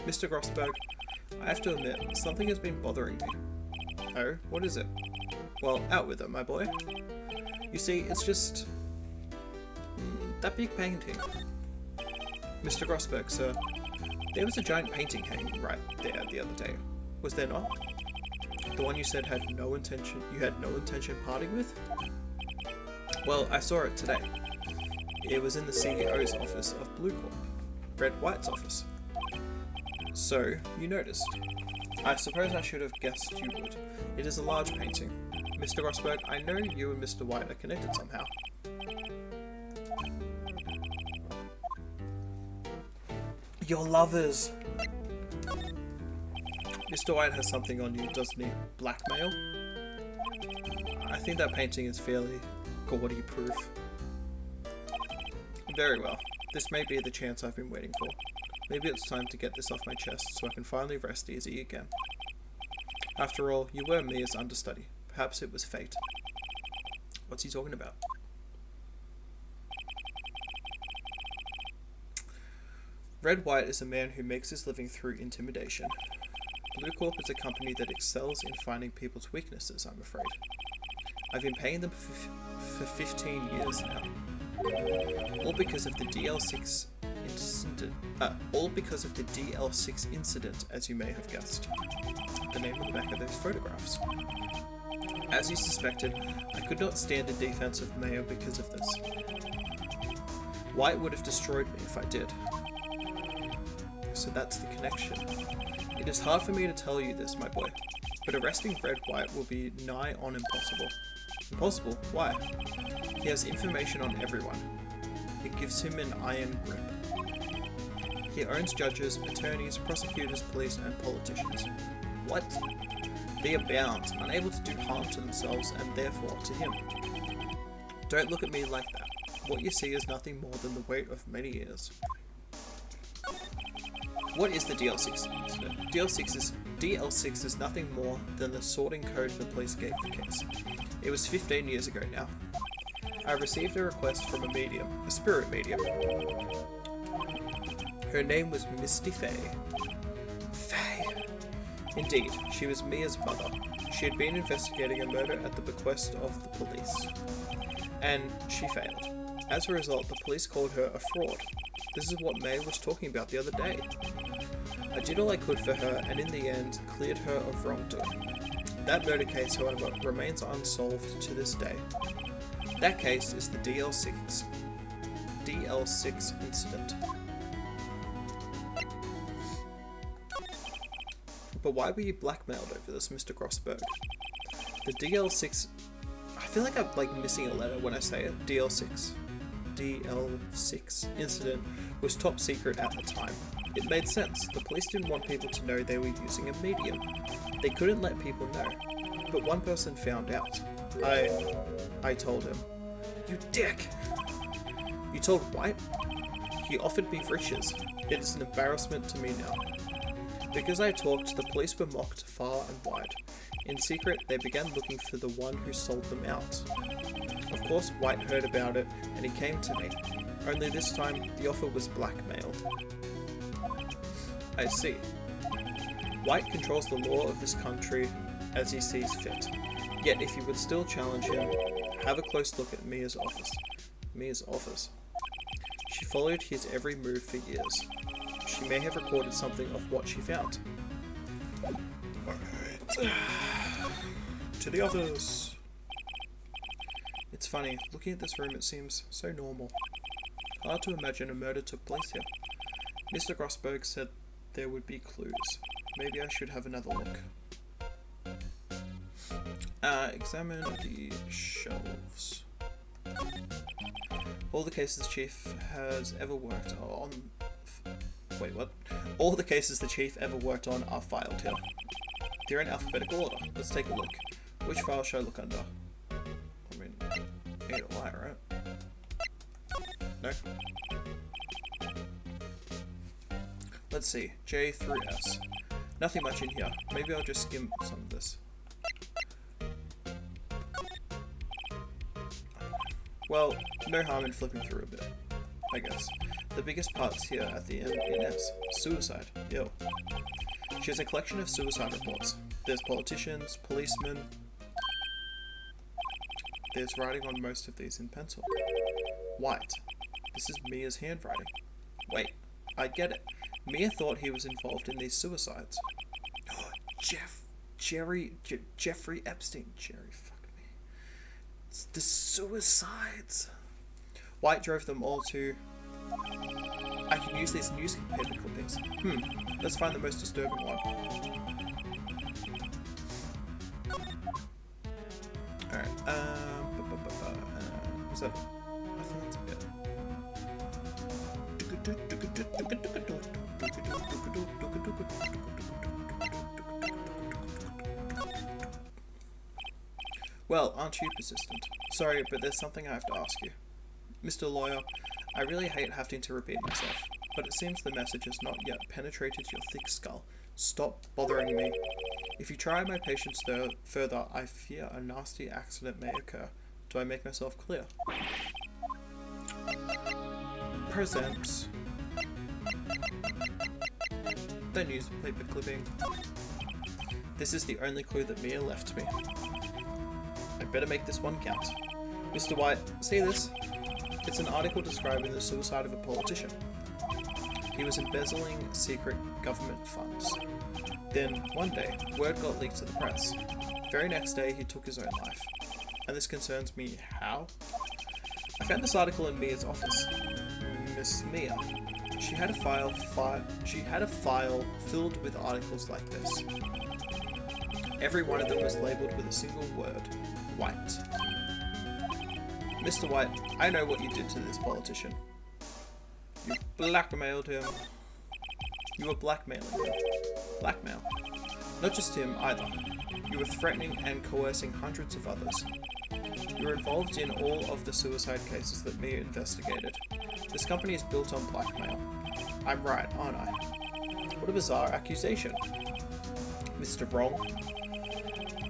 Mr. Grossberg, I have to admit, something has been bothering me. Oh, what is it? Well, out with it, my boy. You see, it's just... that big painting. Mr. Grossberg, sir, there was a giant painting hanging right there the other day. Was there not? The one you said you had no intention parting with? Well, I saw it today. It was in the CEO's office of Blue Corp, Red White's office. So, you noticed. I suppose I should have guessed you would. It is a large painting. Mr. Grossberg, I know you and Mr. White are connected somehow. You're lovers! Mr. White has something on you, doesn't he? Blackmail? I think that painting is fairly gaudy proof. Very well. This may be the chance I've been waiting for. Maybe it's time to get this off my chest so I can finally rest easy again. After all, you were Mia's understudy. Perhaps it was fate. What's he talking about? Red White is a man who makes his living through intimidation. Blue Corp is a company that excels in finding people's weaknesses, I'm afraid. I've been paying them for 15 years now. All because of the DL6 incident, as you may have guessed. The name on the back of those photographs. As you suspected, I could not stand in defense of Mayo because of this. White would have destroyed me if I did. So that's the connection. It is hard for me to tell you this, my boy, but arresting Red White will be nigh on impossible. Impossible? Why? He has information on everyone. It gives him an iron grip. He owns judges, attorneys, prosecutors, police, and politicians. What? They are bound, unable to do harm to themselves and therefore to him. Don't look at me like that. What you see is nothing more than the weight of many years. What is the DL6 incident? DL6 is nothing more than the sorting code the police gave the case. It was 15 years ago now. I received a request from a medium, a spirit medium. Her name was Misty Faye. Faye! Indeed, she was Mia's mother. She had been investigating a murder at the bequest of the police. And she failed. As a result, the police called her a fraud. This is what May was talking about the other day. I did all I could for her, and in the end, cleared her of wrongdoing. That murder case, however, remains unsolved to this day. That case is the DL6 DL6 incident. But why were you blackmailed over this, Mr. Grossberg? The DL6... I feel like I'm like missing a letter when I say it. DL6 incident was top secret at the time. It made sense. The police didn't want people to know they were using a medium. They couldn't let people know. But one person found out. I told him. You dick! You told Wright? He offered me riches. It is an embarrassment to me now. Because I talked, the police were mocked far and wide. In secret, they began looking for the one who sold them out. Of course, Wright heard about it, and he came to me. Only this time, the offer was blackmail. I see. Wright controls the law of this country as he sees fit. Yet, if you would still challenge him, have a close look at Mia's office. Mia's office. She followed his every move for years. She may have recorded something of what she found. Alright. To the office. It's funny, looking at this room it seems so normal. Hard to imagine a murder took place here. Mr. Grossberg said there would be clues. Maybe I should have another look. Examine the shelves. All the cases the chief has ever worked on... Wait, what? All the cases the chief ever worked on are filed here. They're in alphabetical order. Let's take a look. Which file should I look under? I mean, A to Y, right? No? Let's see. J through S. Nothing much in here. Maybe I'll just skim some of this. Well, no harm in flipping through a bit, I guess. The biggest part's here at the end in S. Suicide. Yo. She has a collection of suicide reports. There's politicians, policemen. There's writing on most of these in pencil. White. This is Mia's handwriting. Wait, I get it. Mia thought he was involved in these suicides. Jeffrey Epstein. Jerry, fuck me. It's the suicides. White drove them all to... I can use these newspaper clippings. Let's find the most disturbing one. Alright, was that... I think that's it. Well, aren't you persistent? Sorry, but there's something I have to ask you. Mr. Lawyer, I really hate having to repeat myself, but it seems the message has not yet penetrated your thick skull. Stop bothering me. If you try my patience further, I fear a nasty accident may occur. Do I make myself clear? Presents. The newspaper clipping. This is the only clue that Mia left me. I better make this one count. Mr. White, see this? It's an article describing the suicide of a politician. He was embezzling secret government funds. Then, one day, word got leaked to the press. The very next day, he took his own life. And this concerns me how? I found this article in Mia's office. Miss Mia. She had a file filled with articles like this. Every one of them was labelled with a single word. White. Mr. White, I know what you did to this politician. You blackmailed him. You were blackmailing him. Blackmail. Not just him either. You were threatening and coercing hundreds of others. You were involved in all of the suicide cases that Mia investigated. This company is built on blackmail. I'm right, aren't I? What a bizarre accusation. Mr. Wrong.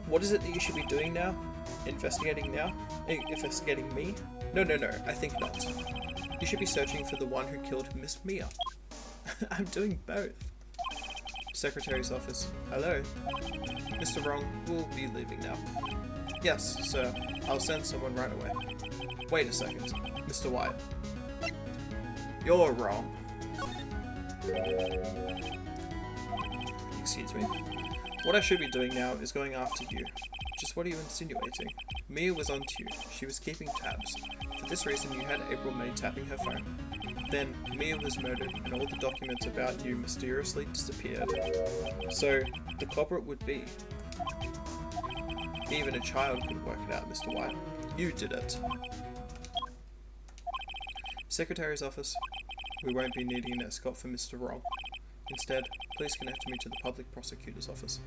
What is it that you should be doing now? Investigating now? Investigating me? No, I think not. You should be searching for the one who killed Miss Mia. I'm doing both. Secretary's office. Hello? Mr. Wrong, we'll be leaving now. Yes, sir. I'll send someone right away. Wait a second. Mr. White. You're wrong. Excuse me? What I should be doing now is going after you. Just what are you insinuating? Mia was onto you. She was keeping tabs. For this reason, you had April May tapping her phone. Then Mia was murdered and all the documents about you mysteriously disappeared. So, the culprit would be... Even a child could work it out, Mr. White. You did it. Secretary's office. We won't be needing an escort for Mr. Wrong. Instead, please connect me to the public prosecutor's office.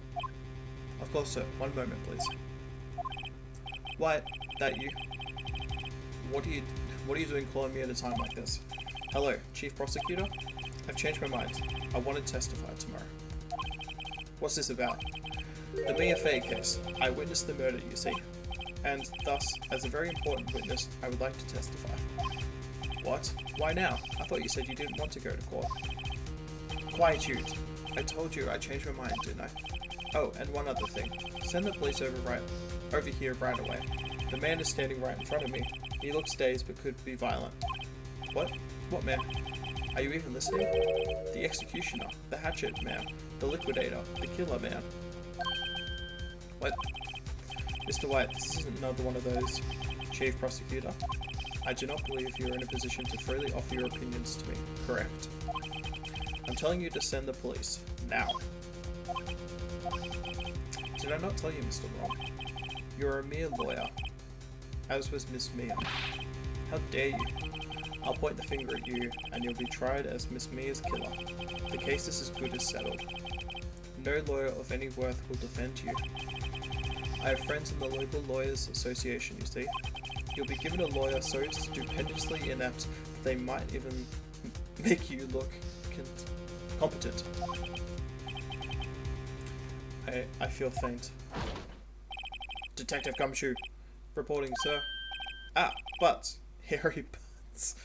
Of course, sir. One moment, please. White, that you? What are you doing calling me at a time like this? Hello, Chief Prosecutor? I've changed my mind. I want to testify tomorrow. What's this about? The Mia Fey case. I witnessed the murder, you see. And thus, as a very important witness, I would like to testify. What? Why now? I thought you said you didn't want to go to court. Quietude. I told you I changed my mind, didn't I? Oh, and one other thing. Send the police over here right away. The man is standing right in front of me. He looks dazed but could be violent. What? What man? Are you even listening? The executioner, the hatchet man, the liquidator, the killer man. What? Mr. White, this isn't another one of those, Chief Prosecutor. I do not believe you are in a position to freely offer your opinions to me. Correct. I'm telling you to send the police. Now. Did I not tell you, Mr. Wrong? You're a mere lawyer. As was Miss Mia. How dare you? I'll point the finger at you, and you'll be tried as Miss Mia's killer. The case is as good as settled. No lawyer of any worth will defend you. I have friends in the local lawyers' association, you see. You'll be given a lawyer so stupendously inept that they might even make you look competent. I feel faint. Detective Gumshoe, reporting, sir. Ah, Butts. Harry Butts.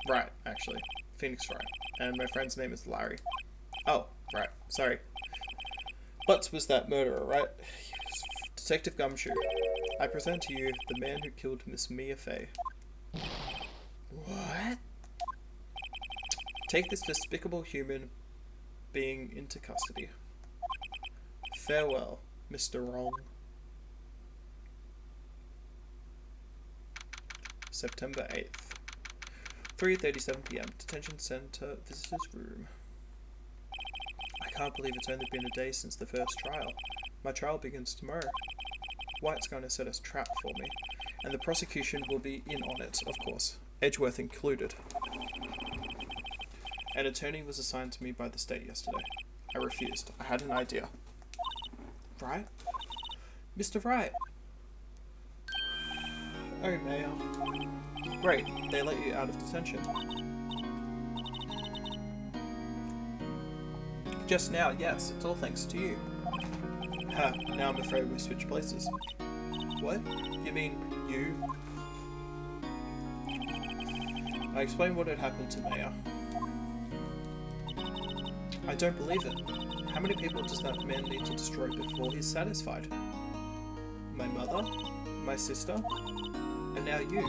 Right, actually. Phoenix Wright. And my friend's name is Larry. Oh, right. Sorry. Butts was that murderer, right? Detective Gumshoe. I present to you the man who killed Miss Mia Fey. What? Take this despicable human being into custody. Farewell, Mr. Wrong. September 8th. 3:37 PM. Detention Center Visitors Room. I can't believe it's only been a day since the first trial. My trial begins tomorrow. White's going to set a trap for me, and the prosecution will be in on it, of course, Edgeworth included. An attorney was assigned to me by the state yesterday. I refused. I had an idea. Wright? Mr. Wright! Oh, Mayor. Great, they let you out of detention. Just now, yes, it's all thanks to you. Ha, now I'm afraid we've switched places. What? You mean you? I explained what had happened to Mayor. I don't believe it. How many people does that man need to destroy before he's satisfied? My mother? My sister? And now you.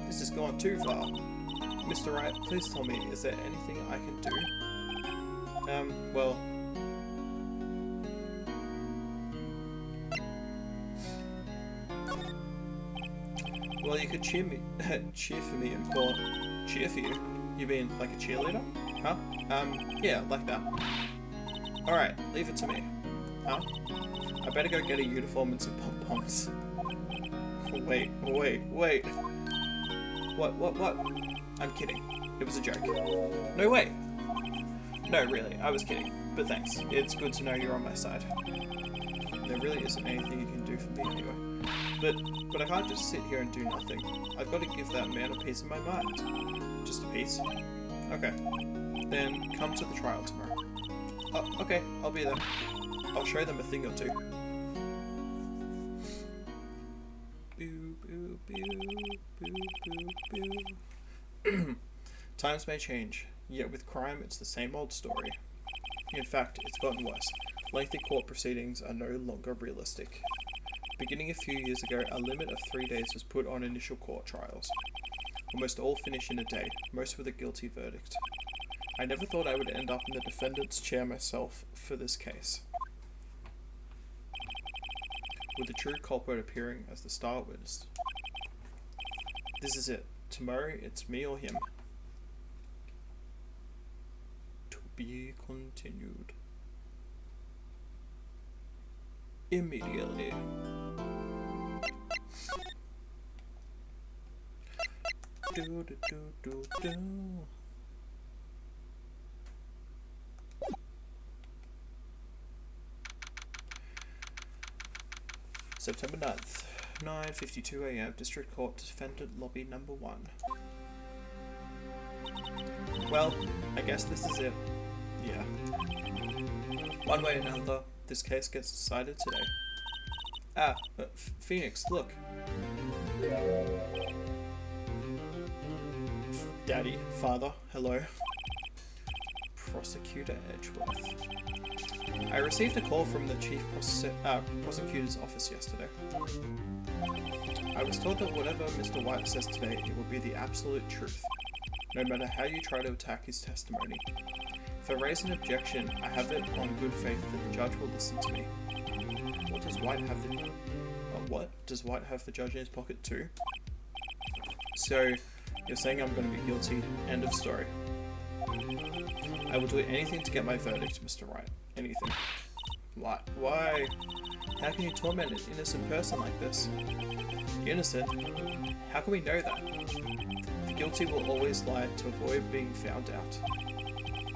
This has gone too far. Mr. Wright, please tell me, is there anything I can do? Well... Well, you could cheer for me and call it... Cheer for you? You mean like a cheerleader? Huh? Yeah, like that. Alright, leave it to me. Huh? I better go get a uniform and some pom-poms. Wait. What? I'm kidding. It was a joke. No way! No, really, I was kidding. But thanks. It's good to know you're on my side. There really isn't anything you can do for me anyway. But I can't just sit here and do nothing. I've got to give that man a piece of my mind. Just a piece? Okay. Then come to the trial tomorrow. Oh, okay, I'll be there. I'll show them a thing or two. Boo, boo, boo, boo, boo, boo. Times may change, yet with crime it's the same old story. In fact, it's gotten worse. Lengthy court proceedings are no longer realistic. Beginning a few years ago, a limit of 3 days was put on initial court trials. Almost all finish in a day, most with a guilty verdict. I never thought I would end up in the defendant's chair myself for this case. With the true culprit appearing as the star witness. This is it. Tomorrow, it's me or him. be continued. Immediately. September 9th, 9:52 AM, District Court, Defendant Lobby Number 1. Well, I guess this is it. Yeah. One way or another, this case gets decided today. Ah, Phoenix, look. Daddy, father, hello. Prosecutor Edgeworth. I received a call from the Chief Prosecutor's office yesterday. I was told that whatever Mr. White says today, it will be the absolute truth, no matter how you try to attack his testimony. If I raise an objection, I have it on good faith that the judge will listen to me. What does White have the... what? Does White have the judge in his pocket too? So, you're saying I'm going to be guilty, end of story. I will do anything to get my verdict, Mr. Wright. Anything. Why? How can you torment an innocent person like this? Innocent? How can we know that? The guilty will always lie to avoid being found out.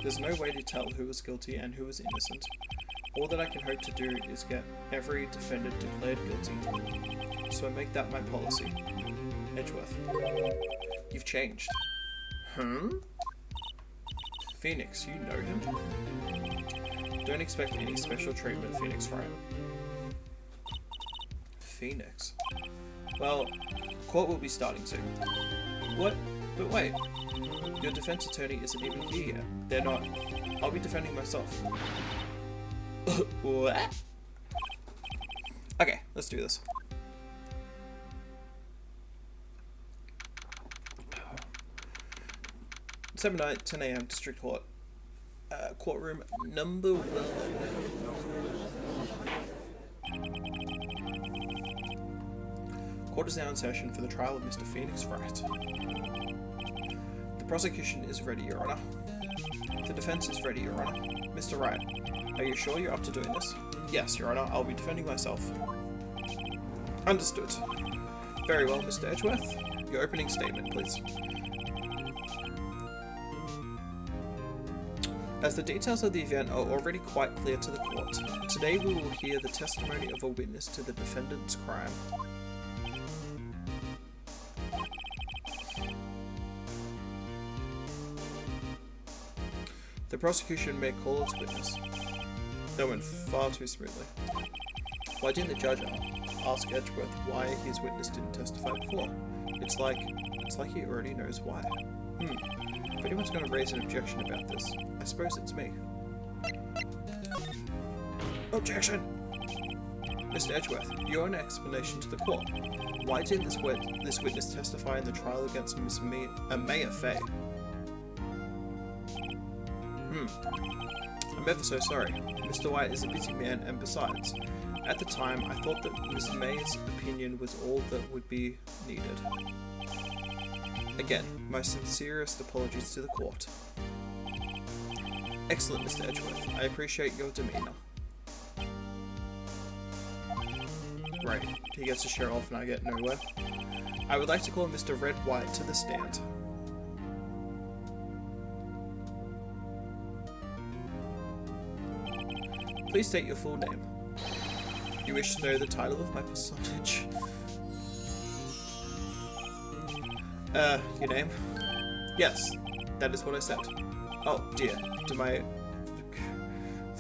There's no way to tell who was guilty and who was innocent. All that I can hope to do is get every defendant declared guilty. So I make that my policy. Edgeworth. You've changed. Phoenix, you know him? Don't expect any special treatment, Phoenix Wright. Phoenix? Well, court will be starting soon. What? But wait. Your defense attorney isn't even here yet. They're not. I'll be defending myself. What? Okay, let's do this. September 9th, 10 AM, District Court. Courtroom number 1. Court is now in session for the trial of Mr. Phoenix Wright. The prosecution is ready, Your Honor. The defense is ready, Your Honor. Mr. Wright, are you sure you're up to doing this? Yes, Your Honor, I'll be defending myself. Understood. Very well, Mr. Edgeworth. Your opening statement, please. As the details of the event are already quite clear to the court, today we will hear the testimony of a witness to the defendant's crime. The prosecution may call its witness. That went far too smoothly. Why didn't the judge ask Edgeworth why his witness didn't testify before? It's like he already knows why. If anyone's going to raise an objection about this, I suppose it's me. Objection! Mr. Edgeworth, your own explanation to the court. Why didn't this witness testify in the trial against Miss Maya Fay? I'm ever so sorry. Mr. White is a busy man, and besides, at the time I thought that Miss May's opinion was all that would be needed. Again, my sincerest apologies to the court. Excellent, Mr. Edgeworth. I appreciate your demeanour. Right, he gets to show off and I get nowhere. I would like to call Mr. Red White to the stand. Please state your full name. You wish to know the title of my personage? Your name? Yes, that is what I said. Oh dear, do my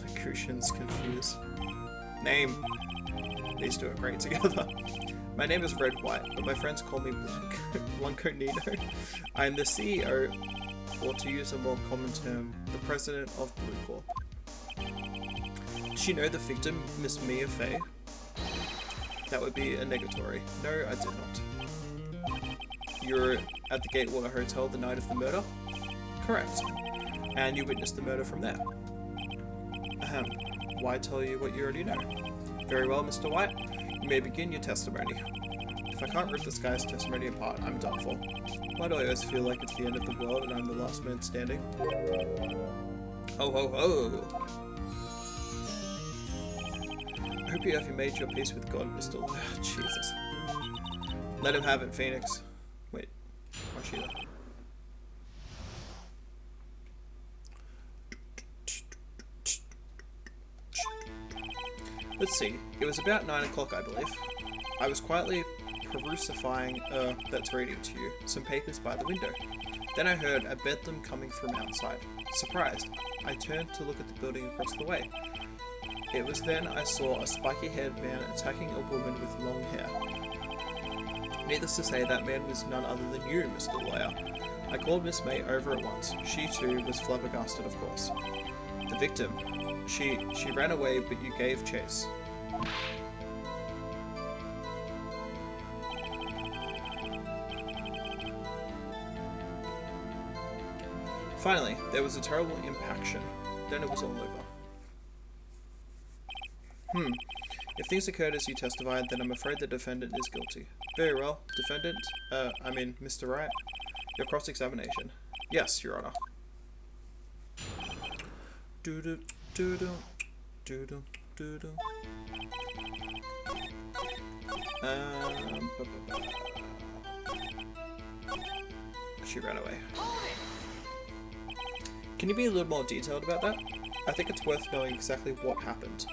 locutions confuse? Name. These two are great together. My name is Red White, but my friends call me Blanco Nino. I am the CEO, or to use a more common term, the president of Blue Corp. Did you know the victim, Miss Mia Fay? That would be a negatory. No, I did not. You were at the Gatewater Hotel the night of the murder? Correct. And you witnessed the murder from there? Ahem. Why tell you what you already know? Very well, Mr. White. You may begin your testimony. If I can't rip this guy's testimony apart, I'm done for. Why do I always feel like it's the end of the world and I'm the last man standing? Ho ho ho! I hope you have made your peace with God, Mr. Jesus. Let him have it, Phoenix. Wait, why's she there? Let's see, it was about 9 o'clock, I believe. I was quietly perusifying, that's reading to you, some papers by the window. Then I heard a bedlam coming from outside. Surprised, I turned to look at the building across the way. It was then I saw a spiky-haired man attacking a woman with long hair. Needless to say, that man was none other than you, Mr. Lawyer. I called Miss May over at once. She too was flabbergasted, of course. The victim. She ran away, but you gave chase. Finally, there was a terrible impaction. Then it was all over. If things occurred as you testified, then I'm afraid the defendant is guilty. Very well. Defendant, Mr. Wright, your cross-examination. Yes, Your Honor. Doo-doo, doo-doo, doo-doo, doo-doo. She ran away. Can you be a little more detailed about that? I think it's worth knowing exactly what happened.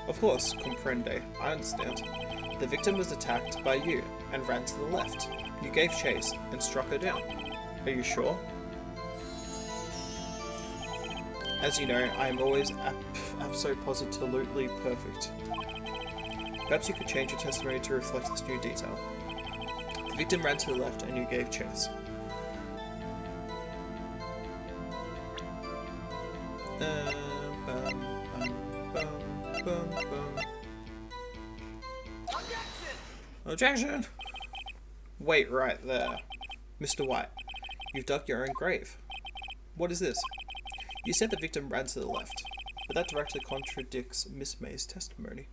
Of course, comprende. I understand. The victim was attacked by you and ran to the left. You gave chase and struck her down. Are you sure? As you know, I am always absolutely perfect. Perhaps you could change your testimony to reflect this new detail. The victim ran to the left and you gave chase. Objection! Wait right there. Mr. White, you've dug your own grave. What is this? You said the victim ran to the left, but that directly contradicts Miss May's testimony.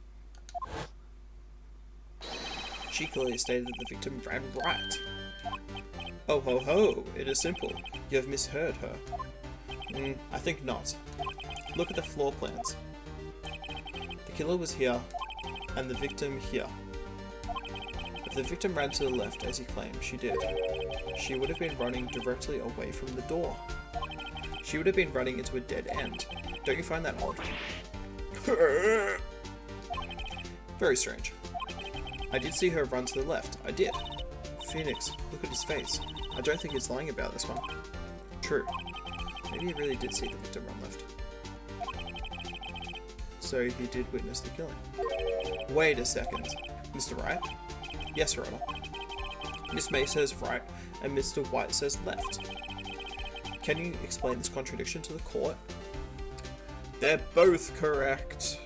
She clearly stated that the victim ran right. Oh ho ho, it is simple. You have misheard her. I think not. Look at the floor plans. The killer was here, and the victim here. If the victim ran to the left, as he claimed she did, she would have been running directly away from the door. She would have been running into a dead end. Don't you find that odd? Very strange. I did see her run to the left. I did. Phoenix, look at his face. I don't think he's lying about this one. True. Maybe he really did see the victim run left. So he did witness the killing. Wait a second. Mr. Wright? Yes, Your Honor. Miss May says right, and Mr. White says left. Can you explain this contradiction to the court? They're both correct.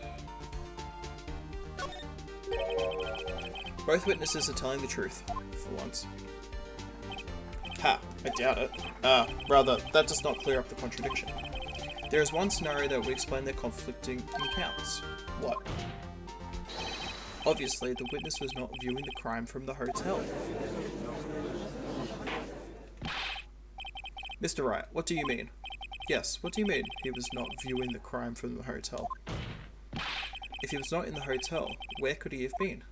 Both witnesses are telling the truth, for once. Ha, I doubt it. Rather, that does not clear up the contradiction. There is one scenario that would explain their conflicting accounts. What? Obviously, the witness was not viewing the crime from the hotel. Mr. Wright, what do you mean? Yes, what do you mean he was not viewing the crime from the hotel? If he was not in the hotel, where could he have been?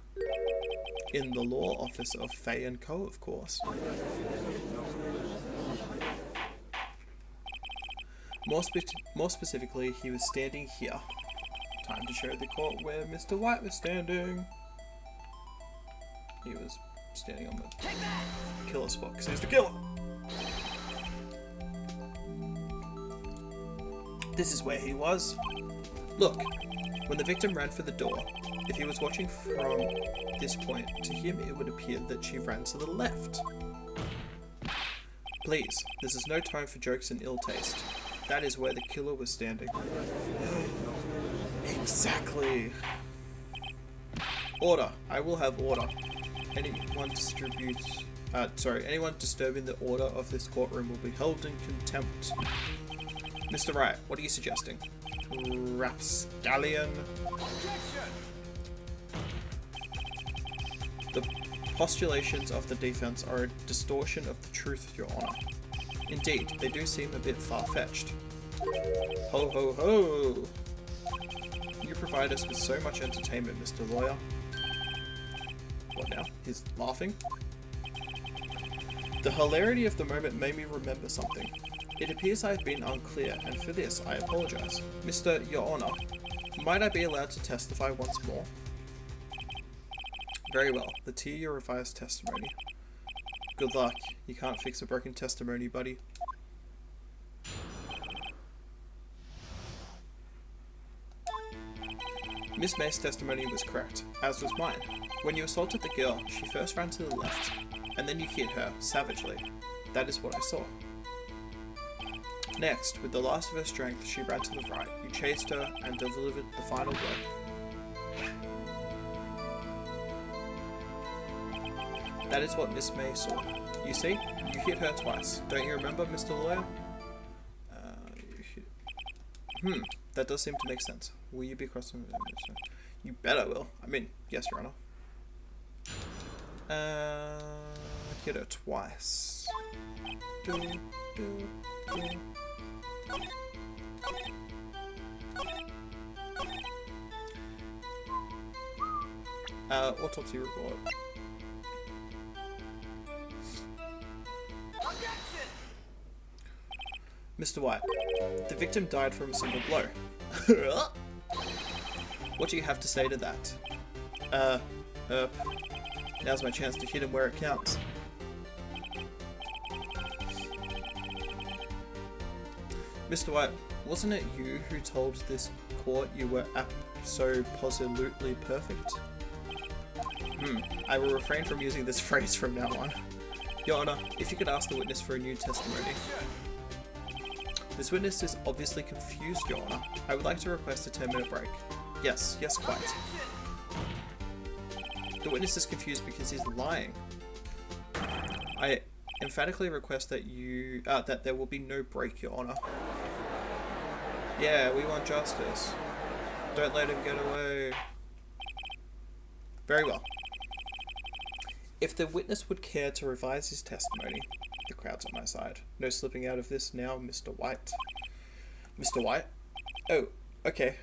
In the law office of Fay & Co., of course. More specifically, he was standing here. Time to show the court where Mr. White was standing. He was standing on the killer spot because he's the killer. This is where he was. Look, when the victim ran for the door, if he was watching from this point, to him it would appear that she ran to the left. Please, this is no time for jokes and ill taste. That is where the killer was standing. Exactly. Order. I will have order. Anyone disturbing the order of this courtroom will be held in contempt. Mr. Wright, what are you suggesting? Rapscallion. The postulations of the defense are a distortion of the truth, Your Honor. Indeed, they do seem a bit far-fetched. Ho ho ho! You provide us with so much entertainment, Mr. Lawyer. What now? He's laughing? The hilarity of the moment made me remember something. It appears I have been unclear, and for this I apologize. Mr. Your Honor, might I be allowed to testify once more? Very well. Let's hear your revised testimony. Good luck. You can't fix a broken testimony, buddy. Miss May's testimony was correct, as was mine. When you assaulted the girl, she first ran to the left, and then you hit her, savagely. That is what I saw. Next, with the last of her strength, she ran to the right. You chased her and delivered the final blow. That is what Miss May saw. You see? You hit her twice. Don't you remember, Mr. Lawyer? That does seem to make sense. Will you be crossing the limit? You bet I will. I mean, yes, Your Honor. Hit her twice. Autopsy report. Mr. White, the victim died from a single blow. What do you have to say to that? Now's my chance to hit him where it counts. Mr. White, wasn't it you who told this court you were absolutely perfect? I will refrain from using this phrase from now on. Your Honor, if you could ask the witness for a new testimony. This witness is obviously confused, Your Honor. I would like to request a 10-minute break. Yes, quite. The witness is confused because he's lying. I emphatically request that that there will be no break, Your Honor. Yeah, we want justice. Don't let him get away. Very well. If the witness would care to revise his testimony, the crowd's on my side. No slipping out of this now, Mr. White. Mr. White? Oh, okay.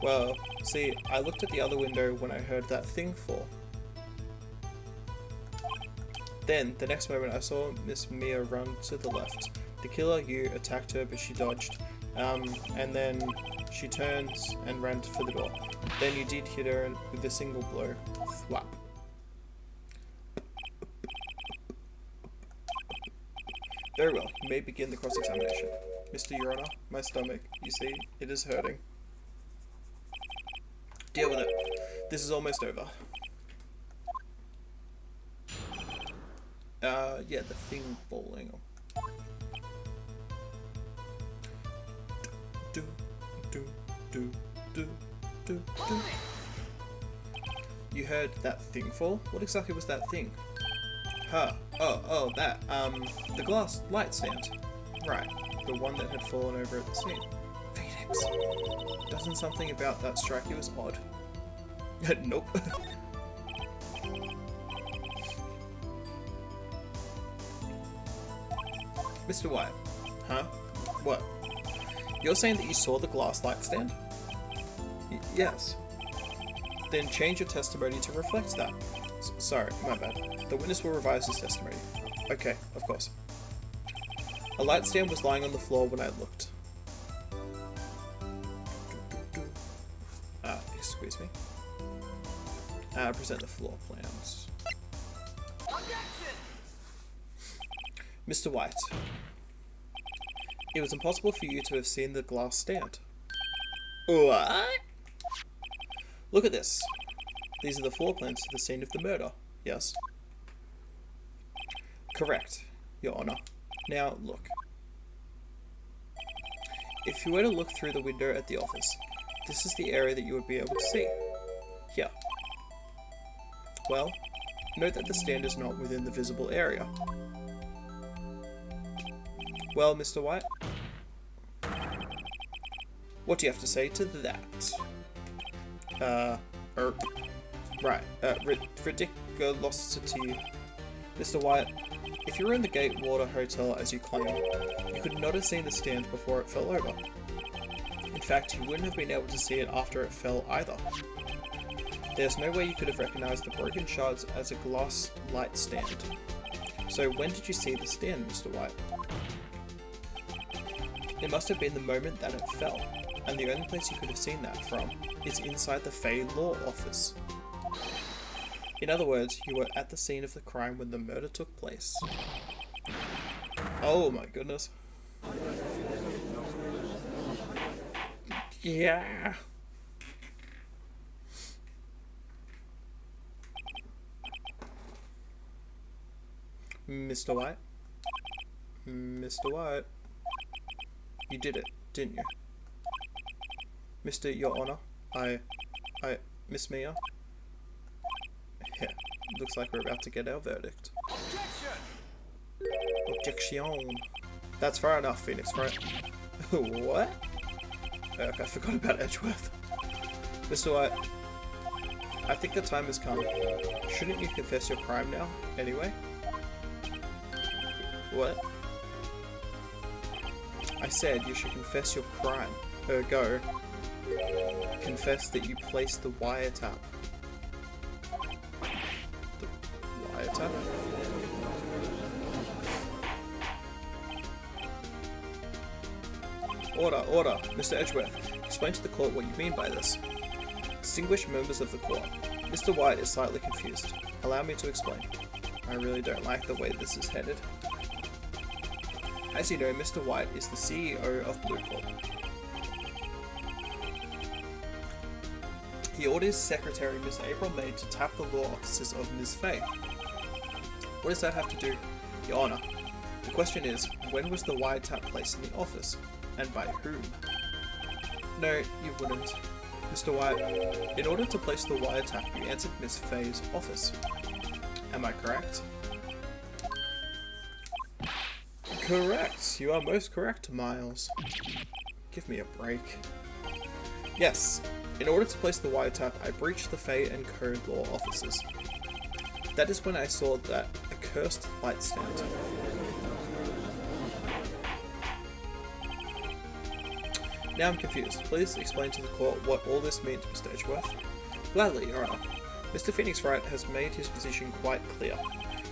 Well, see, I looked at the other window when I heard that thing fall. Then, the next moment I saw Miss Mia run to the left. The killer, you, attacked her, but she dodged. And then she turns and ran for the door. Then you did hit her with a single blow. Thwap. Very well, you may begin the cross-examination. Mr. Your Honor, my stomach, you see, it is hurting. Deal with it. This is almost over. Yeah, the thing falling. You heard that thing fall? What exactly was that thing? Huh. Oh, that. The glass light stand. Right. The one that had fallen over at the scene. Phoenix. Doesn't something about that strike you as odd? Nope. Mr. White. Huh? What? You're saying that you saw the glass light stand? Yes. Then change your testimony to reflect that. Sorry, my bad. The witness will revise his testimony. Okay, of course. A light stand was lying on the floor when I looked. Excuse me. Present the floor plans. Mr. White. It was impossible for you to have seen the glass stand. What? Look at this. These are the floor plans to the scene of the murder. Yes. Correct, Your Honor. Now, look. If you were to look through the window at the office, this is the area that you would be able to see. Here. Well, note that the stand is not within the visible area. Well, Mr. White? What do you have to say to that? Right, ridiculosity. Mr. White, if you were in the Gatewater Hotel as you claim, you could not have seen the stand before it fell over. In fact, you wouldn't have been able to see it after it fell either. There's no way you could have recognized the broken shards as a glass light stand. So when did you see the stand, Mr. White? It must have been the moment that it fell, and the only place you could have seen that from is inside the Fey Law Office. In other words, you were at the scene of the crime when the murder took place. Oh my goodness. Yeah. Mr. White? Mr. White? You did it, didn't you? Mr. Your Honor, Miss Mia? Yeah, looks like we're about to get our verdict. Objection! That's fair enough, Phoenix, right? What? I forgot about Edgeworth. Mr. White, I think the time has come. Shouldn't you confess your crime now, anyway? What? I said you should confess your crime. Ergo, confess that you placed the wiretap. The wiretap? Order, Mr. Edgeworth. Explain to the court what you mean by this. Distinguished members of the court, Mr. White is slightly confused. Allow me to explain. I really don't like the way this is headed. As you know, Mr. White is the CEO of Blue Corp. He orders Secretary Miss April May to tap the law offices of Ms. Fay. What does that have to do, Your Honor? The question is, when was the wiretap placed in the office? And by whom? No, you wouldn't. Mr. White, in order to place the wiretap, you entered Miss Fay's office. Am I correct? Correct. You are most correct, Miles. Give me a break. Yes. In order to place the wiretap, I breached the Fey and Code Law offices. That is when I saw that accursed light stand. Now I'm confused. Please explain to the court what all this means, Mr. Edgeworth. Gladly, Your Honor. Mr. Phoenix Wright has made his position quite clear.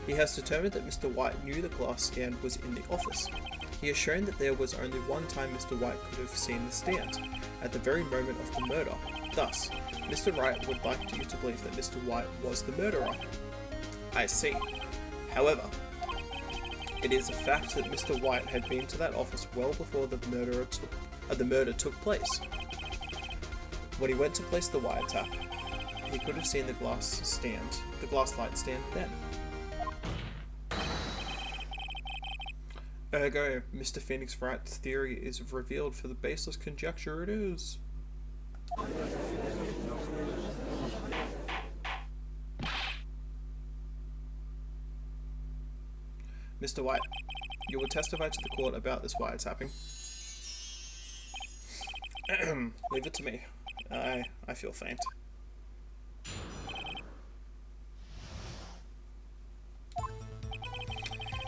He has determined that Mr. White knew the glass stand was in the office. He has shown that there was only one time Mr. White could have seen the stand, at the very moment of the murder. Thus, Mr. Wright would like you to believe that Mr. White was the murderer. I see. However, it is a fact that Mr. White had been to that office well before the murder took place. When he went to place the wiretap, he could have seen the glass light stand then. Ergo, Mr. Phoenix Wright's theory is revealed for the baseless conjecture it is. Mr. White, you will testify to the court about this wiretapping. Leave it to me. I feel faint.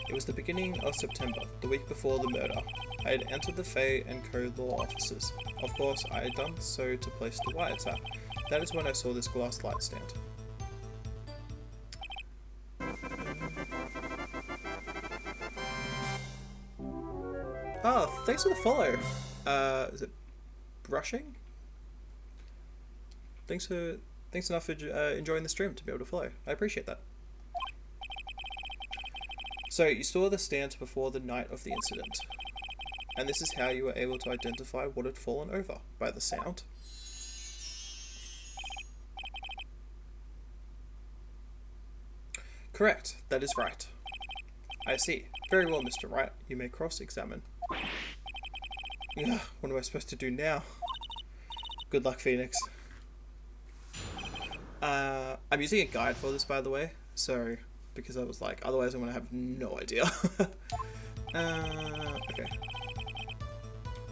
It was the beginning of September, the week before the murder. I had entered the Fey and Code Law offices. Of course, I had done so to place the wiretap. That is when I saw this glass light stand. Oh, thanks for the follow. Is it brushing? Thanks enough for enjoying the stream to be able to follow. I appreciate that. So, you saw the stand before the night of the incident, and this is how you were able to identify what had fallen over, by the sound. Correct, that is right. I see. Very well, Mr. Wright, you may cross-examine. Ugh, what am I supposed to do now? Good luck, Phoenix. I'm using a guide for this, by the way, so... because I was like, otherwise I'm going to have no idea. Okay.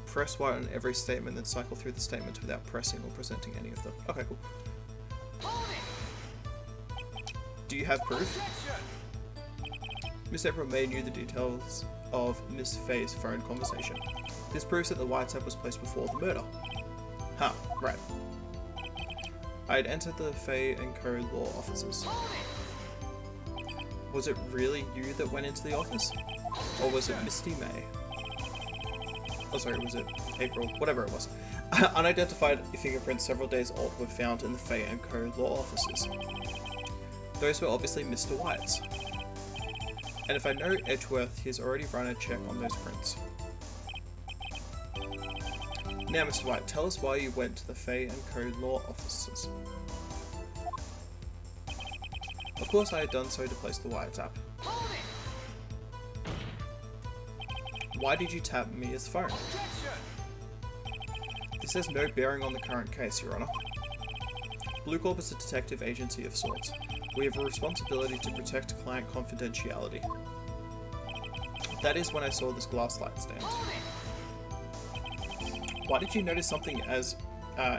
Press Y on every statement, then cycle through the statements without pressing or presenting any of them. Okay, cool. Do you have proof? Miss April May knew the details of Miss Faye's phone conversation. This proves that the wiretap was placed before the murder. Huh, right. I had entered the Faye and Co. law offices. Was it really you that went into the office? Or was it Misty May? Oh sorry, was it April? Whatever it was. Unidentified fingerprints several days old were found in the Faye and Co. law offices. Those were obviously Mr. White's. And if I know Edgeworth, he's already run a check on those prints. Now, Mr. White, tell us why you went to the Faye and Co. law offices. Of course I had done so to place the wiretap. Why did you tap Mia's phone? This has no bearing on the current case, Your Honor. Blue Corp is a detective agency of sorts. We have a responsibility to protect client confidentiality. That is when I saw this glass light stand. Why did you notice something as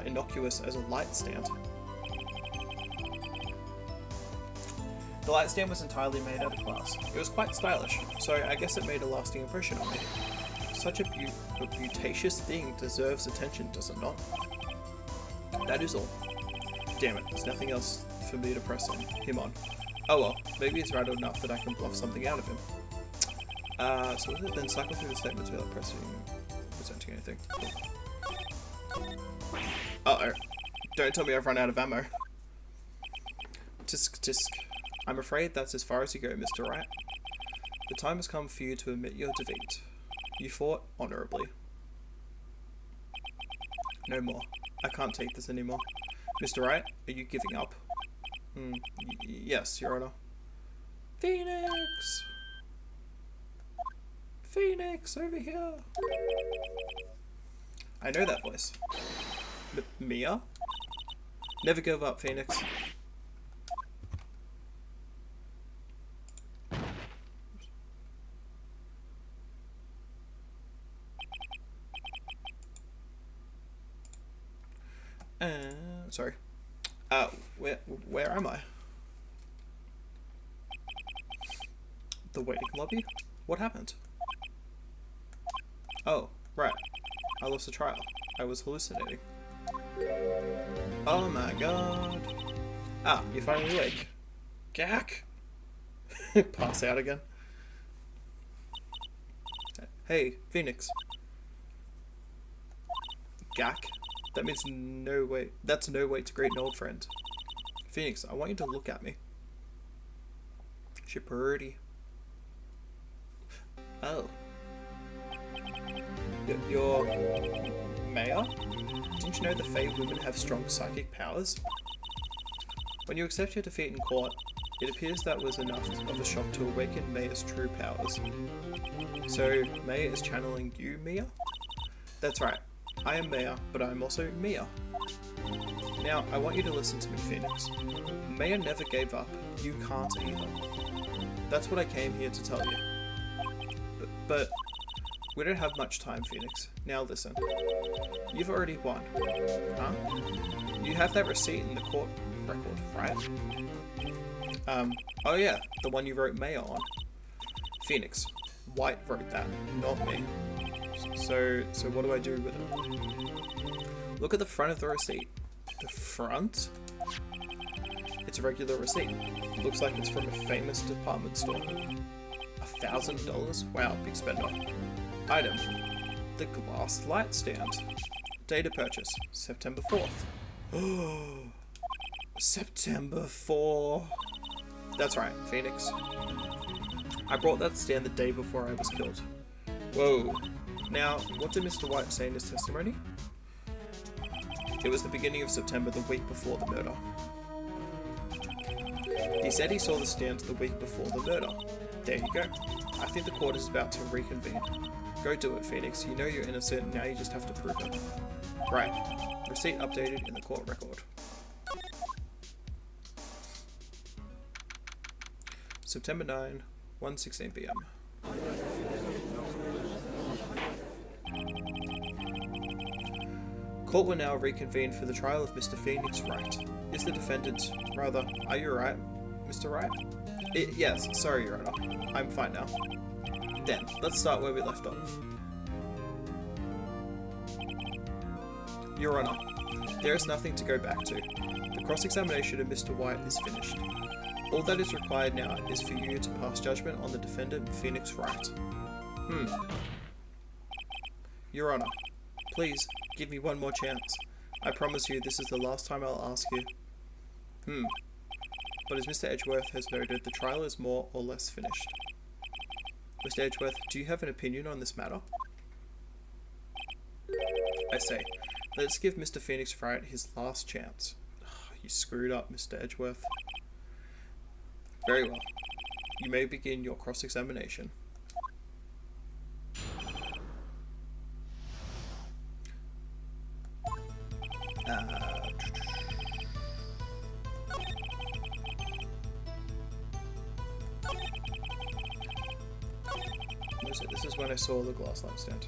innocuous as a light stand? The light stand was entirely made out of glass. It was quite stylish, so I guess it made a lasting impression on me. Such a beautacious thing deserves attention, does it not? That is all. Damn it, there's nothing else for me to press him on. Oh well, maybe he's rattled enough that I can bluff something out of him. So was it then cycle through the statements without presenting anything? Uh-oh. Don't tell me I've run out of ammo. Tisk tisk. I'm afraid that's as far as you go, Mr. Wright. The time has come for you to admit your defeat. You fought honourably. No more. I can't take this anymore. Mr. Wright, are you giving up? Yes, Your Honor. Phoenix! Phoenix, over here! I know that voice. Mia? Never give up, Phoenix. Sorry. Where am I? The waiting lobby? What happened? Oh, right. I lost the trial. I was hallucinating. Oh my god. Ah, you're finally awake. Gak! Pass out again. Hey, Phoenix. Gak? That means no way. That's no way to greet an old friend. Phoenix, I want you to look at me. You're pretty. Oh. You're Mayor? Didn't you know the Fae women have strong psychic powers? When you accept your defeat in court, it appears that was enough of a shock to awaken Maya's true powers. So, Maya is channeling you, Mia? That's right. I am Maya, but I am also Mia. Now, I want you to listen to me, Phoenix. Maya never gave up. You can't either. That's what I came here to tell you. But we don't have much time, Phoenix. Now listen. You've already won. Huh? You have that receipt in the court record, right? Oh yeah, the one you wrote Maya on. Phoenix, White wrote that, not me. So what do I do with it? Look at the front of the receipt. The front? It's a regular receipt. Looks like it's from a famous department store. $1,000? Wow, big spender. Item. The glass light stand. Date of purchase. September 4th. September 4. That's right, Phoenix. I brought that stand the day before I was killed. Whoa. Now, what did Mr. White say in his testimony? It was the beginning of September, the week before the murder. He said he saw the stand the week before the murder. There you go. I think the court is about to reconvene. Go do it, Phoenix. You know you're innocent, now you just have to prove it. Right. Receipt updated in the court record. September 9, 1:16 PM. Court will now reconvene for the trial of Mr. Phoenix Wright. Is the defendant, rather, are you right, Mr. Wright? Yes, sorry, Your Honor. I'm fine now. Then, let's start where we left off. Your Honor, there is nothing to go back to. The cross-examination of Mr. White is finished. All that is required now is for you to pass judgment on the defendant, Phoenix Wright. Your Honor, please, give me one more chance. I promise you this is the last time I'll ask you. But as Mr. Edgeworth has noted, the trial is more or less finished. Mr. Edgeworth, do you have an opinion on this matter? I say, let's give Mr. Phoenix Wright his last chance. You screwed up, Mr. Edgeworth. Very well. You may begin your cross-examination. This is when I saw the glass lamp stand.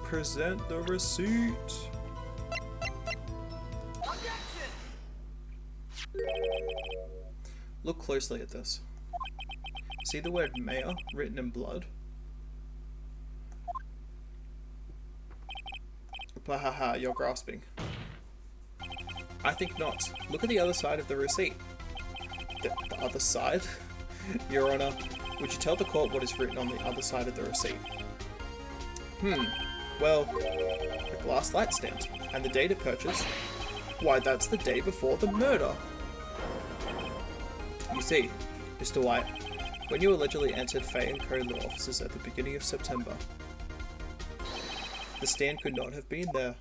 Present the receipt. Look closely at this. See the word mayor written in blood? Bahaha, you're grasping. I think not. Look at the other side of the receipt. The other side? Your Honor, would you tell the court what is written on the other side of the receipt? Well, the glass light stand, and the date of purchase. Why, that's the day before the murder. You see, Mr. White, when you allegedly entered Fay & Co. law offices at the beginning of September, the stand could not have been there.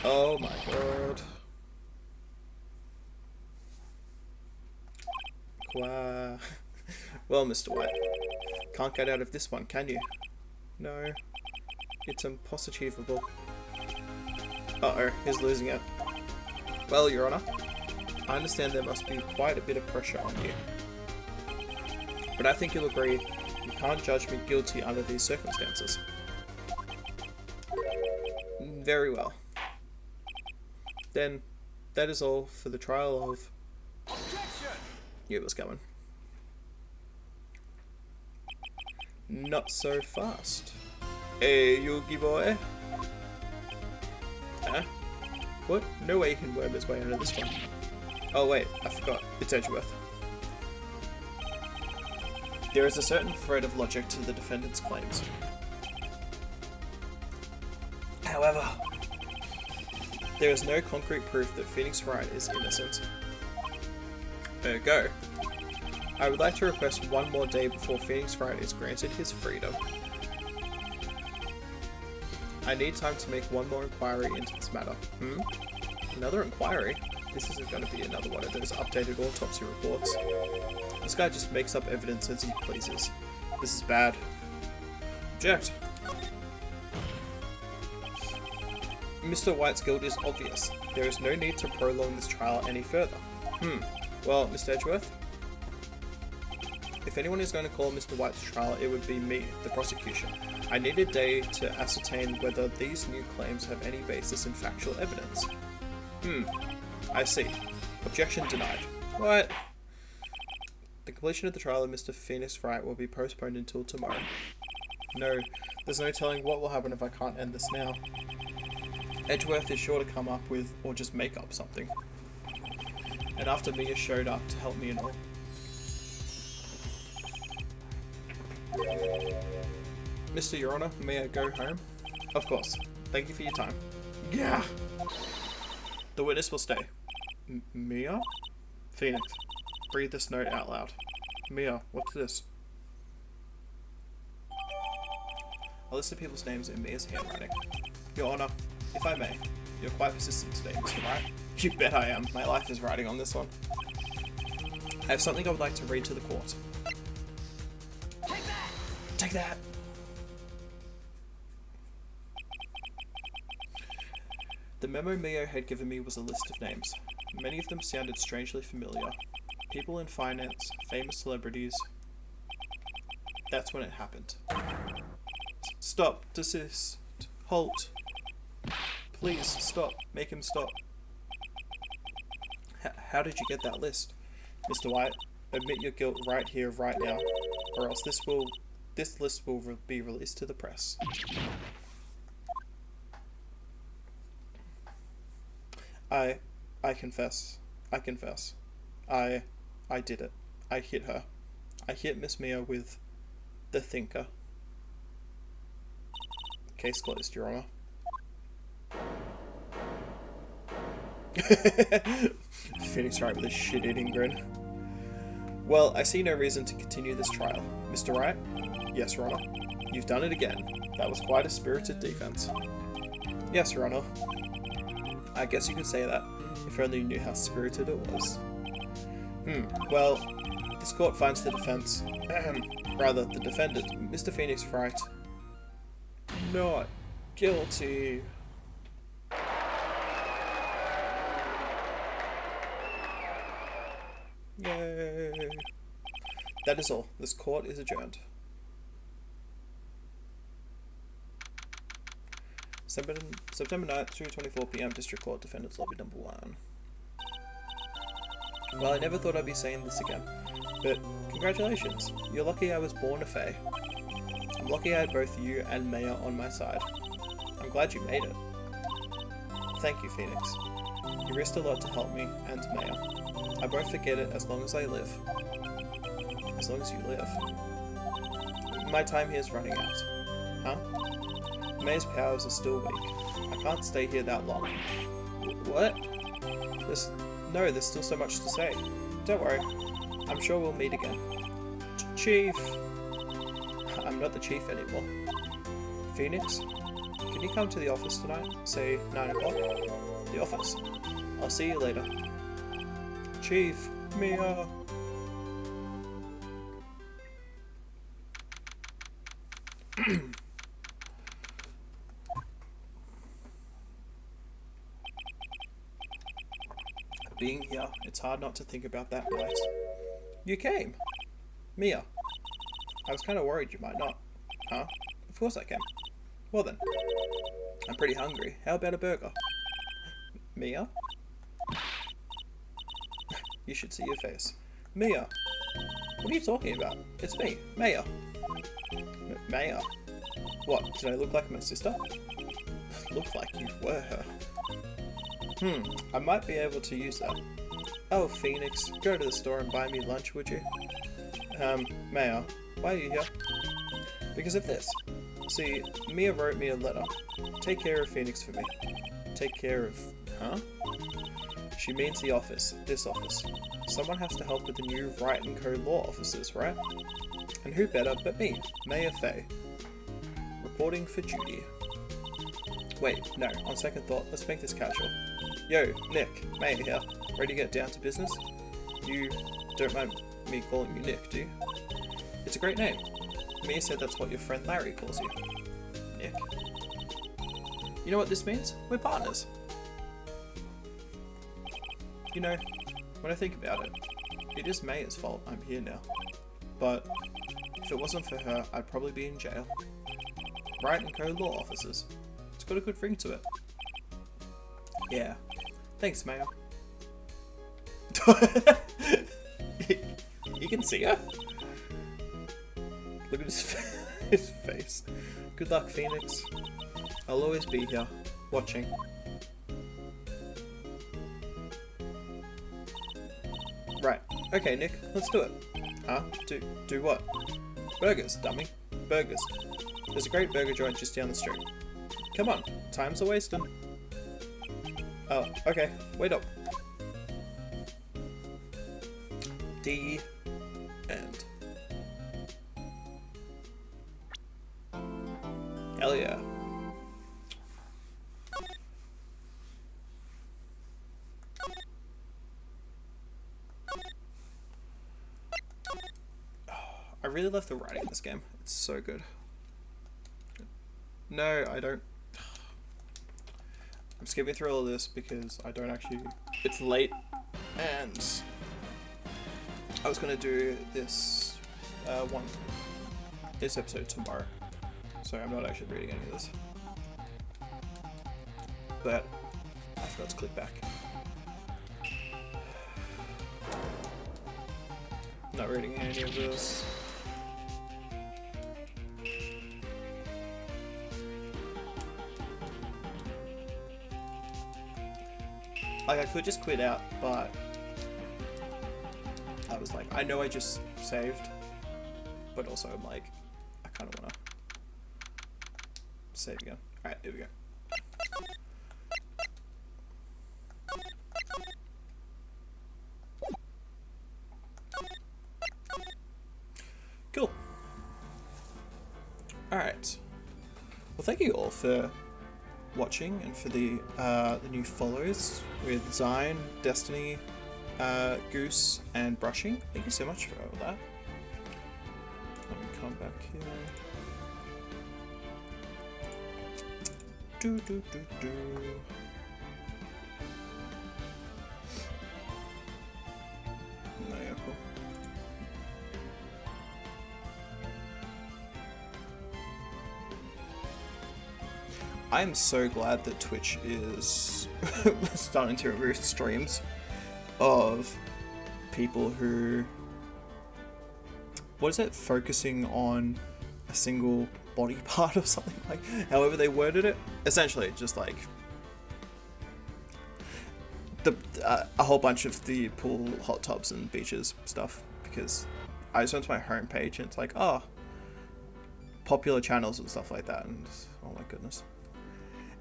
Oh my god. Wow. Well, Mr. White, can't get out of this one, can you? No, it's impossible. Uh-oh, he's losing it. Well, Your Honor, I understand there must be quite a bit of pressure on you. But I think you'll agree you can't judge me guilty under these circumstances. Very well. Then, that is all for the trial of... Objection! Knew it was coming. Not so fast. Hey, Yugi boy. Huh? What? No way he can worm his way out of this one. Oh wait, I forgot. It's Edgeworth. There is a certain thread of logic to the defendant's claims. However, there is no concrete proof that Phoenix Wright is innocent. Ergo, I would like to request one more day before Phoenix Wright is granted his freedom. I need time to make one more inquiry into this matter. Another inquiry? This isn't going to be another one of those updated autopsy reports. This guy just makes up evidence as he pleases. This is bad. Object! Mr. White's guilt is obvious. There is no need to prolong this trial any further. Well, Mr. Edgeworth? If anyone is going to call Mr. White's trial, it would be me, the prosecution. I need a day to ascertain whether these new claims have any basis in factual evidence. I see. Objection denied. What? The completion of the trial of Mr. Phoenix Wright will be postponed until tomorrow. No, there's no telling what will happen if I can't end this now. Edgeworth is sure to come up with, or just make up something. And after Mia showed up to help me and all. Mr. Your Honor, may I go home? Of course. Thank you for your time. Yeah! The witness will stay. Mia? Phoenix, read this note out loud. Mia, what's this? A list of people's names in Mia's handwriting. Your Honor, if I may, you're quite persistent today, Mr. Wright. You bet I am. My life is riding on this one. I have something I would like to read to the court. Take that! Take that! The memo Mio had given me was a list of names. Many of them sounded strangely familiar. People in finance, famous celebrities. That's when it happened. Stop. Desist. Halt. Please, stop. Make him stop. How did you get that list? Mr. White, admit your guilt right here, right now, or else this list will be released to the press. I confess. I confess. I did it. I hit her. I hit Miss Mia with the thinker. Case closed, Your Honor. Phoenix Wright with a shit-eating grin. Well, I see no reason to continue this trial. Mr. Wright? Yes, Your Honor. You've done it again. That was quite a spirited defense. Yes, Your Honor. I guess you could say that, if only you knew how spirited it was. Well, this court finds the defense, rather, the defendant, Mr. Phoenix Wright, not guilty. Yay. That is all. This court is adjourned. September 9th, 2:24 p.m. District Court, Defendant's Lobby number 1. Well, I never thought I'd be saying this again, but congratulations. You're lucky I was born a Fae. I'm lucky I had both you and Maya on my side. I'm glad you made it. Thank you, Phoenix. You risked a lot to help me and Maya. I won't forget it as long as I live. As long as you live. My time here is running out. Huh? Maya's powers are still weak. I can't stay here that long. What? There's still so much to say. Don't worry. I'm sure we'll meet again. Chief! I'm not the chief anymore. Phoenix? Can you come to the office tonight? Say 9 o'clock? The office. I'll see you later. Chief! Mia! Being here, it's hard not to think about that night. You came! Mia. I was kind of worried you might not. Huh? Of course I came. Well then. I'm pretty hungry. How about a burger? Mia? You should see your face. Mia! What are you talking about? It's me, Maya. Maya? What, did I look like my sister? Look like you were her. I might be able to use that. Oh, Phoenix, go to the store and buy me lunch, would you? Maya, why are you here? Because of this. See, Mia wrote me a letter. Take care of Phoenix for me. Take care of... Huh? She means the office. This office. Someone has to help with the new Wright & Co. law officers, right? And who better but me, Mayor Faye. Reporting for duty. Wait, no, on second thought, let's make this casual. Yo, Nick, Mayor here. Ready to get down to business? You don't mind me calling you Nick, do you? It's a great name. Mia said that's what your friend Larry calls you. Nick. You know what this means? We're partners. You know, when I think about it, it is Maya's fault I'm here now. But if it wasn't for her, I'd probably be in jail. Wright & Co. law officers. It's got a good ring to it. Yeah. Thanks, Maya. You can see her? Look at his face. Good luck, Phoenix. I'll always be here, watching. Right. Okay, Nick, let's do it. Huh? Do what? Burgers, dummy. Burgers. There's a great burger joint just down the street. Come on, time's a wasting. Oh, okay. Wait up. The end. Hell yeah. I really love the writing in this game. It's so good. No, I don't. I'm skipping through all of this because I don't actually... It's late and I was going to do this this episode tomorrow. So I'm not actually reading any of this. But I forgot to click back. Not reading any of this. Like, I could just quit out, but I was like, I know I just saved, but also I'm like, I kind of want to save again. Alright, here we go. Cool. Alright. Well, thank you all for watching and for the new follows with Zine, Destiny, Goose, and Brushing. Thank you so much for all that. Let me come back here. Do do do do. No, yeah, cool. I am so glad that Twitch is starting to remove streams of people who, what is it, focusing on a single body part or something, like however they worded it. Essentially just like a whole bunch of the pool, hot tubs and beaches stuff, because I just went to my homepage and it's like, oh, popular channels and stuff like that, and oh my goodness.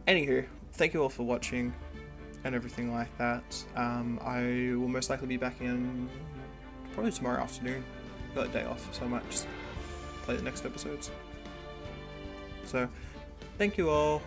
Anywho, thank you all for watching and everything like that. I will most likely be back in probably tomorrow afternoon. Got a day off, so I might just play the next episodes. So, thank you all.